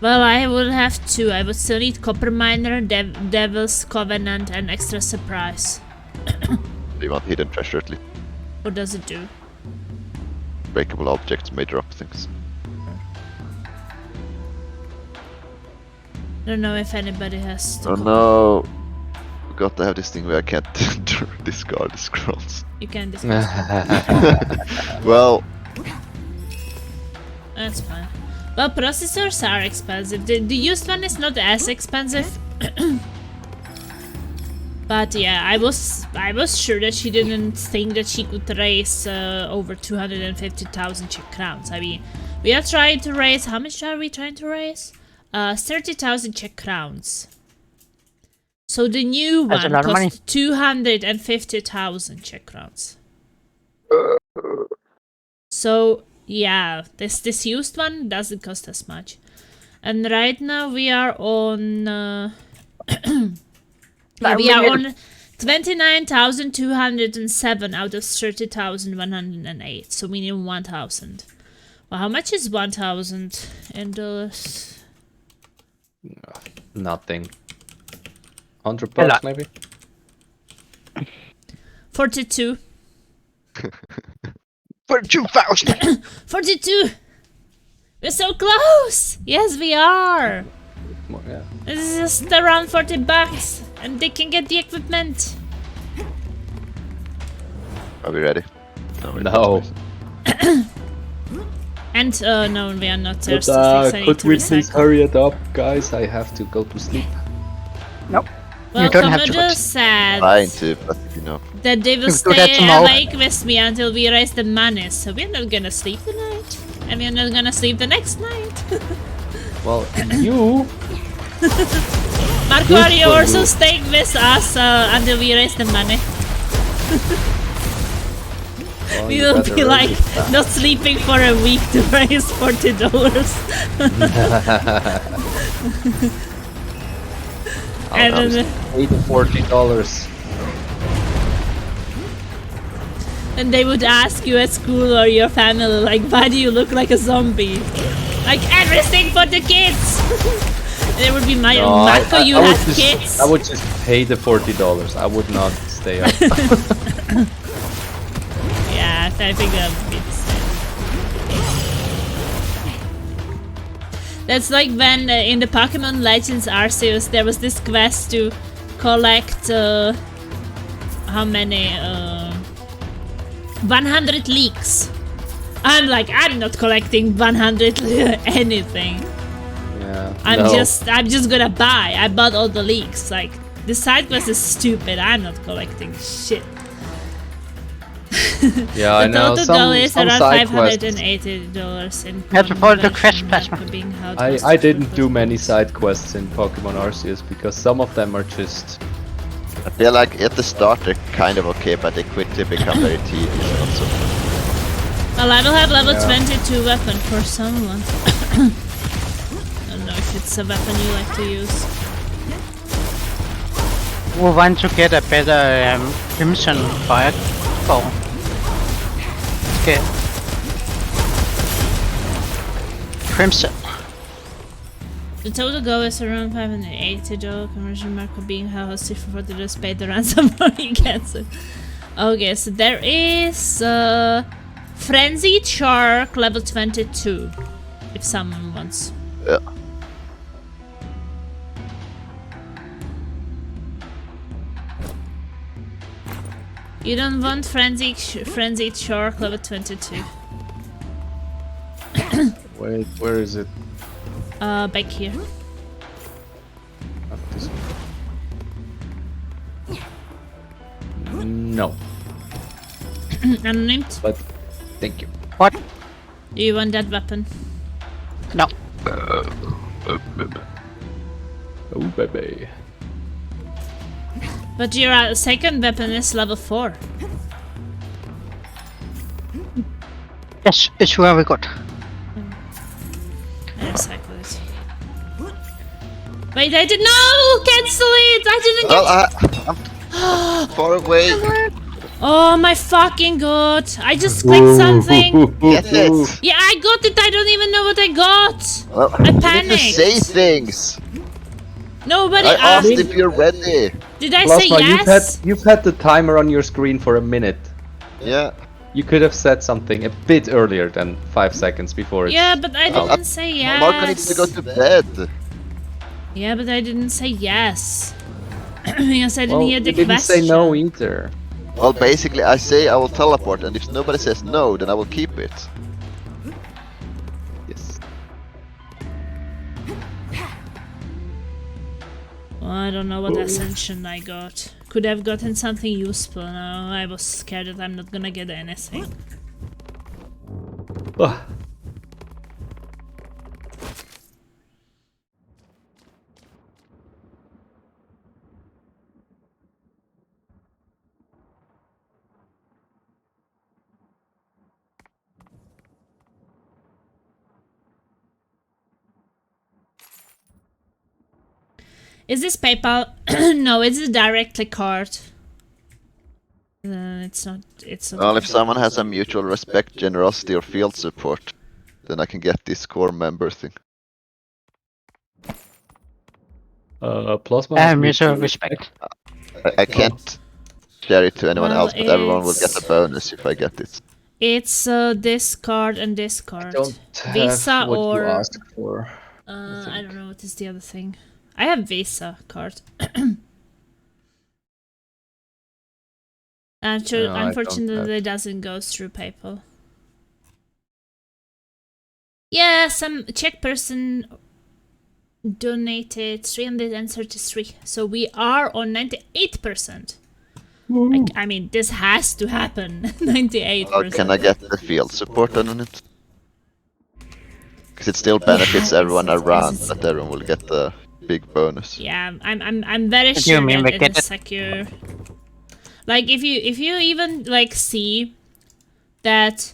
Well, I would have two. I would still need Copper Miner, Devil's Covenant, and Extra Surprise. Do you want hidden treasure at least? What does it do? Breakable objects may drop things. I don't know if anybody has the Oh copper. no! Got to have this thing where I can't discard the scrolls. You can discuss. Well, That's fine. Well, processors are expensive. The used one is not as expensive. But yeah, I was sure that she didn't think that she could raise over 250,000 Czech crowns. I mean, we are trying to raise, how much are we trying to raise? 30,000 Czech crowns. So the new That's a one lot of money. cost 250,000 Czech crowns. So yeah, this used one doesn't cost as much. And right now we are on we are on 29,207 out of 30,108. So we need 1,000. Well, how much is 1,000 in dollars? Nothing. $100 lot. maybe? 42. For 2,000! 42! We're so close! Yes, we are! More, yeah. It's just around 40 bucks, and they can get the equipment. Are we ready? No. we're No. not. And, no, we are not But, thirsty. I need could to we please recycle. hurry it up, guys? I have to go to sleep. Nope. Well, You don't have to Commodore watch. said Trying to, but you know. that they will You do that stay tomorrow. awake with me until we raise the money, so we're not gonna sleep tonight. And we're not gonna sleep the next night. Well, you... Marco, Good are you for also you. staying with us until we raise the money? Well, We you will better be raise like it fast. not sleeping for a week to raise $40. And then, $40. and they would ask you at school or your family, like, why do you look like a zombie? Like, everything for the kids! And it would be my No, Marco, you would have just, kids? I would just pay the $40. I would not stay up. Yeah, I think that would be the same. That's like when in the Pokemon Legends Arceus there was this quest to collect how many 100 leaks. I'm like, I'm not collecting 100 anything. Yeah. I'm no. just gonna buy. I bought all the leaks. Like, the side quest is stupid. I'm not collecting shit. Yeah, I The know. total goal is Some around side quests. $580 in You have to follow the conversion quest back plasma. to being how it I was didn't to do first many place. side quests in Pokemon Arceus because some of them are just... I feel like at the start they're kind of okay, but they quickly become very tedious. Not so. Well, I will have level Yeah. 22 weapon for someone. I don't know if it's a weapon you like to use. We want to get a better Crimson Fireball. Okay. Crimson. The total goal is around $580 conversion markup being how hostage for the just paid the ransom or he gets it. Okay, so there is Frenzied Shark level 22. If someone wants. Yeah. You don't want Frenzied Shark level 22. Wait, where is it? Back here. Not this one. No, Unnamed. but thank you. What? Do you want that weapon? No. Oh, baby. But your second weapon is level 4. Yes, it's very good. I recycle it. Wait, I did no! Cancel it! I didn't get. Well, I'm far away. Oh my fucking god! I just clicked something. Get it. Yeah, I got it. I don't even know what I got. Well, I you need to panicked. say things. Nobody I asked asked. if you're ready. Did I say Plasma, yes? you've had the timer on your screen for a minute. Yeah. You could have said something a bit earlier than 5 seconds before it. Yeah, but I Oh, didn't say yes. Marco needs to go to bed. Yeah, but I didn't say yes. Because I didn't Well, hear you the didn't question. say no either. Well, basically, I say I will teleport, and if nobody says no, then I will keep it. Yes. Well, I don't know what ascension I got. Could have gotten something useful. No, I was scared that I'm not gonna get anything. Ah. Is this PayPal? No, it's a directly card. It's not. It's not. Well, if someone has a mutual respect, generosity, or field support, then I can get this core member thing. Plus one. Mutual respect. I can't share it to anyone Well, else, but everyone will get it's- a bonus if I get it. It's this card and this card. Don't have Visa what or you asked for. I don't know what is the other thing. I have Visa card. No, I don't Unfortunately, have. it doesn't go through PayPal. Yeah, some Czech person donated 333. So we are on 98%. Like, I mean, this has to happen. 98%. How can I get the field support on it? Because it still benefits everyone around, but everyone will get the big bonus. Yeah, I'm very What do sure you mean that we it get is it? secure. Like if you even like see that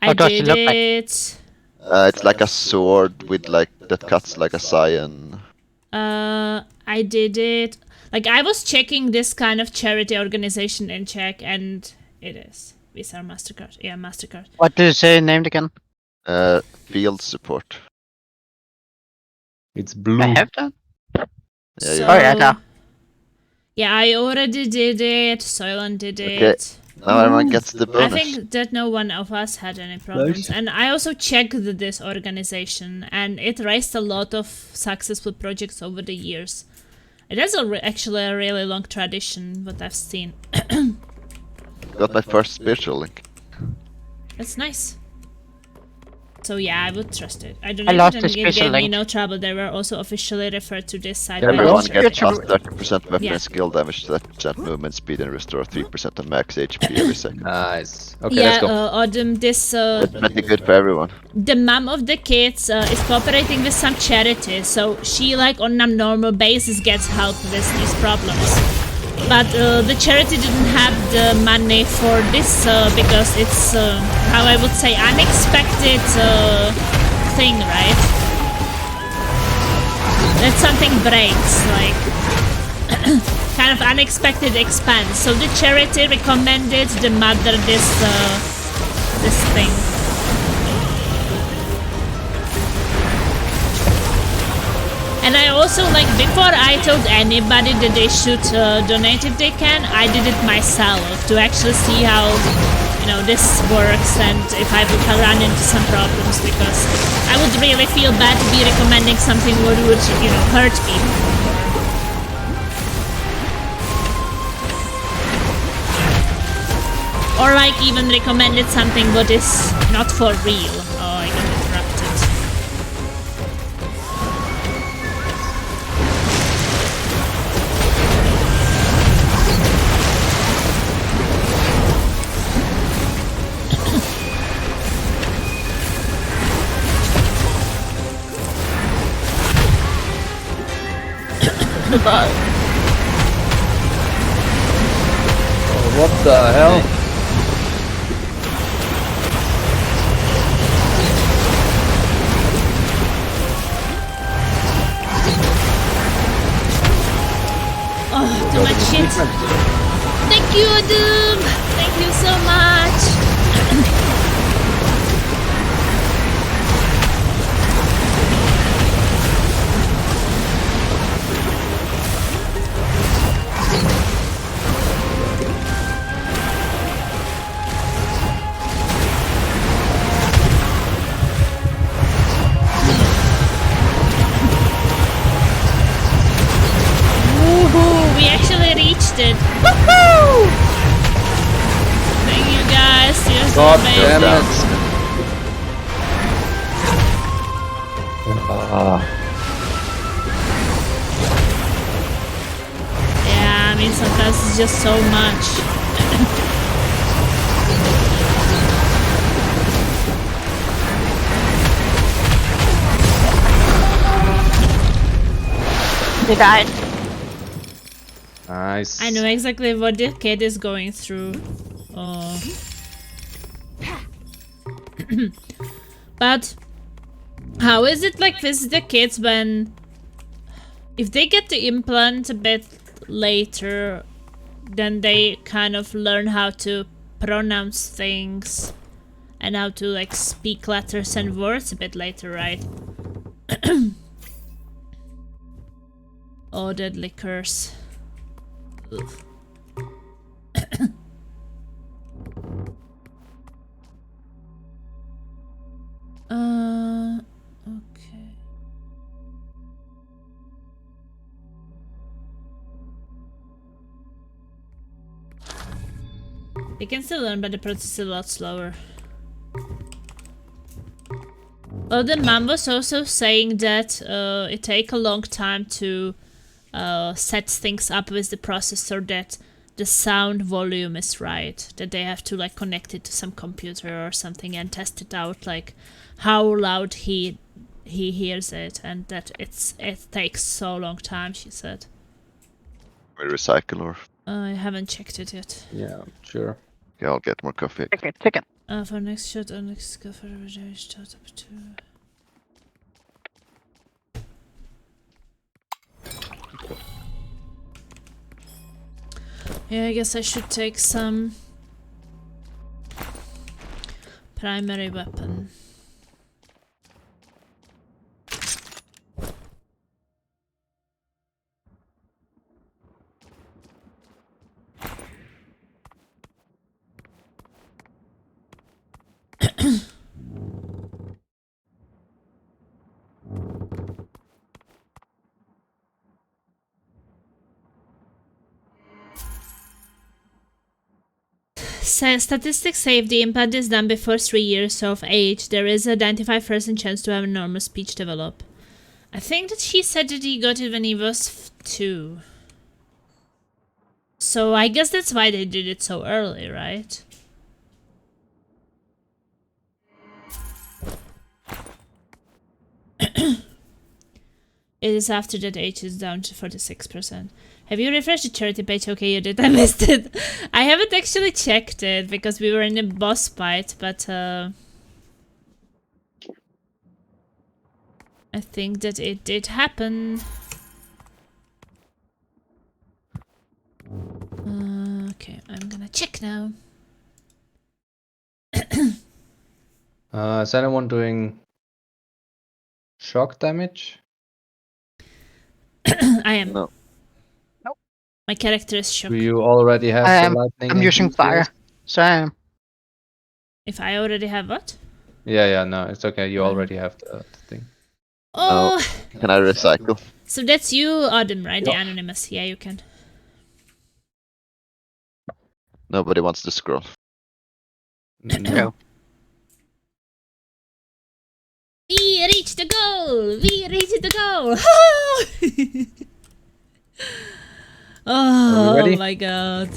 I What does it did look like? it. It's like a sword with like that cuts like a cyan. I did it. Like I was checking this kind of charity organization in Czech, and it is Visa or Mastercard. Yeah, Mastercard. What do you say named again? Field support. It's blue. I have that. Yeah, So, Oh yeah, there. yeah, I already did it. Soilan did Okay. it. Now everyone gets the I bonus. think that no one of us had any problems. And I also checked this organization, and it raised a lot of successful projects over the years. It has actually a really long tradition, what I've seen. Got my first spiritual link. That's nice. So yeah, I would trust it. I don't I know lost if the it gave special me link. no trouble. They were also officially referred to this side. by Everyone lost Check. gets plus spiritual- 30% weapon Yeah. and skill damage, 30% movement speed, and restore 3% of max HP every second. Nice. Okay, Yeah, let's go. Autumn, this That's pretty good for everyone. the mom of the kids is cooperating with some charity, so she like on a normal basis gets help with these problems. But the charity didn't have the money for this because it's how I would say unexpected thing, right? That something breaks, like kind of unexpected expense. So the charity recommended the mother this thing. And I also, like, before I told anybody that they should donate if they can, I did it myself to actually see how, you know, this works and if I would run into some problems, because I would really feel bad to be recommending something what would, you know, hurt people. Or like even recommended something what is not for real. Oh, I got interrupted. Oh, what the hell? Oh, too much shit. Thank you, Doom. Thank you so much. Woohoo! We actually reached it. Woohoo! Thank you guys. You're so God amazing. damn it. Ah. It's just so much. He died. Nice. I know exactly what the kid is going through. Oh. But how is it like with the kids when if they get the implant a bit later, then they kind of learn how to pronounce things and how to like speak letters and words a bit later, right? Oh, deadly curse. Oof. Okay. They can still learn, but the process is a lot slower. Well, the mom was also saying that it takes a long time to set things up with the processor, that the sound volume is right, that they have to like connect it to some computer or something and test it out, like how loud he hears it, and that it takes so long time, she said. We recycle or... I haven't checked it yet. Yeah, sure. Yeah, I'll get more coffee. Chicken. For next shot or next go for a start up to. Yeah, I guess I should take some primary weapon. Statistics say if the implant is done before 3 years of age, there is a 95% chance to have a normal speech develop. I think that she said that he got it when he was 2. So I guess that's why they did it so early, right? It is after that age is down to 46%. Have you refreshed the charity page? Okay, you did. I missed it. I haven't actually checked it because we were in a boss fight, but I think that it did happen. Okay, I'm gonna check now. Is anyone doing shock damage? I am. No. My character is shocked. Do you already have the lightning? I'm using fire. So If I already have what? Yeah, no, it's okay. You already have the thing. Oh! Can I recycle? So that's you, Adam, right? The Yeah. anonymous. Yeah, you can. Nobody wants the scroll. No. We reached the goal! We reached the goal! Oh ready? my god.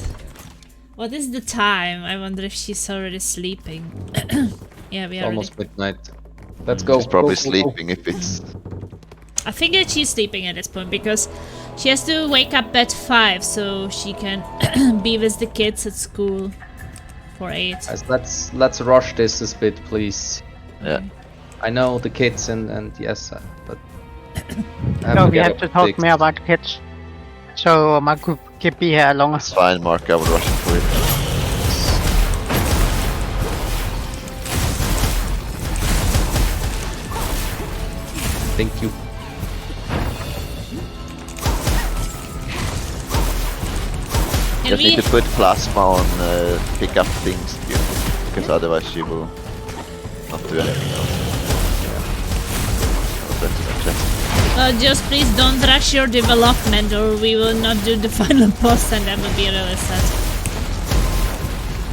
What is the time? I wonder if she's already sleeping. Yeah, we It's are almost midnight. Let's go. She's probably go, go, go. sleeping if it's... I think that she's sleeping at this point because she has to wake up at 5 so she can be with the kids at school for 8. Guys, let's rush this a bit, please. Yeah. I know the kids and yes, but I no, we get have up to at talk 6. more about kids. So my group can be here longer. It's fine, Mark, I will rush it for you. Thank you. Can Just we... need to put plasma on pick up things, because otherwise she will not do anything else. just please don't rush your development or we will not do the final boss and that would be really sad.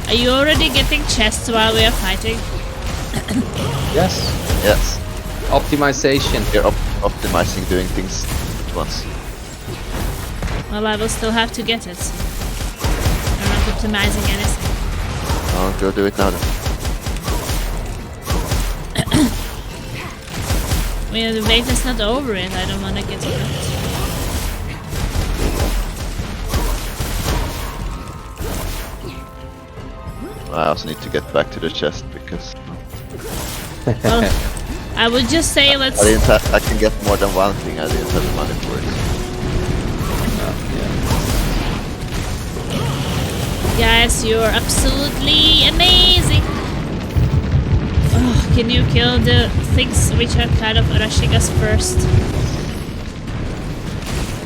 Are you already getting chests while we are fighting? Yes. Yes, Optimization. you're optimizing doing things at once. Well, I will still have to get it. optimizing anything. I'll go do it now then. I mean, the wave is not over it. I don't want to get hurt. I also need to get back to the chest because Well, I would just say let's. I can get more than one thing. I didn't have the money for it. Guys, you're absolutely amazing. Oh, can you kill the things which are kind of rushing us first?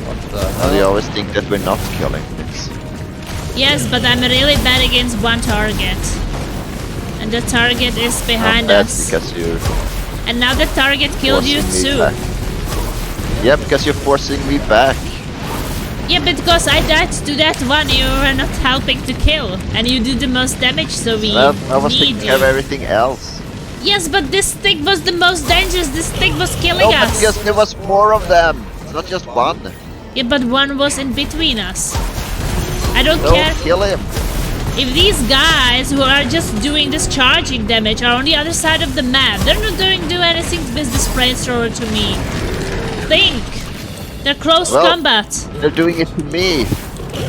What the And you hell? always think that we're not killing things. Yes, but I'm really bad against one target. And the target is behind That's us. because you're And now the target killed you forcing me too. back. Yeah, because you're forcing me back. Yeah, because I died to that one you were not helping to kill. And you do the most damage, so we Well, I was need taking care of you. everything else. Yes, but this thing was the most dangerous. This thing was killing No, but us. because there was more of them. It's not just one. Yeah, but one was in between us. I don't Don't care kill him. if these guys who are just doing this charging damage are on the other side of the map. They're not do anything with this flamethrower to me. Think. They're close Well- combat. They're doing it to me.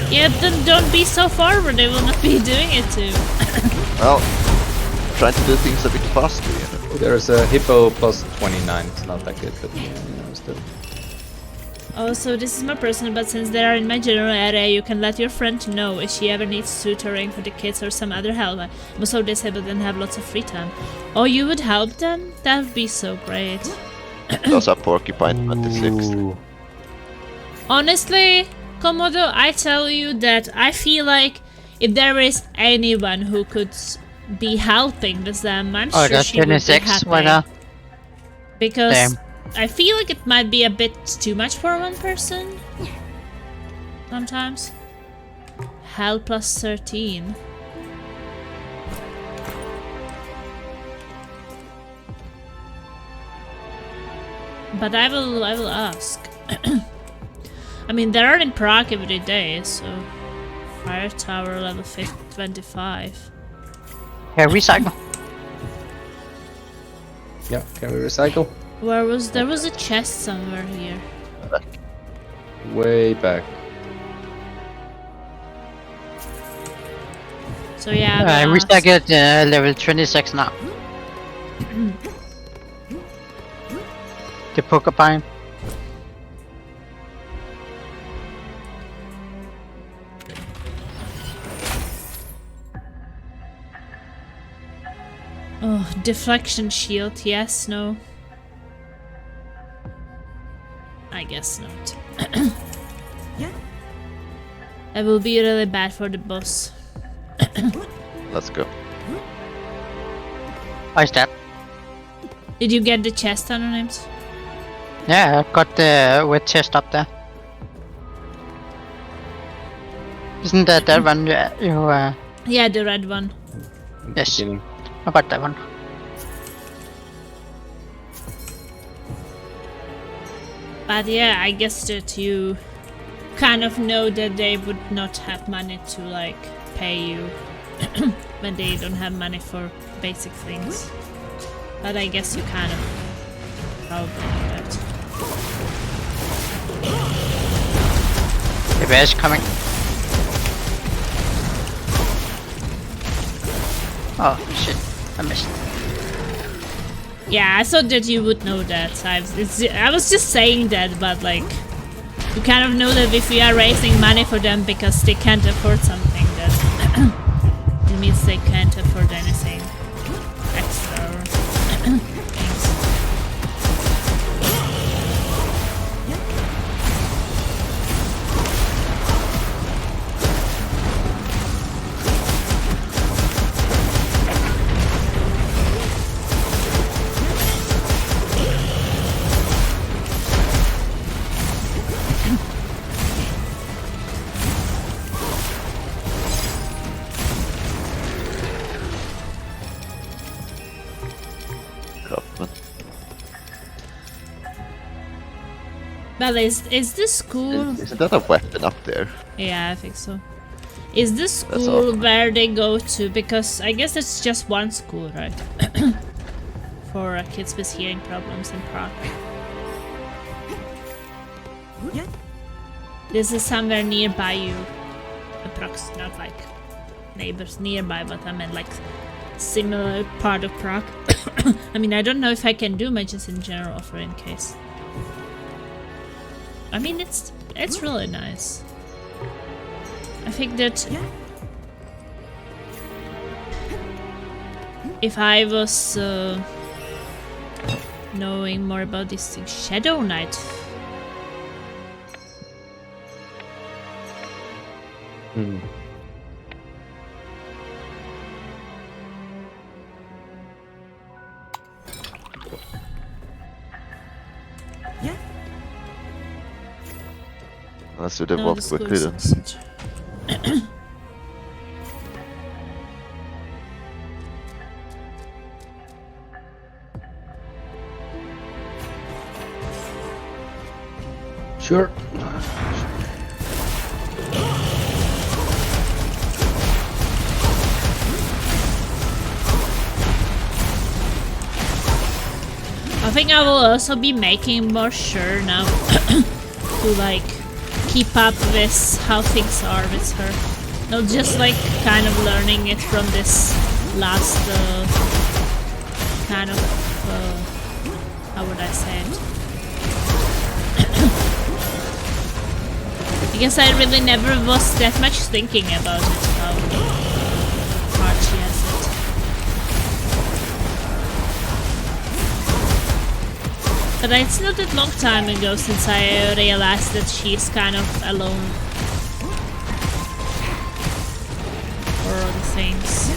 Yeah, then don't be so forward. They will not be doing it too. Well, trying to do things a bit faster, you know. There's a hippo plus 29. It's not that good, but still. Oh, so this is my personal, but since they are in my general area, you can let your friend know if she ever needs tutoring for the kids or some other help. I'm so disabled and have lots of free time. Oh, you would help them? That would be so great. Those are Porcupine 26. Ooh. Honestly, Komodo, I tell you that I feel like if there is anyone who could be helping them, I'm Oh, sure that's she would be 26 happy. right now. Because Damn. I feel like it might be a bit too much for one person. Sometimes. Hell plus 13. But I will ask. I mean, they are in Prague every day, so fire tower level 25. Yeah, recycle. Yeah, can we recycle? There was a chest somewhere here. Way back. So yeah, I we'll ask. recycled level 26 now. The Porcupine. Oh, deflection shield, yes, no. I guess not. Yeah. That will be really bad for the boss. Let's go. Why is that? Did you get the chest on him? Yeah, I got the wet chest up there. Isn't that that one you Yeah, the red one. yes. Beginning. I got that one. But yeah, I guess that you kind of know that they would not have money to like pay you when they don't have money for basic things. But I guess you kind of probably know that. The bear is coming. Oh shit, I missed. Yeah, I thought that you would know that. I was just saying that, but like, you kind of know that if we are raising money for them because they can't afford something, that it means they can't afford anything extra or things. Craftsman. Well, is this cool? Isn't that a weapon up there? Yeah, I think so. Is the school all. where they go to? Because I guess it's just one school, right? For kids with hearing problems in Prague. Yeah. This is somewhere nearby you. Approx, not like neighbors nearby, but I meant like similar part of Prague. I mean, I don't know if I can do much just in general for in case. I mean, it's really nice. I think that Yeah. if I was knowing more about this thing, Shadow Knight. Hmm. Yeah. Let's do the No, vault the school quickly then. isn't. Sure. I think I will also be making more sure now to like keep up with how things are with her. Not just like kind of learning it from this last kind of how would I say it? I guess I really never was that much thinking about it, how hard she has it. But it's not that long time ago since I realized that she's kind of alone for other things.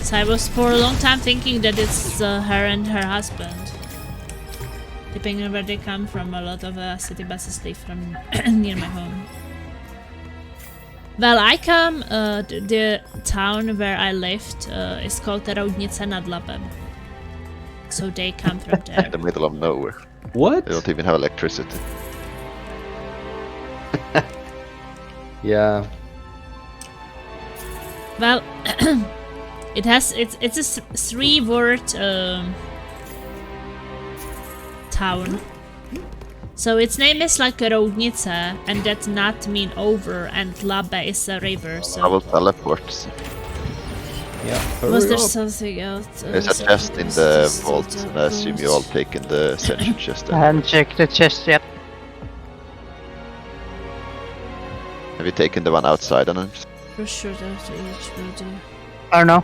So I was for a long time thinking that it's her and her husband. Depending on where they come from, a lot of city buses leave from near my home. Well, I come, the town where I lived is called Roudnice nad Labem. So they come from In there. the middle of nowhere. What? They don't even have electricity. Yeah. Well, it's a three-word town. So its name is like Roudnice, and that not mean over, and Labe is a river. I So will teleport. Yeah. was hurry there up. something else? There's a chest in the vault, and I assume you all taken the essential chest. I haven't checked the chest yet. Have you taken the one outside? And For sure that each will do. I don't know.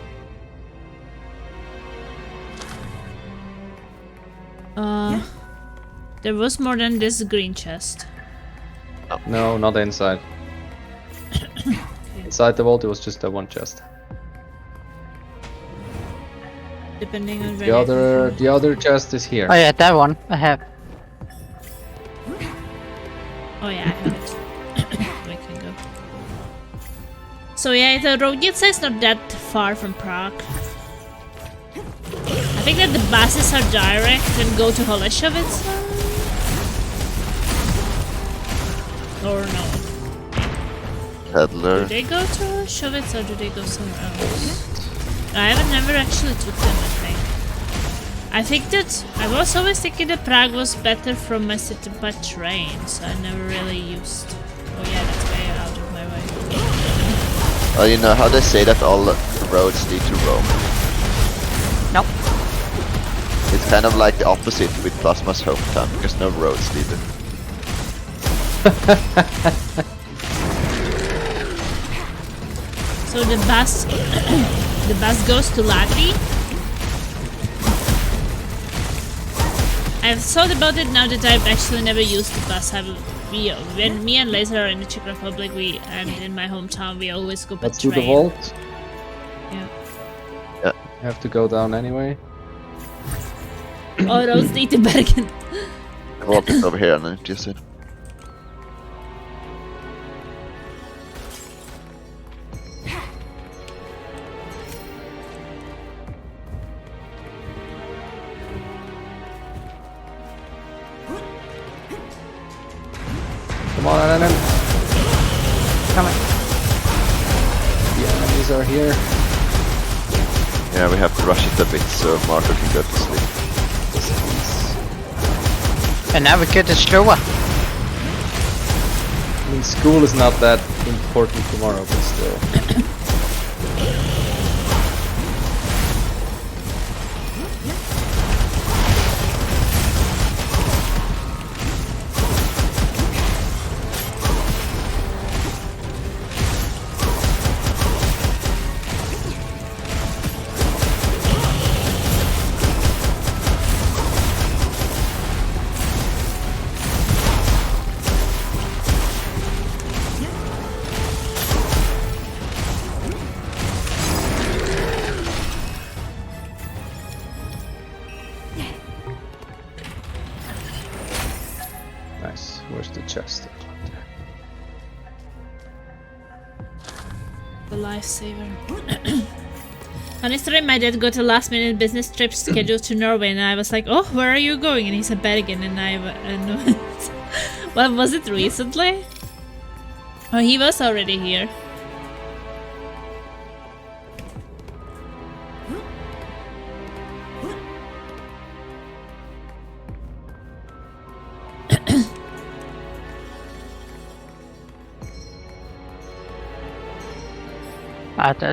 There was more than this green chest. No, not inside. Inside the vault, it was just that one chest. Depending on where The other chest is here. Oh yeah, that one I have. Oh yeah, I have it. We can go. So yeah, the Roudnice is not that far from Prague. I think that the buses are direct and go to Holešovice. Or no? Do peddler. they go to Holešovice or do they go somewhere else? I haven't never actually took them, I think. I think that I was always thinking that Prague was better from my city by train, so I never really used. Oh yeah, that's way out of my way. Oh, you know how they say that all roads lead to Rome? Nope. It's kind of like the opposite with Plasma's hometown, because no roads lead there. So the bus, the bus goes to Latvi. I've thought about it now that I've actually never used the bus. When me and Laser are in the Czech Republic, and in my hometown, we always go by Let's do train. the vault. Yeah. Have to go down anyway. Oh, roads lead to Bergen. The vault is over here, and just said. Come on, Alan. Come on. Enemies are here. Yeah, we have to rush it a bit so Marco can go to sleep. And now we get it slower. I mean, school is not that important tomorrow, but still. Nice. Where's the chest? The lifesaver. Funny story, my dad got a last minute business trip scheduled to Norway and I was like, oh, where are you going? And he said Bergen and well, was it recently? Oh, he was already here.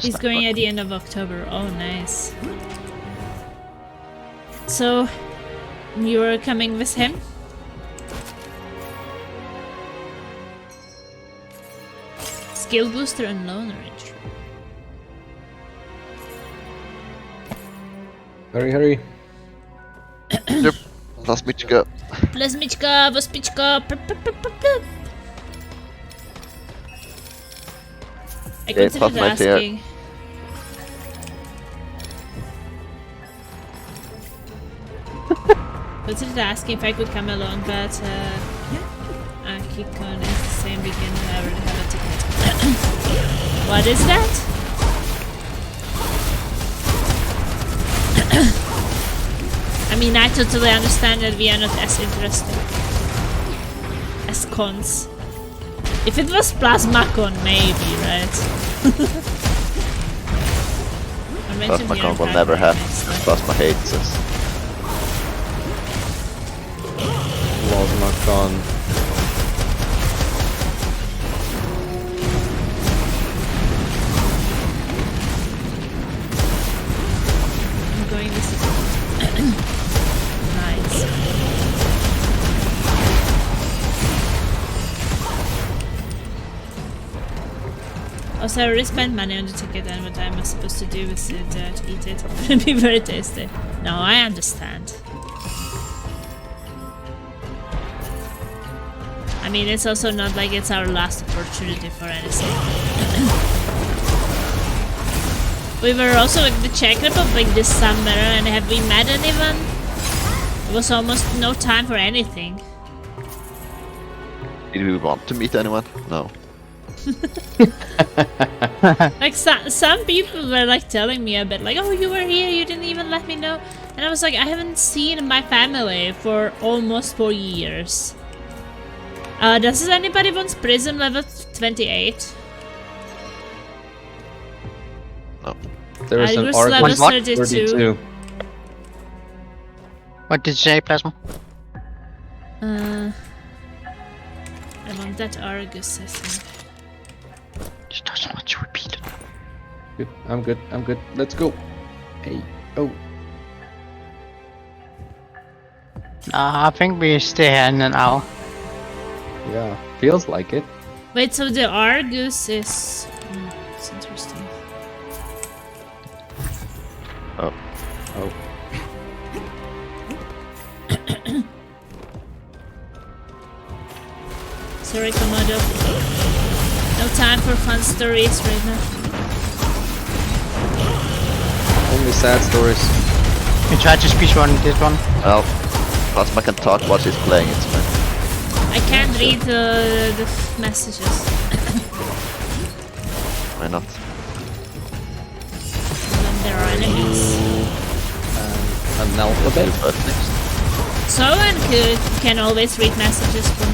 He's going at the end of October. Oh, nice. So, you're coming with him? Skill booster and loner entry. Hurry, hurry. Yep. Plasmichka. Plasmichka, Vospichka. I Okay, considered pass my tier. asking. Considered asking if I could come along, but Akikon is the same weekend and I already have a ticket. What is that? I mean, I totally understand that we are not as interested as cons. If it was Plasmacon, maybe, right? Plasmacon will never happen. Plasma hates us. Plasmacon. I'm going this is nice. Also, I already spent money on the ticket, and what am I supposed to do with it? To eat it? It'd be very tasty. No, I understand. I mean, it's also not like it's our last opportunity for anything. We were also in the Czech Republic this summer, and have we met anyone? It was almost no time for anything. Did we want to meet anyone? No. Like some people were like telling me a bit like, oh, you were here, you didn't even let me know. And I was like, I haven't seen my family for almost 4 years. Does anybody want Prism level 28? No. There is an Iris arc level with 32. What did you say, Plasma? I want that Argus, I think. She doesn't want to repeat it. Good. I'm good. I'm good. Let's go. Hey. Oh. I think we stay here in an hour. Yeah. Feels like it. Wait, so the Argus is... it's interesting. Oh. Oh. Sorry, Komodo. No time for fun stories right now. Only sad stories. We tried to speedrun this one. Well, Plasma can talk while she's playing it, man. I can't read the messages. Why not? When there are enemies. An alphabet. You first next. Someone can always read messages from.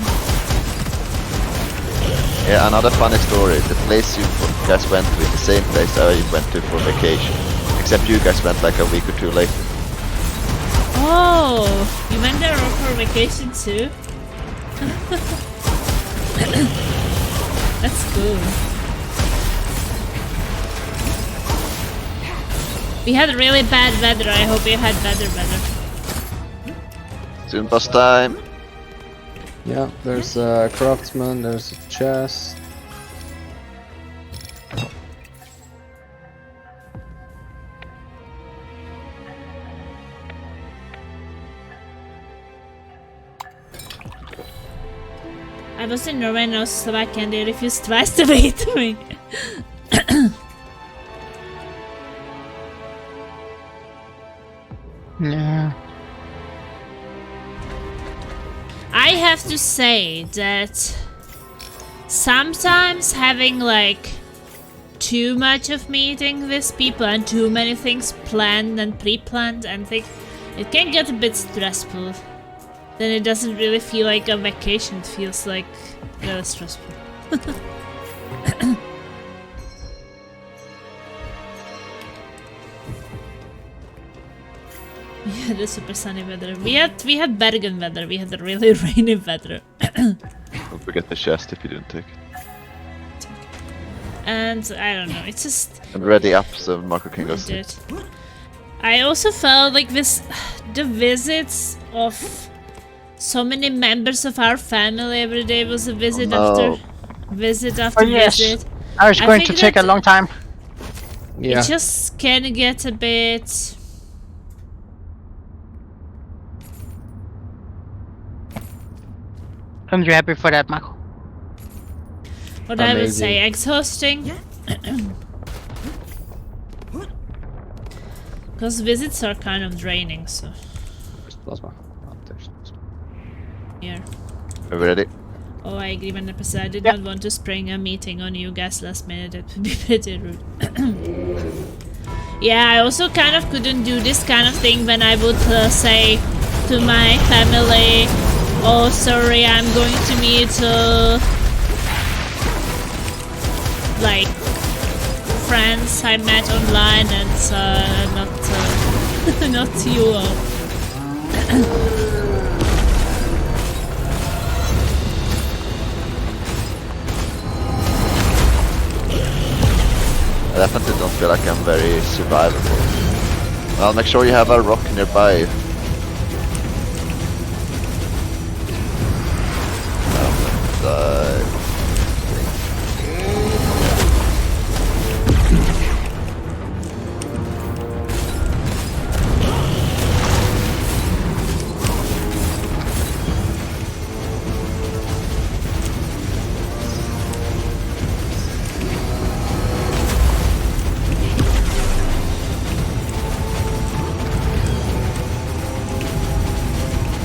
Yeah, another funny story. The place you guys went to is the same place I went to for vacation. Except you guys went like a week or two later. Oh, you went there for vacation too? That's cool. We had really bad weather. I hope you had better weather. Soon bus time. Yeah, there's a craftsman, there's a chest. I was in Norway and I was Slovakia and they refused twice to meet me. Yeah. I have to say that sometimes having like too much of meeting with people and too many things planned and pre-planned and things, it can get a bit stressful. Then it doesn't really feel like a vacation, it feels like really stressful. Yeah, the super sunny weather. We had Bergen weather. We had the really rainy weather. Don't forget the chest if you didn't take it. And I don't know. It's just I'm ready up so Marco can go I sleep. did. I also felt like this, the visits of so many members of our family every day was a visit after visit after Oh, yes. visit. I was I going to think take a that- long time. Yeah. It just can get a bit. I'm you happy for that, Marco? What I would Amazing. say, exhausting. Because visits are kind of draining, so There's plasma. Oh, there's plasma. here. Are we ready? Oh, I agree 100%. I did Yeah. not want to spring a meeting on you guys last minute. It would be pretty rude. Yeah, I also kind of couldn't do this kind of thing when I would say to my family, oh, sorry, I'm going to meet, like, friends I met online and not, not you all. I definitely don't feel like I'm very survivable. Well, make sure you have a rock nearby.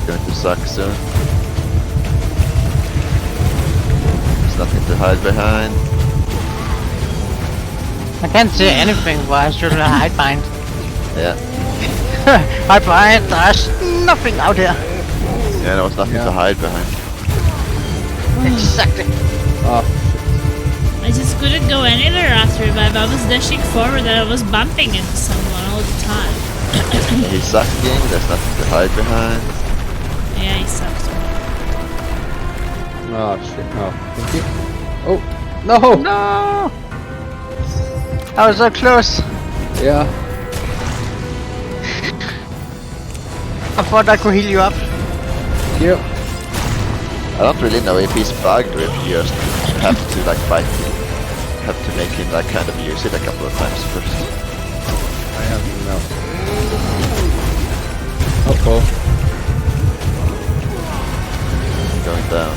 Going to suck soon. There's nothing to hide behind. I can't see anything, but I should hide behind. Yeah. Hide behind, there's nothing out here. Yeah, there was nothing Yeah. to hide behind. Exactly. Oh, I just couldn't go anywhere after revive. I was dashing forward and I was bumping into someone all the time. He's sucking, there's nothing to hide behind. Yeah, he sucked. oh shit. Oh, thank you. Oh, no! No! I was so close. Yeah. I thought I could heal you up. Yep. I don't really know if he's bugged or if you just have to like fight him. Have to make him like kind of use it a couple of times first. I have no. Uh-oh. Going down.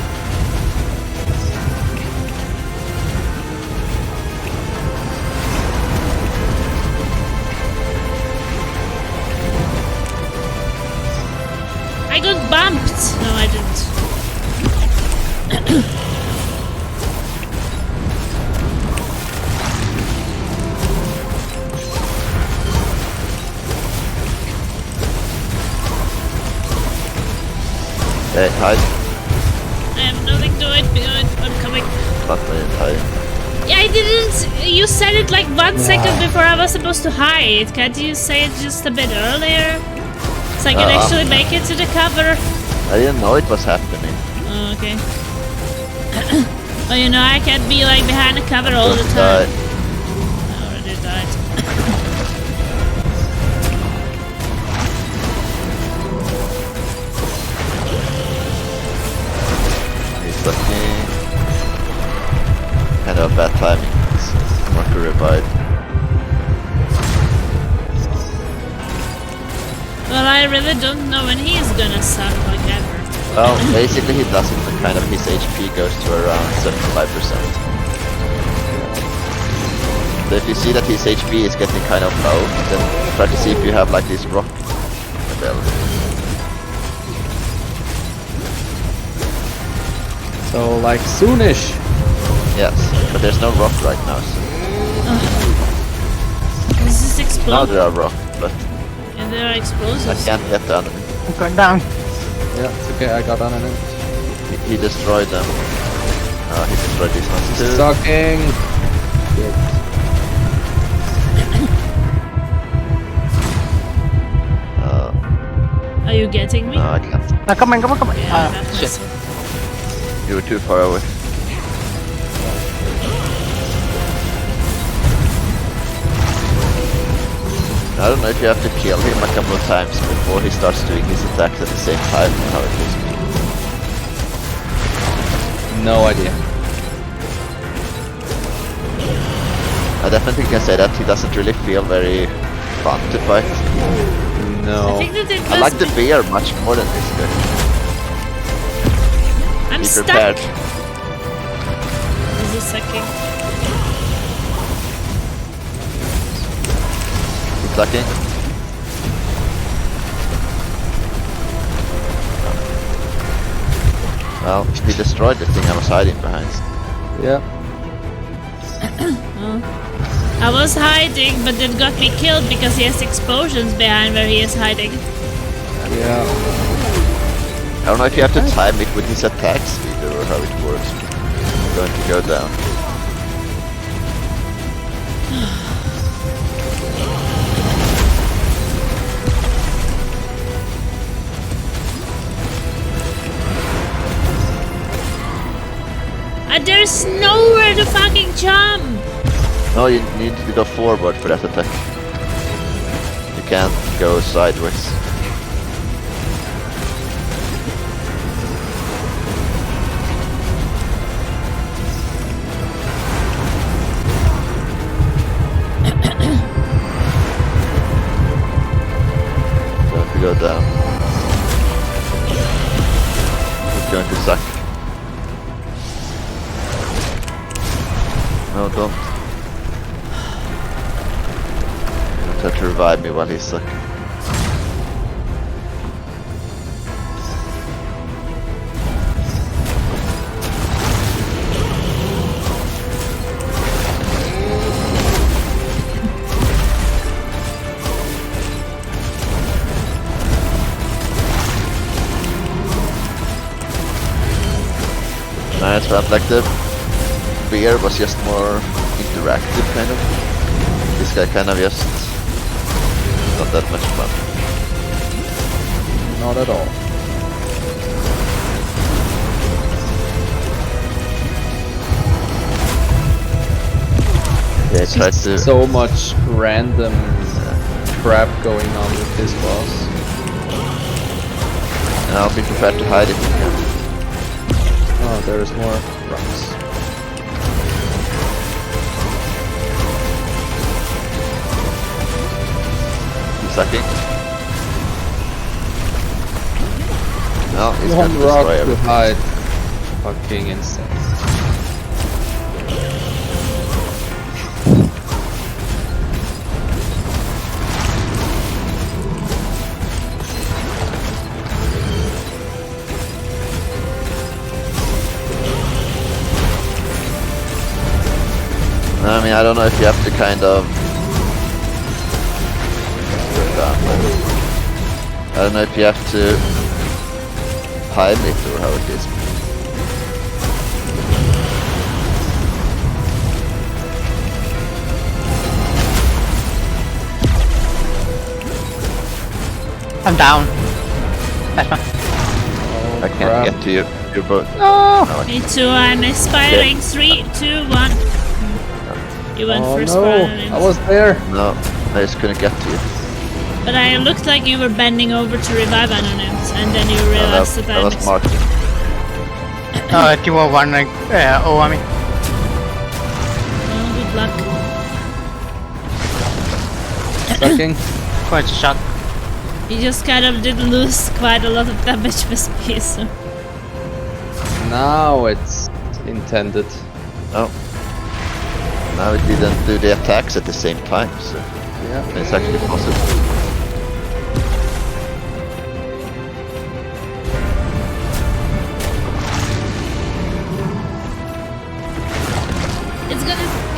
I got bumped! No, I didn't. Hey, hide. I have nothing to it behind. I'm coming. front when you're hiding. Yeah, I didn't. You said it like 1 second before I was supposed to hide. Can't you say it just a bit earlier? So I can actually make it to the cover. I didn't know it was happening. Oh, okay. Well, you know, I can't be like behind the cover all the time. I already died. He's looking kind of bad timing. Marker revive. Well, I really don't know when he's gonna suck like ever. Well, basically he doesn't, but kind of his HP goes to around 75%. So if you see that his HP is getting kind of low, then try to see if you have like this rock ability. So like soonish. Yes, but there's no rock right now. So This is now explosive. there are rock, but And there are I explosives. can't get the enemy. I'm going down. Yeah, it's okay. I got on it. He destroyed them. He destroyed these ones too. Sucking. Are you getting me? No, I can't. Now come on, come on, come on. Yeah, that's Shit. it. You were too far away. I don't know if you have to kill him a couple of times before he starts doing his attacks at the same time. How it is. No idea. I definitely can say that he doesn't really feel very fun to fight. I No. think that it I was like the bear much more than this guy. I'm Be stuck. prepared. This is sucking. He's sucking. Well, he destroyed the thing I was hiding behind. Yeah. I was hiding, but it got me killed because he has explosions behind where he is hiding. Yeah. I don't know if you have to time it with his attack speed or how it works. I'm going to go down. There's nowhere to fucking jump! No, you need to go forward for that attack. You can't go sideways. So if you go down, it's going to suck. No, don't. You have to revive me while he's stuck. Nice, felt like the bear was just more interactive, kind of. This guy kind of just not that much fun. Not at all. Yeah, I tried to. So much random crap going on with this boss. And I'll be prepared to hide if you can. Oh, there's more rocks. He's sucking. No, he's One going to rock destroy to everything. hide. Fucking insane. I mean, I don't know if you have to kind of. I don't know if you have to time it or how it is. I'm down. That's one. I can't get to you. You're both. No! No, Me too, I'm aspiring. 3, 2, 1. You went Oh first for no, Anonyms. I was there. no, I just couldn't get to you. But I looked like you were bending over to revive Anonyms, and then you No, realized that that I was missed. marketing. No, you were one over me. Oh, good luck. Sucking. Quite a shot. You just kind of did lose quite a lot of damage with me, so... Now it's intended. Oh. Now it didn't do the attacks at the same time, so Yeah. it's actually possible.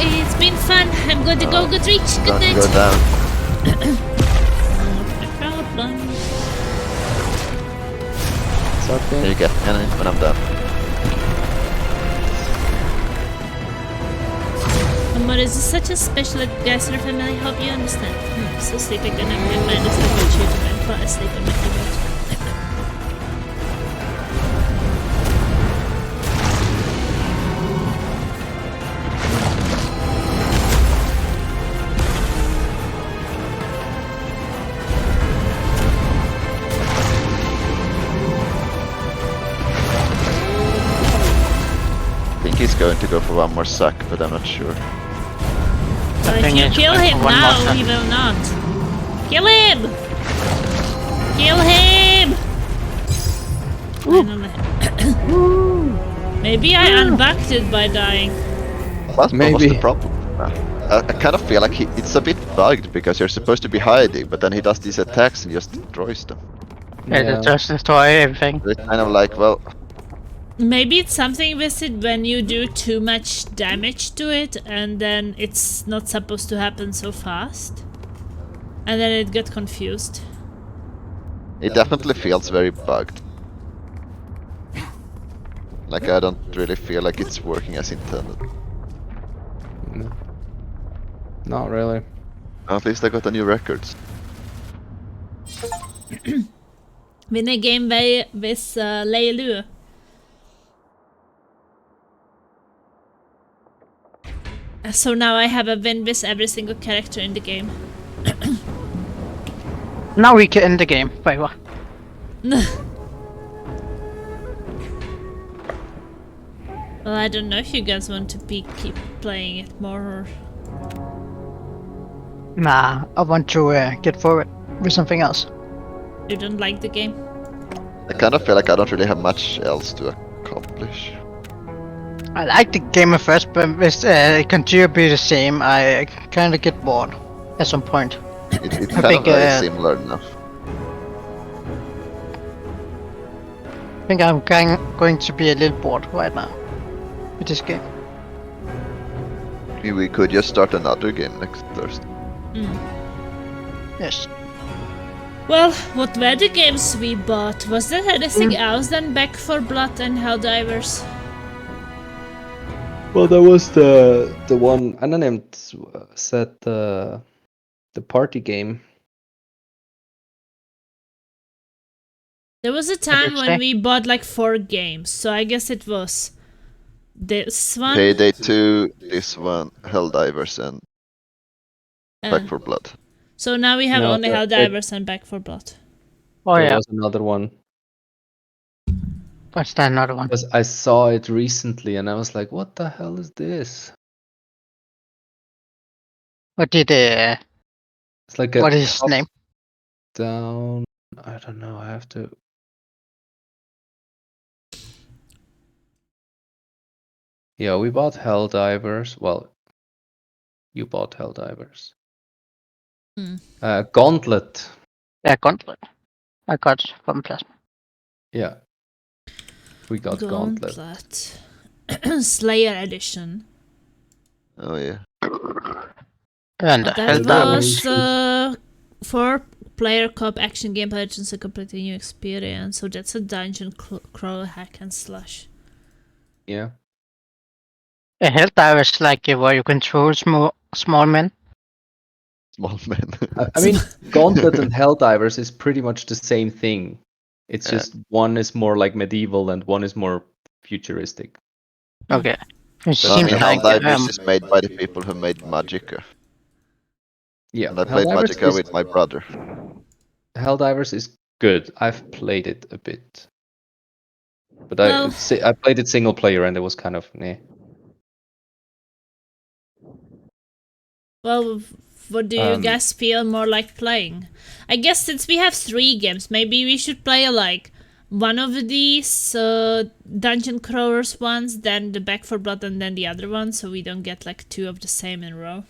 It's been fun. I'm going to go good reach. Good Don't night. go down. Problem. Sucking. Here you get cannon when I'm done. What is such a special guest in our family? I hope you understand. So sleeping and I'm going to manage to watch you and fall asleep on my keyboard. I think he's going to go for one more suck, but I'm not sure. So if think you it's kill going him for one more now, shot. he will not. Kill him! Kill him! Finally. Maybe I unbugged it by dying. That's Maybe. the problem. I kind of feel like it's a bit bugged because you're supposed to be hiding, but then he does these attacks and just destroys them. Yeah, just destroy everything. It's kind of like, well, Maybe it's something with it when you do too much damage to it and then it's not supposed to happen so fast. And then it got confused. it definitely feels very bugged. Like I don't really feel like it's working as intended. No. Not really. At least I got a new records. Win a game with Leilu. So now I have a win with every single character in the game. Now we can end the game. Wait, what? Well, I don't know if you guys want to keep playing it more or... Nah, I want to get forward with something else. You don't like the game? I kind of feel like I don't really have much else to accomplish. I like the game at first, but with it continue to be the same, I kind of get bored at some point. It's I kind think, of very similar enough. I think I'm going to be a little bored right now with this game. We could just start another game next Thursday. Yes. Well, what were the games we bought? Was there anything else than Back for Blood and Helldivers? Well, that was the one Unnamed said the party game. There was a time did you when say? we bought like 4 games, so I guess it was this one. Payday 2, this one, Helldivers, and uh, Back for Blood. So now we have No, only there- Helldivers and Back for Blood. Oh There yeah. was another one. What's that another one? Because I saw it recently and I was like, what the hell is this? What did It's like a what is his name? down. I don't know. I have to. Yeah, we bought Helldivers. Well, you bought Helldivers. Gauntlet. Yeah, Gauntlet. I got from Plasma. Yeah. We got Gauntlet. Slayer Edition. Oh yeah. And That Helldivers. was 4-player co-op action game, but it's a completely new experience. So that's a dungeon crawl hack and slash. Yeah. A Helldivers like where you control small men. Small men. I mean, Gauntlet and Helldivers is pretty much the same thing. It's Yeah. just one is more like medieval and one is more futuristic. Okay. It But I seems mean, like Helldivers is made by the people who made Magicka. Yeah, And I played Helldivers Magicka is, with my brother. Helldivers is good. I've played it a bit, but Well- I played it single player and it was kind of meh. Well, what do you guys feel more like playing? I guess since we have 3 games, maybe we should play like one of these Dungeon Crawlers ones, then the Back 4 Blood, and then the other one, so we don't get like 2 of the same in a row.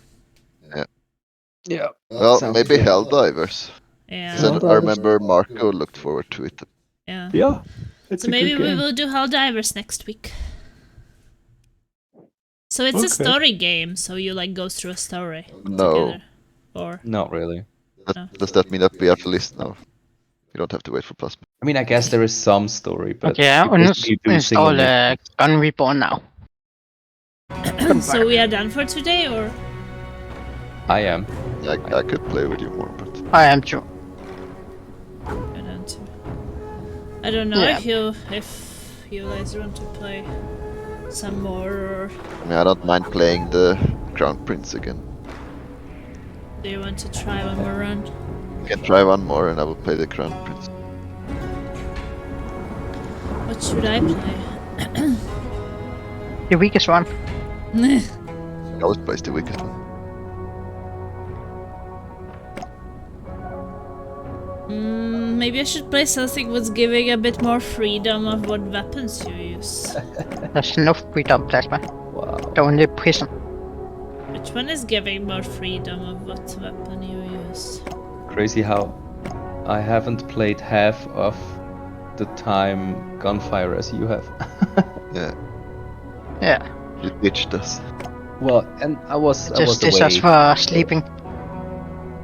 Yeah. Well, sounds maybe good. Helldivers. Yeah. So I Helldivers. remember Marco looked forward to it. Yeah. Yeah. It's So maybe we will do Helldivers next week. So it's a Okay. story game, so you like go through a story No. together. Or Not really. Does that mean that we have to list now? You don't have to wait for Plasma. I mean, I guess there is some story, but Okay, you basically do install single missions. Gun Reborn now. so we are done for today, or I am. I could play with you more, but I am too. I don't. I don't know Yeah. if you guys want to play some more, or I mean, I don't mind playing the Crown Prince again. do you want to try one more run? You can try one more and I will play the Crown Prince. What should I play? The weakest one. I always plays the weakest one. Maybe I should play something that's giving a bit more freedom of what weapons you use. There's no freedom, Plasma. Wow. The only prison. Which one is giving more freedom of what weapon you use? Crazy how I haven't played half of the time Gunfire as you have. Yeah, Yeah. you ditched us. Well, and I was Just this away us for sleeping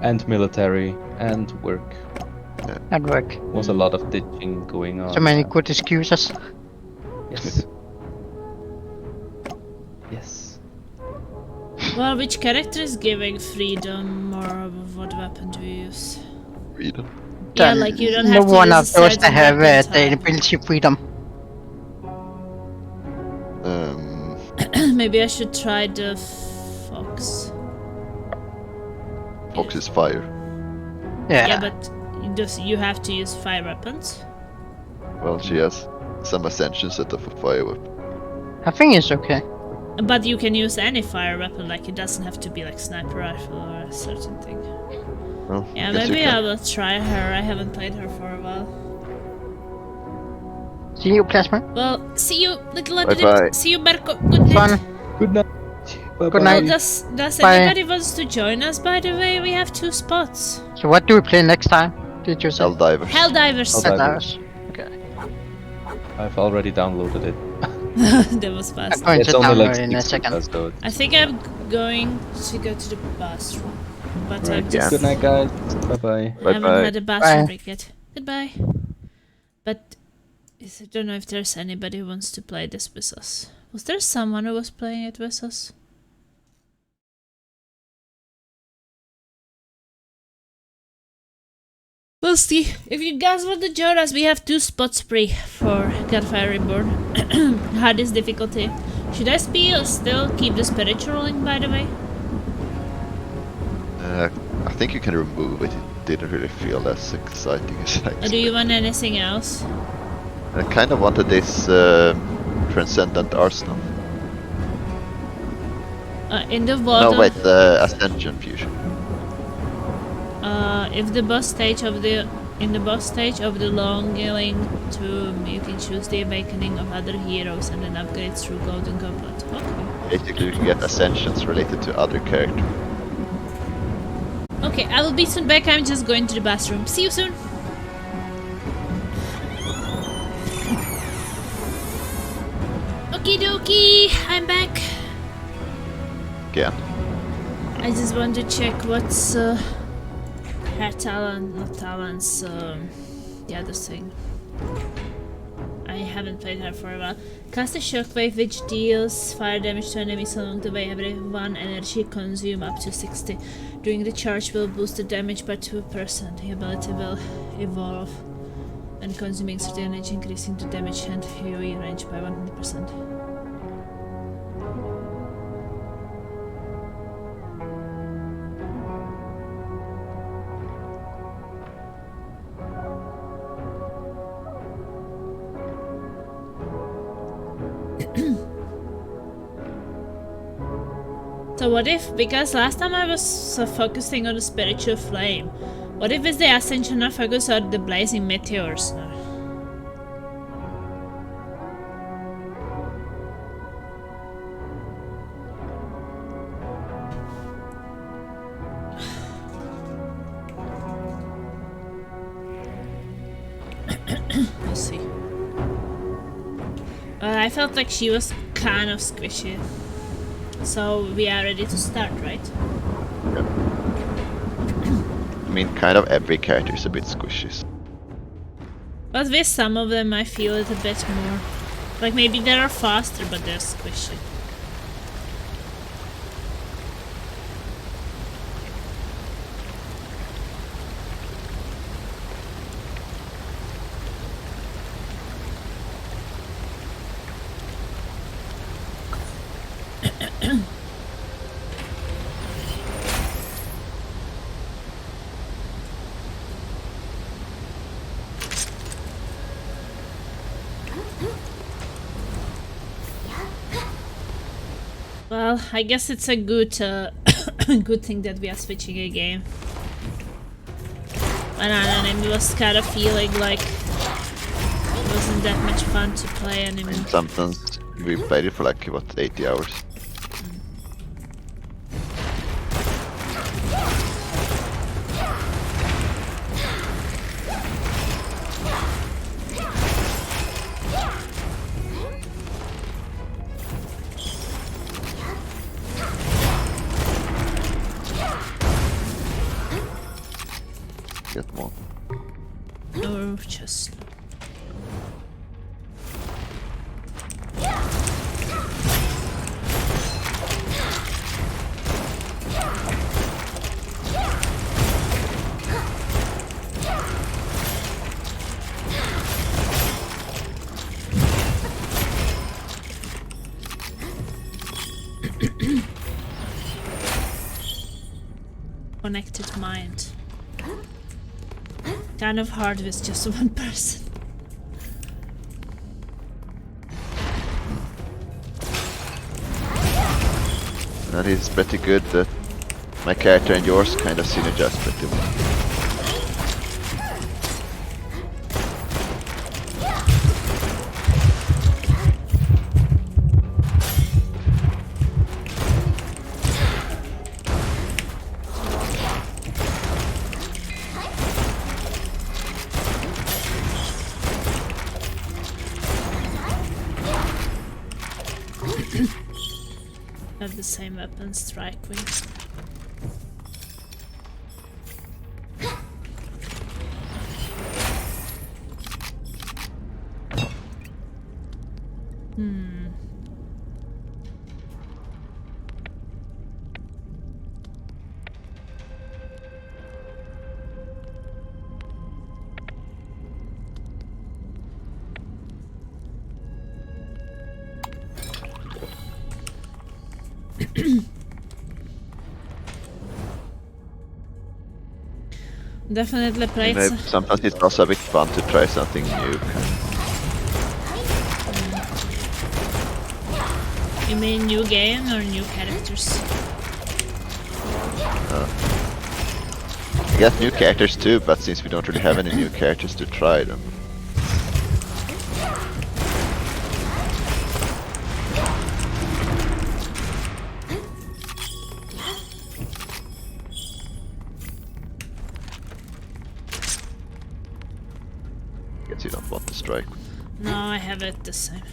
and military and work. at work. Was a lot of ditching going on. So many good excuses. Yes. Yes. Well, which character is giving freedom, or of what weapon do you use? Freedom. Yeah, Then like you don't no have to one use of a those certain that have weapon the type. ability freedom. Maybe I should try the fox. Fox is fire. Yeah. Yeah, but you have to use fire weapons. Well, she has some ascension set up for fire weapon. I think it's okay. But you can use any fire weapon, like it doesn't have to be like sniper rifle or a certain thing. Well, Yeah, guess you maybe can. I will try her. I haven't played her for a while. See you, Plasma. Well, see you, little Bye-bye. See you, Marco. Good night. Fun. Good night. Bye-bye. Good Well, night. does Bye. anybody wants to join us? By the way, we have 2 spots. So what do we play next time? Did you say? Helldivers. Helldivers. Helldivers. Okay. I've already downloaded it. That was I'm fast. going It's to only like download in a 60 second. episodes. I think I'm going to go to the bathroom. But Right. I'm just... Good night, guys. Bye bye. I haven't Bye-bye. had a bathroom Bye. break yet. Goodbye. But I don't know if there's anybody who wants to play this with us. Was there someone who was playing it with us? We'll see. If you guys want to join us, we have 2 spots free for Gunfire Reborn. Hardest difficulty. Should I still keep the spiritual link, by the way? I think you can remove it. It didn't really feel as exciting as I Or do you want anything else? I kind of wanted this Transcendent Arsenal. In the water. No, wait, the Ascension Fusion. If the boss stage of the boss stage of the Longing Tomb, you can choose the awakening of other heroes and then upgrade through Golden Goblet. Okay. Basically, you can get Ascensions related to other characters. Okay, I will be soon back. I'm just going to the bathroom. See you soon. Okie dokie, I'm back. Again. I just want to check what's her talent, not talents, the other thing. I I haven't played her for a while. Cast a shockwave which deals fire damage to enemies along the way. Every 1 energy consume up to 60. During the charge will boost the damage by 2%. The ability will evolve and consuming certain energy, increasing the damage and AoE range by 100%. So what if, because last time I was focusing on the spiritual flame, what if with the ascension I focus on the blazing meteors now? We'll see. I felt like she was kind of squishy. So we are ready to start, right? Yep. I mean, kind of every character is a bit squishy. But with some of them I feel it a bit more. Like maybe they are faster but they're squishy. Well, I guess it's a good good thing that we are switching a game. And I don't know, it was kind of feeling like it wasn't that much fun to play anymore. And sometimes we played it for like, what, 80 hours? Get more. Or just... Connected mind. Kind of hard with just one person. That is pretty good that my character and yours kind of synergize pretty well. Have the same weapon, strike wings. Definitely played Maybe sometimes it's also a bit fun to try something new. You mean new game or new characters? I guess new characters too, but since we don't really have any new characters to try them. Guess you don't want to strike. No, I have it the same.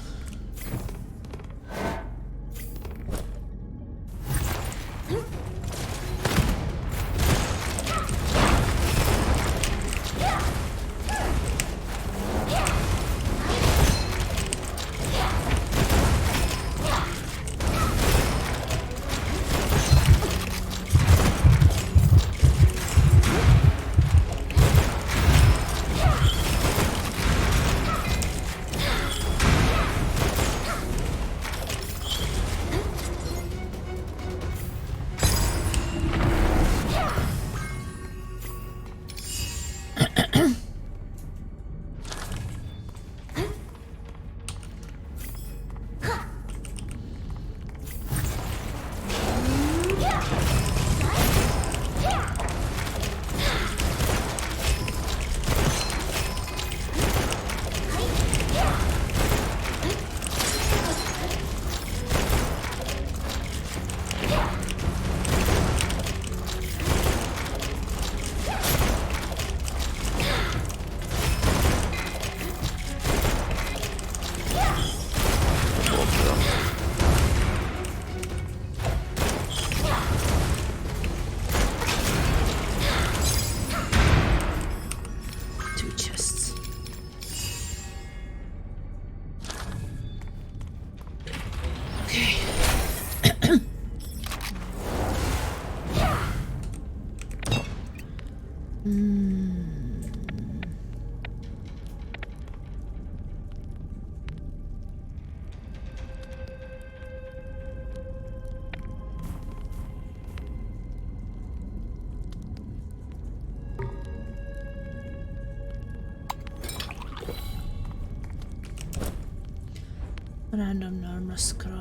Random normal scroll.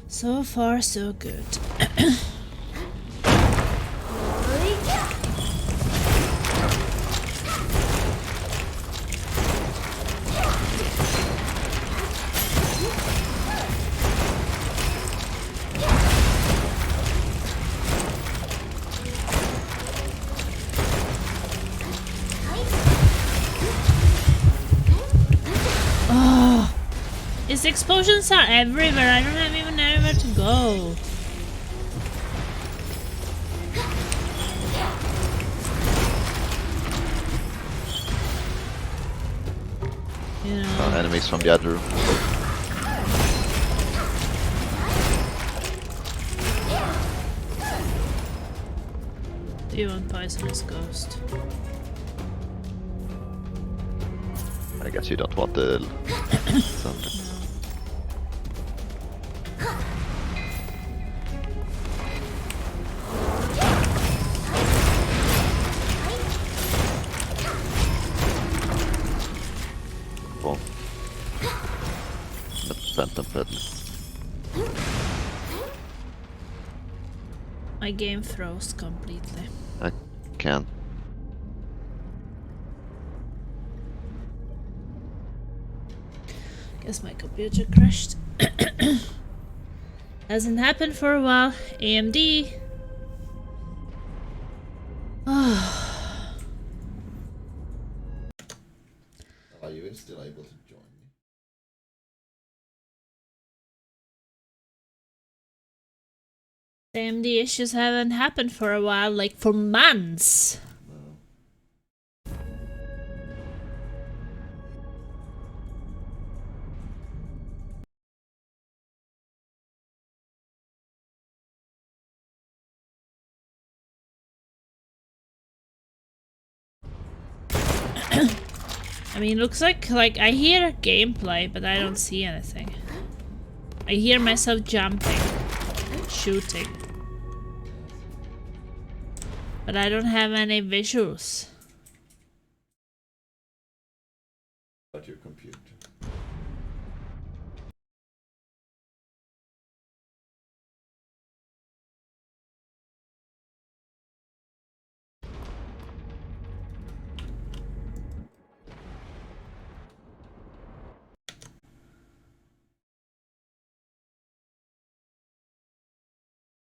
So far, so good. Oh, these explosions are everywhere. I don't have even anywhere to go. You know. Enemies from the other room. Do you want poisonous ghost? I guess you don't want the thunder. Boom. The phantom peddler. My game froze completely. I can't. Guess my computer crashed. Hasn't happened for a while. AMD. Are you still able to join me? AMD issues haven't happened for a while, like for months. I mean, looks like I hear gameplay, but I don't see anything. I hear myself jumping, shooting, but I don't have any visuals. But your computer.